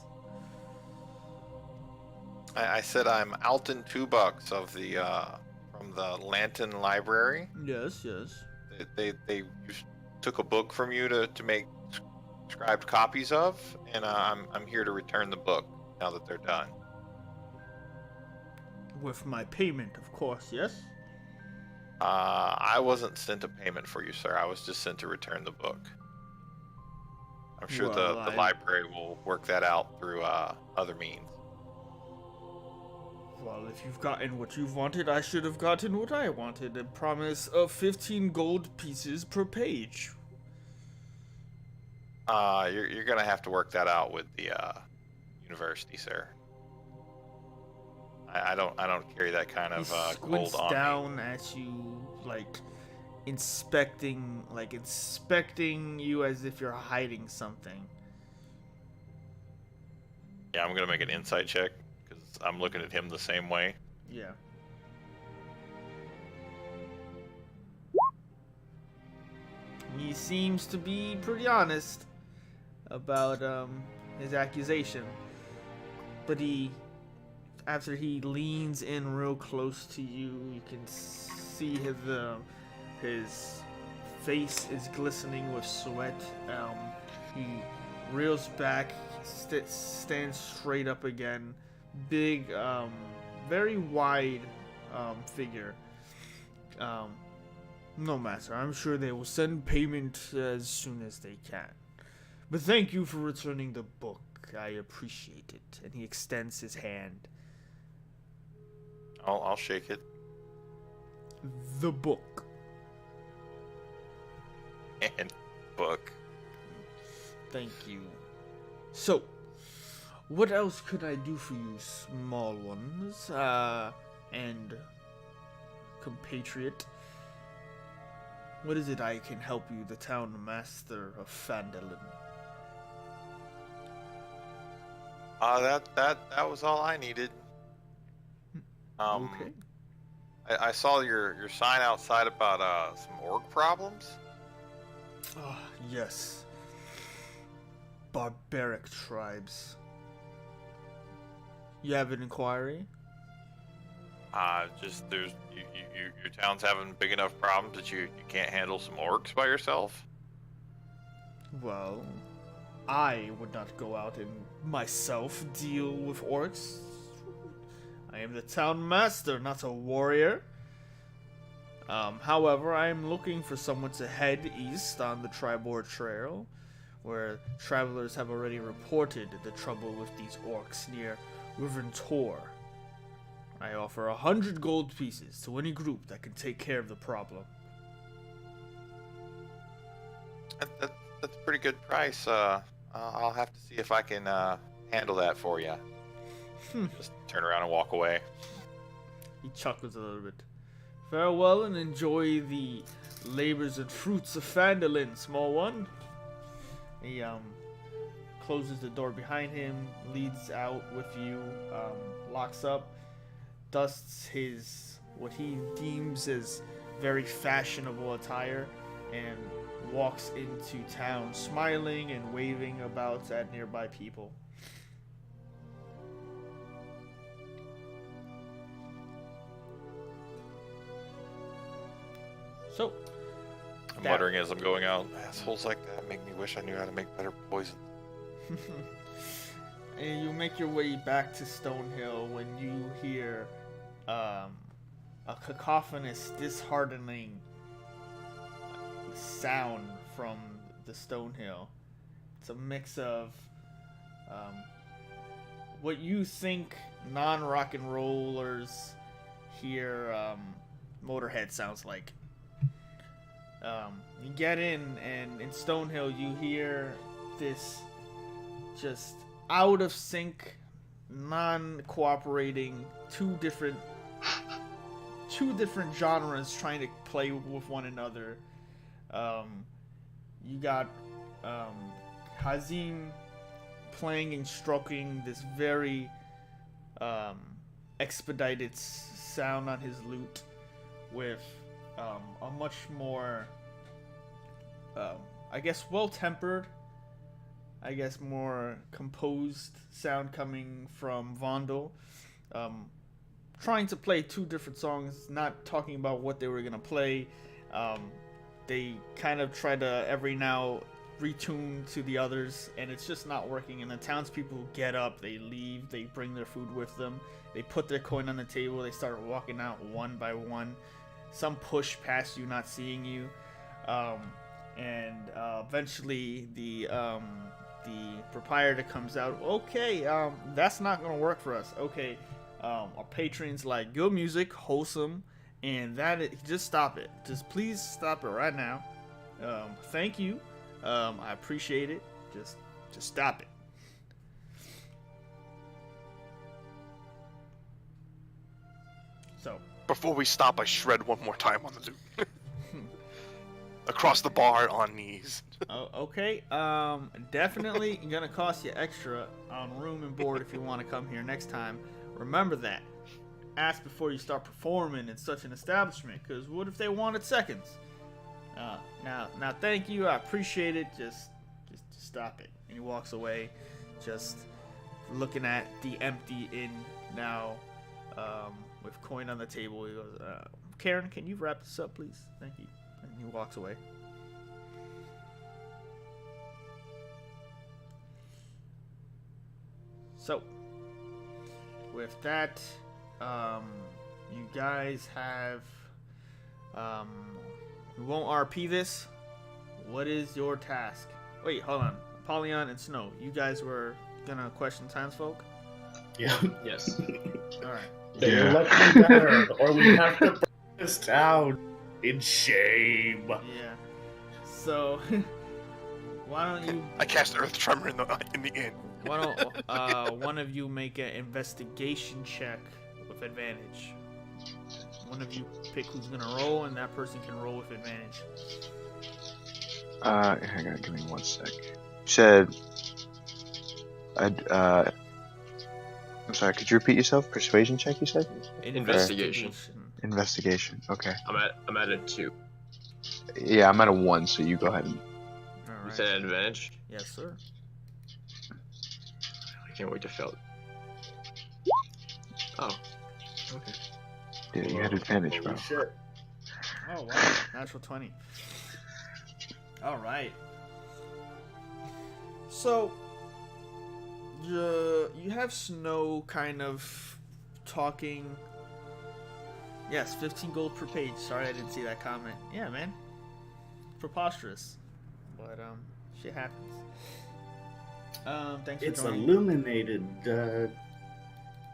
I said I'm Alton $2 of the from the Lantern Library. Yes, yes. They just took a book from you to make scribed copies of, and I'm here to return the book now that they're done. With my payment, of course, yes? I wasn't sent a payment for you, sir. I was just sent to return the book. I'm sure Well, the library will work that out through other means. Well, if you've gotten what you've wanted, I should have gotten what I wanted. A promise of 15 gold pieces per page. You're gonna have to work that out with the university, sir. I don't carry that kind of He gold squints on me. down at you, like inspecting you as if you're hiding something. Yeah, I'm gonna make an insight check because I'm looking at him the same way. Yeah. He seems to be pretty honest about his accusation, but after he leans in real close to you, you can see his face is glistening with sweat. He reels back, stands straight up again. Big, very wide figure. No matter, I'm sure they will send payment as soon as they can. But thank you for returning the book. I appreciate it. And he extends his hand. I'll shake it. The book. And book. Thank you. So, what else could I do for you, small ones? And compatriot? What is it I can help you, the town master of Phandalin? That was all I needed. Okay. I saw your sign outside about some orc problems. Ah, yes. Barbaric tribes. You have an inquiry? Just your town's having big enough problems that you can't handle some orcs by yourself. Well, I would not go out and myself deal with orcs. I am the town master, not a warrior. However, I am looking for someone to head east on the Tribord Trail, where travelers have already reported the trouble with these orcs near Riventor. I offer 100 gold pieces to any group that can take care of the problem. That's a pretty good price. I'll have to see if I can handle that for you. Just turn around and walk away. He chuckles a little bit. Farewell and enjoy the labors and fruits of Phandalin, small one. He closes the door behind him, leads out with you, locks up, dusts his what he deems as very fashionable attire, and walks into town, smiling and waving about at nearby people. So, I'm muttering as I'm going out. Assholes like that make me wish I knew how to make better poison. and you make your way back to Stonehill when you hear a cacophonous, disheartening sound from the Stonehill. It's a mix of what you think non-rock and rollers hear Motorhead sounds like. You get in, and in Stonehill you hear this just out of sync, non-cooperating, two different genres trying to play with one another. You got Hazim playing and stroking this very expedited sound on his lute with a much more I guess well-tempered, I guess more composed sound coming from Vondel. Trying to play two different songs, not talking about what they were going to play. They kind of try to every now retune to the others, and it's just not working. And the townspeople get up, they leave, they bring their food with them, they put their coin on the table, they start walking out one by one. Some push past you, not seeing you. And eventually the proprietor comes out. Okay, that's not gonna work for us. Okay, our patrons like good music, wholesome, and just stop it. Just please stop it right now. Thank you. I appreciate it. Just stop it. Before we stop, I shred one more time on the loot. Across the bar on knees. Oh, okay. Definitely gonna cost you extra on room and board if you want to come here next time. Remember that. Ask before you start performing in such an establishment, because what if they wanted seconds? Now, thank you. I appreciate it. Just stop it. And he walks away, just looking at the empty inn now, with coin on the table. He goes, Karen, can you wrap this up, please? Thank you. And he walks away. So, with that, you guys have, we won't RP this. What is your task? Wait, hold on. Apollyon and Snow, you guys were gonna question townsfolk? Yeah. Yes. Alright. They Yeah. elect me better, or we have to burn this town in shame. Yeah. So, why don't you, I cast Earth Tremor in the inn. why don't, one of you make an investigation check with advantage? One of you pick who's gonna roll, and that person can roll with advantage. Hang on, give me 1 sec. You said, I'm sorry, could you repeat yourself? Persuasion check, you said? Investigation. Investigation, okay. I'm at a 2. Yeah, I'm at a 1, so you go ahead and... You Alright. said advantage? Yes, sir. I can't wait to fail it. Oh. Okay. Dude, you had advantage, bro. Holy shit. Oh, wow. Natural 20. Alright. So, you have Snow kind of talking. Yes, 15 gold per page. Sorry I didn't see that comment. Yeah, man. Preposterous. But, shit happens. Thanks for It's joining. illuminated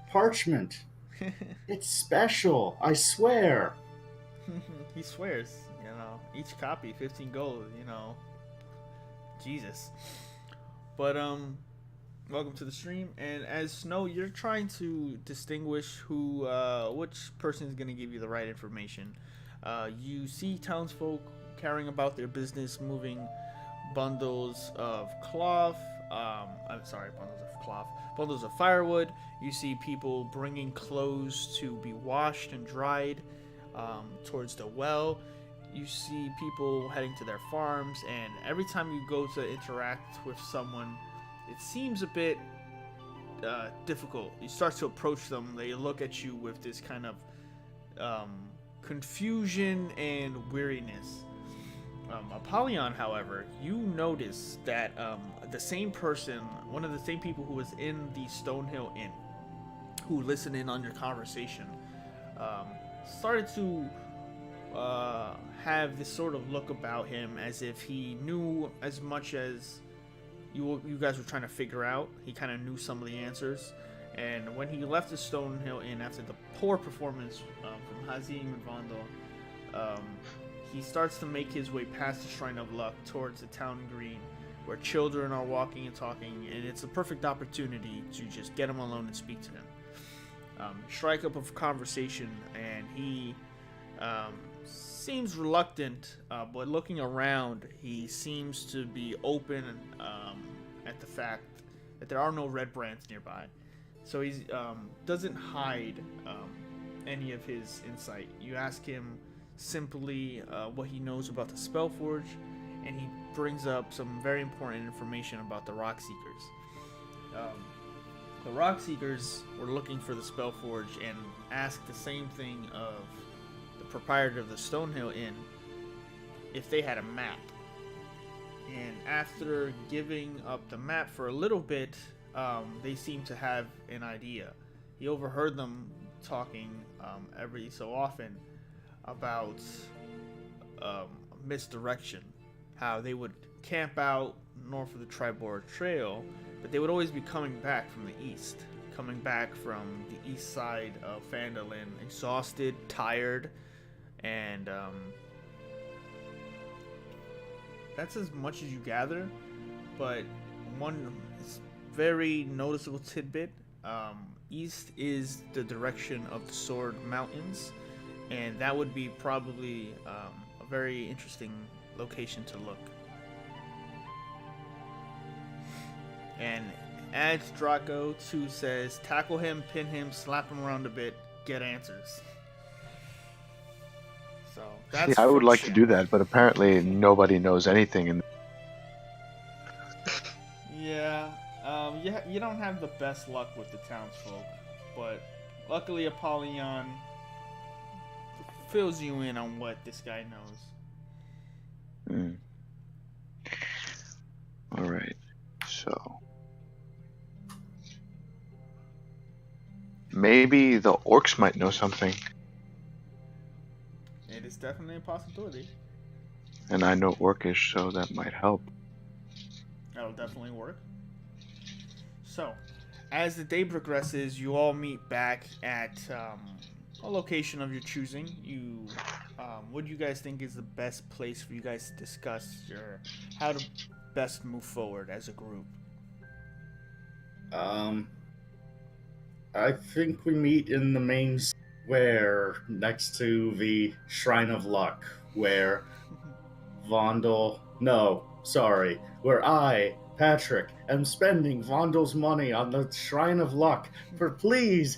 parchment. It's special, I swear. He swears, each copy 15 gold, Jesus. But welcome to the stream, and as Snow, you're trying to distinguish which person is going to give you the right information. You see townsfolk carrying about their business, moving bundles of cloth. Bundles of firewood. You see people bringing clothes to be washed and dried towards the well. You see people heading to their farms, and every time you go to interact with someone, it seems a bit difficult. You start to approach them, they look at you with this kind of confusion and weariness. Apollyon, however, you notice that one of the same people who was in the Stonehill Inn, who listened in on your conversation, started to have this sort of look about him as if he knew as much as you guys were trying to figure out. He kind of knew some of the answers. And when he left the Stonehill Inn after the poor performance from Hazim and Vandal, he starts to make his way past the Shrine of Luck towards the town green, where children are walking and talking, and it's a perfect opportunity to just get him alone and speak to him. Strike up a conversation, and he seems reluctant, but looking around, he seems to be open at the fact that there are no red brands nearby. So he doesn't hide any of his insight. You ask him simply what he knows about the Spellforge, and he brings up some very important information about the Rock Seekers. The Rock Seekers were looking for the Spellforge and asked the same thing of the proprietor of the Stonehill Inn if they had a map. And after giving up the map for a little bit, they seemed to have an idea. He overheard them talking every so often about misdirection, how they would camp out north of the Tribord Trail, but they would always be coming back from the east, coming back from the east side of Phandalin, exhausted, tired, and that's as much as you gather. But one very noticeable tidbit, east is the direction of the Sword Mountains, and that would be probably a very interesting location to look. And as Draco 2 says, tackle him, pin him, slap him around a bit, get answers. So that's I would from like to chat. do that, but apparently nobody knows anything. Yeah, you don't have the best luck with the townsfolk, but luckily Apollyon fills you in on what this guy knows. All right, so maybe the orcs might know something, It is definitely a possibility. and I know Orcish, so that might help. That'll definitely work. So, as the day progresses, you all meet back at a location of your choosing. What do you guys think is the best place for you guys to discuss how to best move forward as a group? I think we meet in the main square next to the Shrine of Luck, where where I, Patrick, am spending Vondel's money on the Shrine of Luck. For please,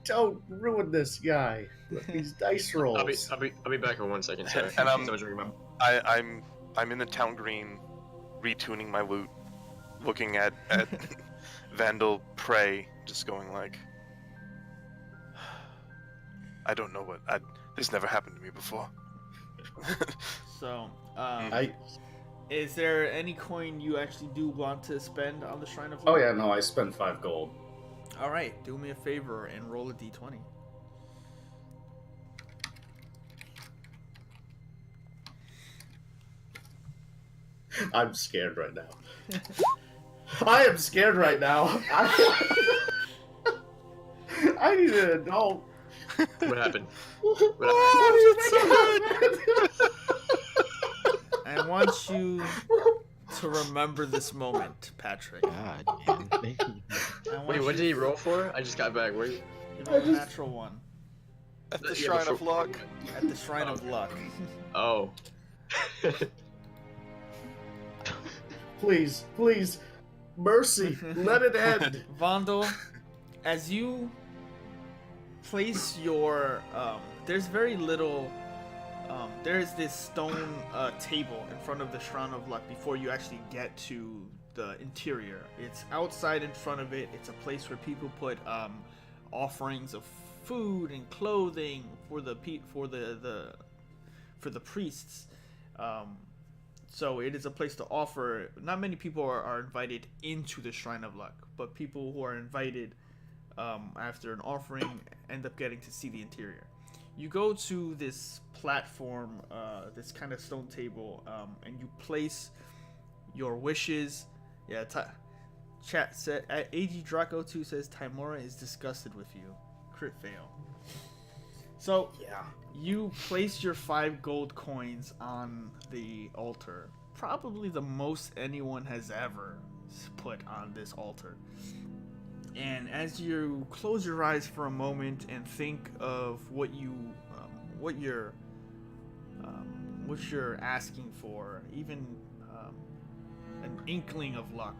don't ruin this guy with these dice rolls. I'll be back in 1 second. Sorry. And Someone's ringing my- I'm in the town green, retuning my loot, looking at Vandal pray, just going like, I don't know this never happened to me before. So, is there any coin you actually do want to spend on the Shrine of Luck? Oh yeah, no, I spent 5 gold. All right, do me a favor and roll a d20. I'm scared right now. I am scared right now. I need an adult. What happened? I want you to remember this moment, Patrick. God, man. Wait, what did he roll for? I just got back. Where? You rolled a natural one At the Yeah, Shrine of before- Luck. at the Shrine of Luck. Oh. Please, mercy, let it end. Vondel, as you place your there's very little there's this stone table in front of the Shrine of Luck before you actually get to the interior. It's outside in front of it. It's a place where people put offerings of food and clothing for the priests. So it is a place to offer. Not many people are invited into the Shrine of Luck, but people who are invited after an offering end up getting to see the interior. You go to this platform, this kind of stone table, and you place your wishes. Yeah, chat said AG Draco 2 says Timora is disgusted with you. Crit fail. So Yeah. you place your 5 gold coins on the altar. Probably the most anyone has ever put on this altar. And as you close your eyes for a moment and think of what you're asking for, even an inkling of luck,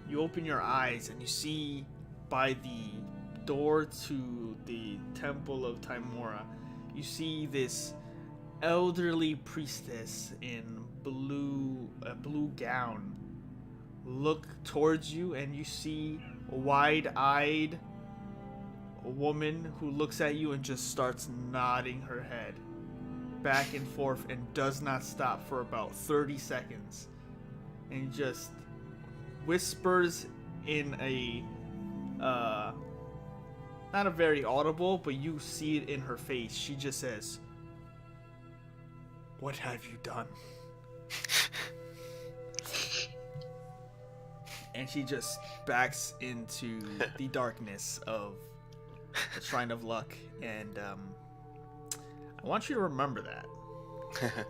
you open your eyes and you see by the door to the Temple of Timora, you see this elderly priestess in a blue gown look towards you, and you see a wide-eyed woman who looks at you and just starts nodding her head back and forth and does not stop for about 30 seconds, and just whispers in a not a very audible, but you see it in her face. She just says, "What have you done?" And she just backs into the darkness of the Shrine of Luck, and I want you to remember that.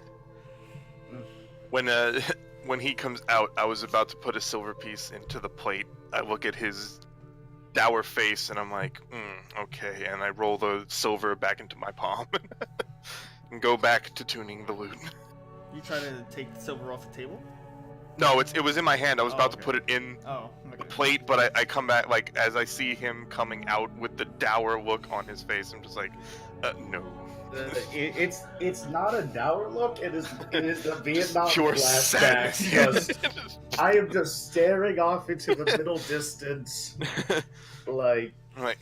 When he comes out, I was about to put a silver piece into the plate. I look at his dour face, and I'm like, okay, and I roll the silver back into my palm and go back to tuning the lute. You try to take the silver off the table? No, it was in my hand. I was about to Okay. put it in Oh, the okay. plate, but I come back, like, as I see him coming out with the dour look on his face, I'm just like, no. It's not a dour look. It is the Vietnam Pure flashback. sadness. Just I am just staring off into the middle distance, like I'm like,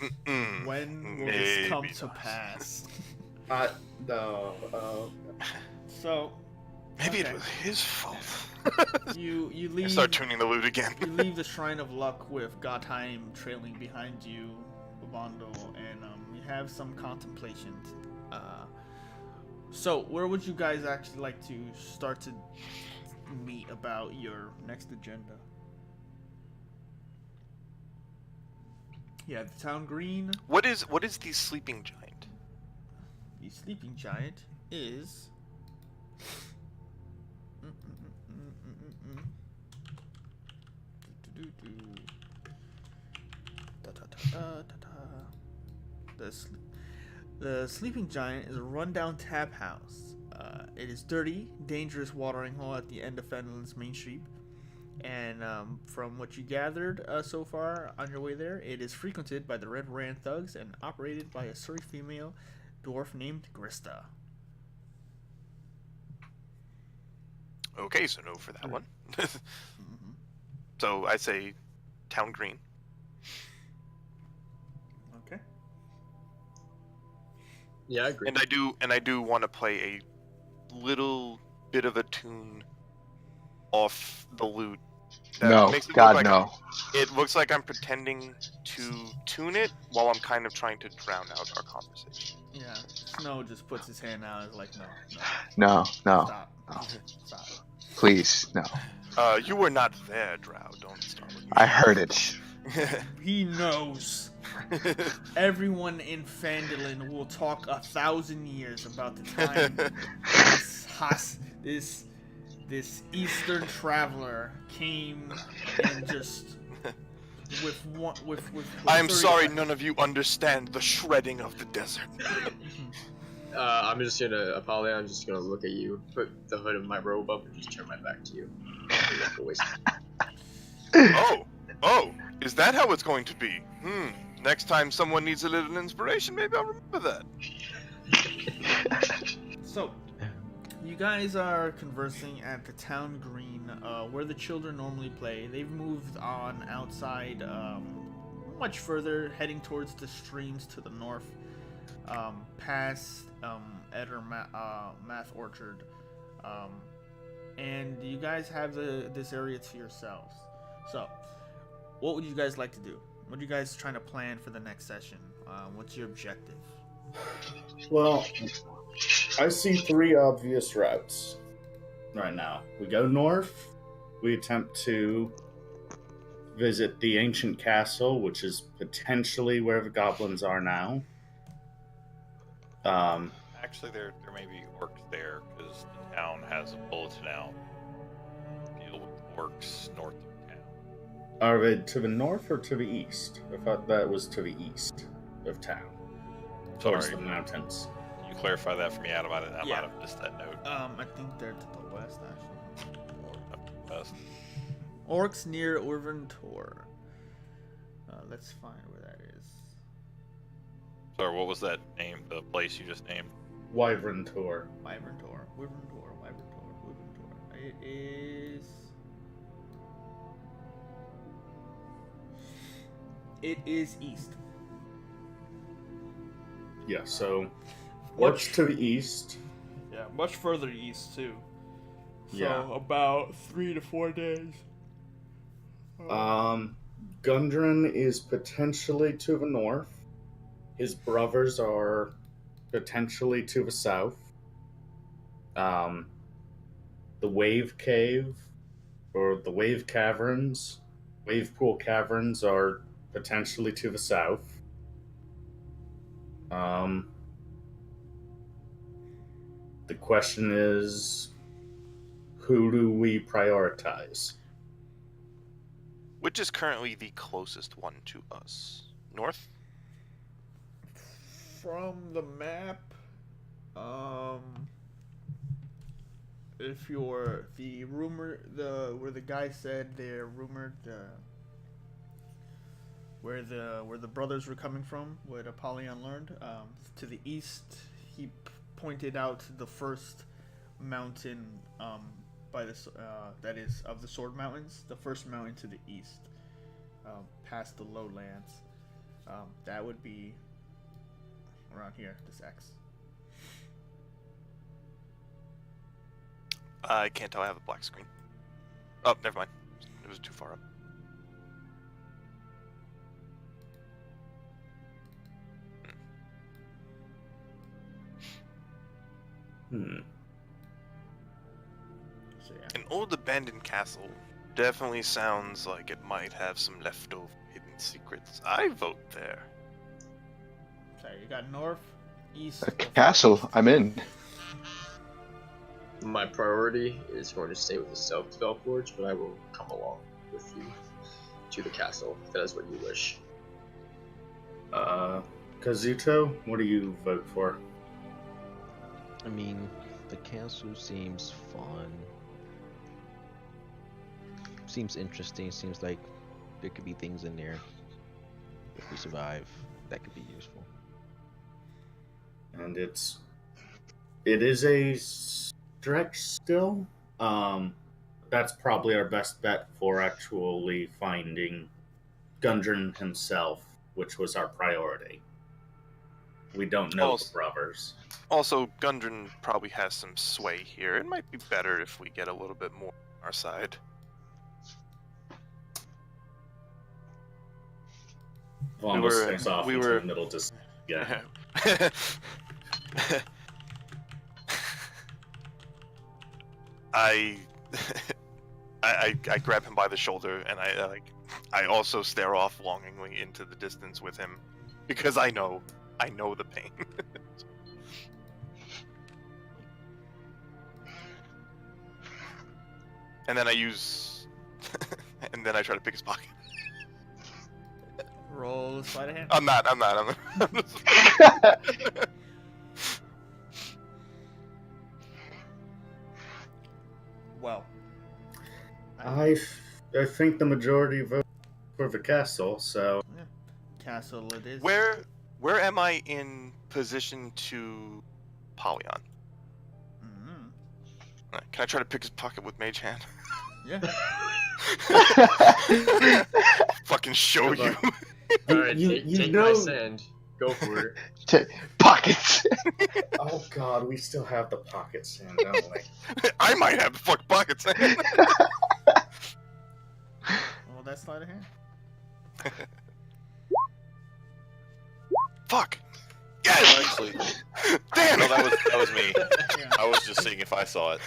When will this come maybe to not. pass? no. So, Maybe okay. it was his fault. you I leave. start tuning the lute again. You leave the Shrine of Luck with Gottheim trailing behind you, Bobondo, and you have some contemplation. So, where would you guys actually like to start to meet about your next agenda? Yeah, the town green. What is the sleeping giant? The sleeping giant is. The sleeping giant is a rundown tap house. It is dirty, dangerous watering hole at the end of Phandalin's main street. And from what you gathered so far on your way there, it is frequented by the Red Rand thugs and operated by a Surrey female dwarf named Grista. Okay, so no for that one. So I say town green. Okay. Yeah, I agree. And I do want to play a little bit of a tune off the lute. That No, makes it look God, like no. It looks like I'm pretending to tune it while I'm kind of trying to drown out our conversation. Yeah. Snow just puts his hand out and is like, no. No, no. Stop. No. Stop. Please, no. You were not there, Drow. Don't start with me. I heard it. He knows. Everyone in Phandalin will talk 1,000 years about the time this Eastern traveler came and just with I'm 30 sorry, none of you understand the shredding of the desert. I'm just gonna, Apollo, I'm just gonna look at you, put the hood of my robe up, and just turn my back to you. Oh, is that how it's going to be? Next time someone needs a little inspiration, maybe I'll remember that. So, you guys are conversing at the town green, where the children normally play. They've moved on outside, much further, heading towards the streams to the north, past Eder Math Orchard, and you guys have this area to yourselves. So, what would you guys like to do? What are you guys trying to plan for the next session? What's your objective? Well, I see 3 obvious routes right now. We go north. We attempt to visit the ancient castle, which is potentially where the goblins are now. Actually, there may be orcs there because the town has a bulletin out. Deal with orcs north of town. Are they to the north or to the east? I thought that was to the east of town, towards Sorry. the mountains. Can you clarify that for me, Adam? I Yeah. might have missed that note. I think they're to the west, actually. West. Orcs near Urventor. Let's find where that is. Sorry, what was that name? The place you just named? Wyvern Tour. Wyverntor. It is. It is east. Yeah, so Much- orcs to the east. Yeah, much further east too. So Yeah. about 3 to 4 days. Gundren is potentially to the north. His brothers are potentially to the south. The Wave Cave, or the Wave Caverns, Wave Pool Caverns are potentially to the south. The question is, who do we prioritize? Which is currently the closest one to us? North? From the map, if you're where the guy said they're rumored where the brothers were coming from, what Apollyon learned, to the east, he pointed out the first mountain by this that is of the Sword Mountains, the first mountain to the east, past the lowlands. That would be around here, this X. I can't tell. I have a black screen. Oh, never mind. It was too far up. So yeah. An old abandoned castle definitely sounds like it might have some leftover hidden secrets. I vote there. Sorry, you got north, east, A or castle. east. I'm in. My priority is going to stay with the Stealth Spellforge, but I will come along with you to the castle. If that is what you wish. Kazuto, what do you vote for? I mean, the castle seems fun. Seems interesting. Seems like there could be things in there. If we survive, that could be useful. And it is a stretch still. That's probably our best bet for actually finding Gundren himself, which was our priority. We don't know the brothers. Also, Gundren probably has some sway here. It might be better if we get a little bit more on our side. Vaughn We was were- things off we into were- the middle just yeah. I grab him by the shoulder and I also stare off longingly into the distance with him because I know the pain. And then I and then I try to pick his pocket. Roll sleight of hand. I'm not. Well, I think the majority vote for the castle, so castle it is. Where am I in position to Polyon? Mm-hmm. Can I try to pick his pocket with Mage Hand? Yeah. Fucking show Good you. luck. Alright, take my sand. Go for it. Pockets. oh god, we still have the pocket sand, don't we? I might have the fucking pockets. Well, that's sleight of hand. Fuck. Well, Yes. actually, Damn no, it. that was me. Yeah. I was just seeing if I saw it.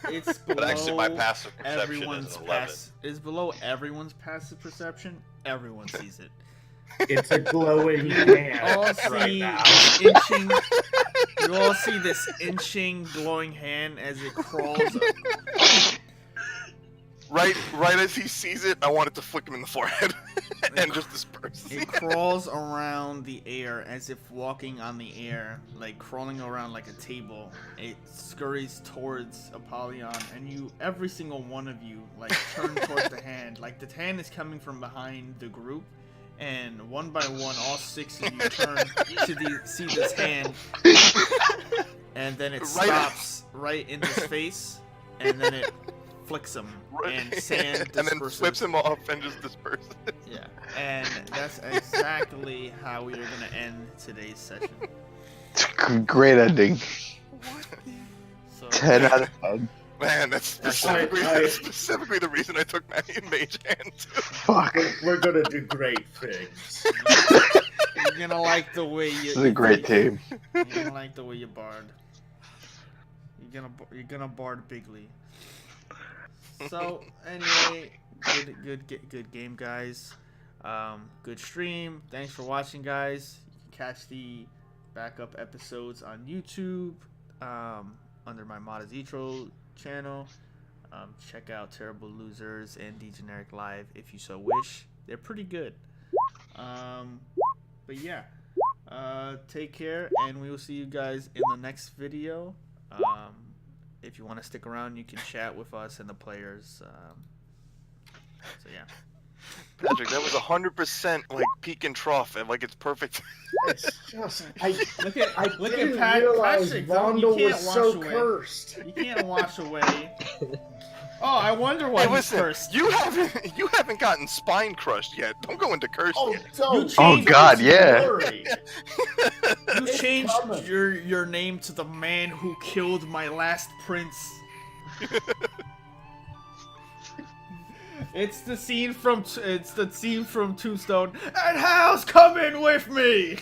It's below But actually, my passive perception everyone's is an 11. is below everyone's passive perception. Everyone sees it. It's a glowing You all hand right see now. this inching. You all see this inching, glowing hand as it crawls up. Right as he sees it, I wanted to flick him in the forehead and just disperse. It crawls around the air as if walking on the air, like crawling around like a table. It scurries towards Apollyon, and every single one of you, like turn towards the hand. Like the hand is coming from behind the group, and one by one, all 6 of you turn to see this hand, and then it stops right in his face, and then it flicks him, and sand disperses. And then flips him off and just disperses. Yeah, and that's exactly how we are going to end today's session. Great ending. So, 10 out of 10. Man, that's specifically the reason I took Mage Hand too. Fuck. We're gonna do great things. you're going to like the way you... This is a great team. You're going to like the way you bard. You're gonna bard bigly. So, anyway, good game, guys. Good stream. Thanks for watching, guys. You can catch the backup episodes on YouTube under my Mada Zitro channel. check out Terrible Losers and Degenerate Live if you so wish. They're pretty good. But yeah, take care, and we will see you guys in the next video. If you want to stick around, you can chat with us and the players. So yeah. Patrick, that was 100% like peak and trough, and like it's perfect. It's just Look at didn't Pat. realize Patrick, Vondel you was can't so wash away. cursed. You can't wash away. Oh, I wonder why Hey, he's listen, cursed. you haven't gotten spine crushed yet. Don't go into curse Oh, yet. don't Oh, you God, yeah. worry. You It's changed coming. your name to the man who killed my last prince. It's the scene from Tombstone. And Hal's coming with me.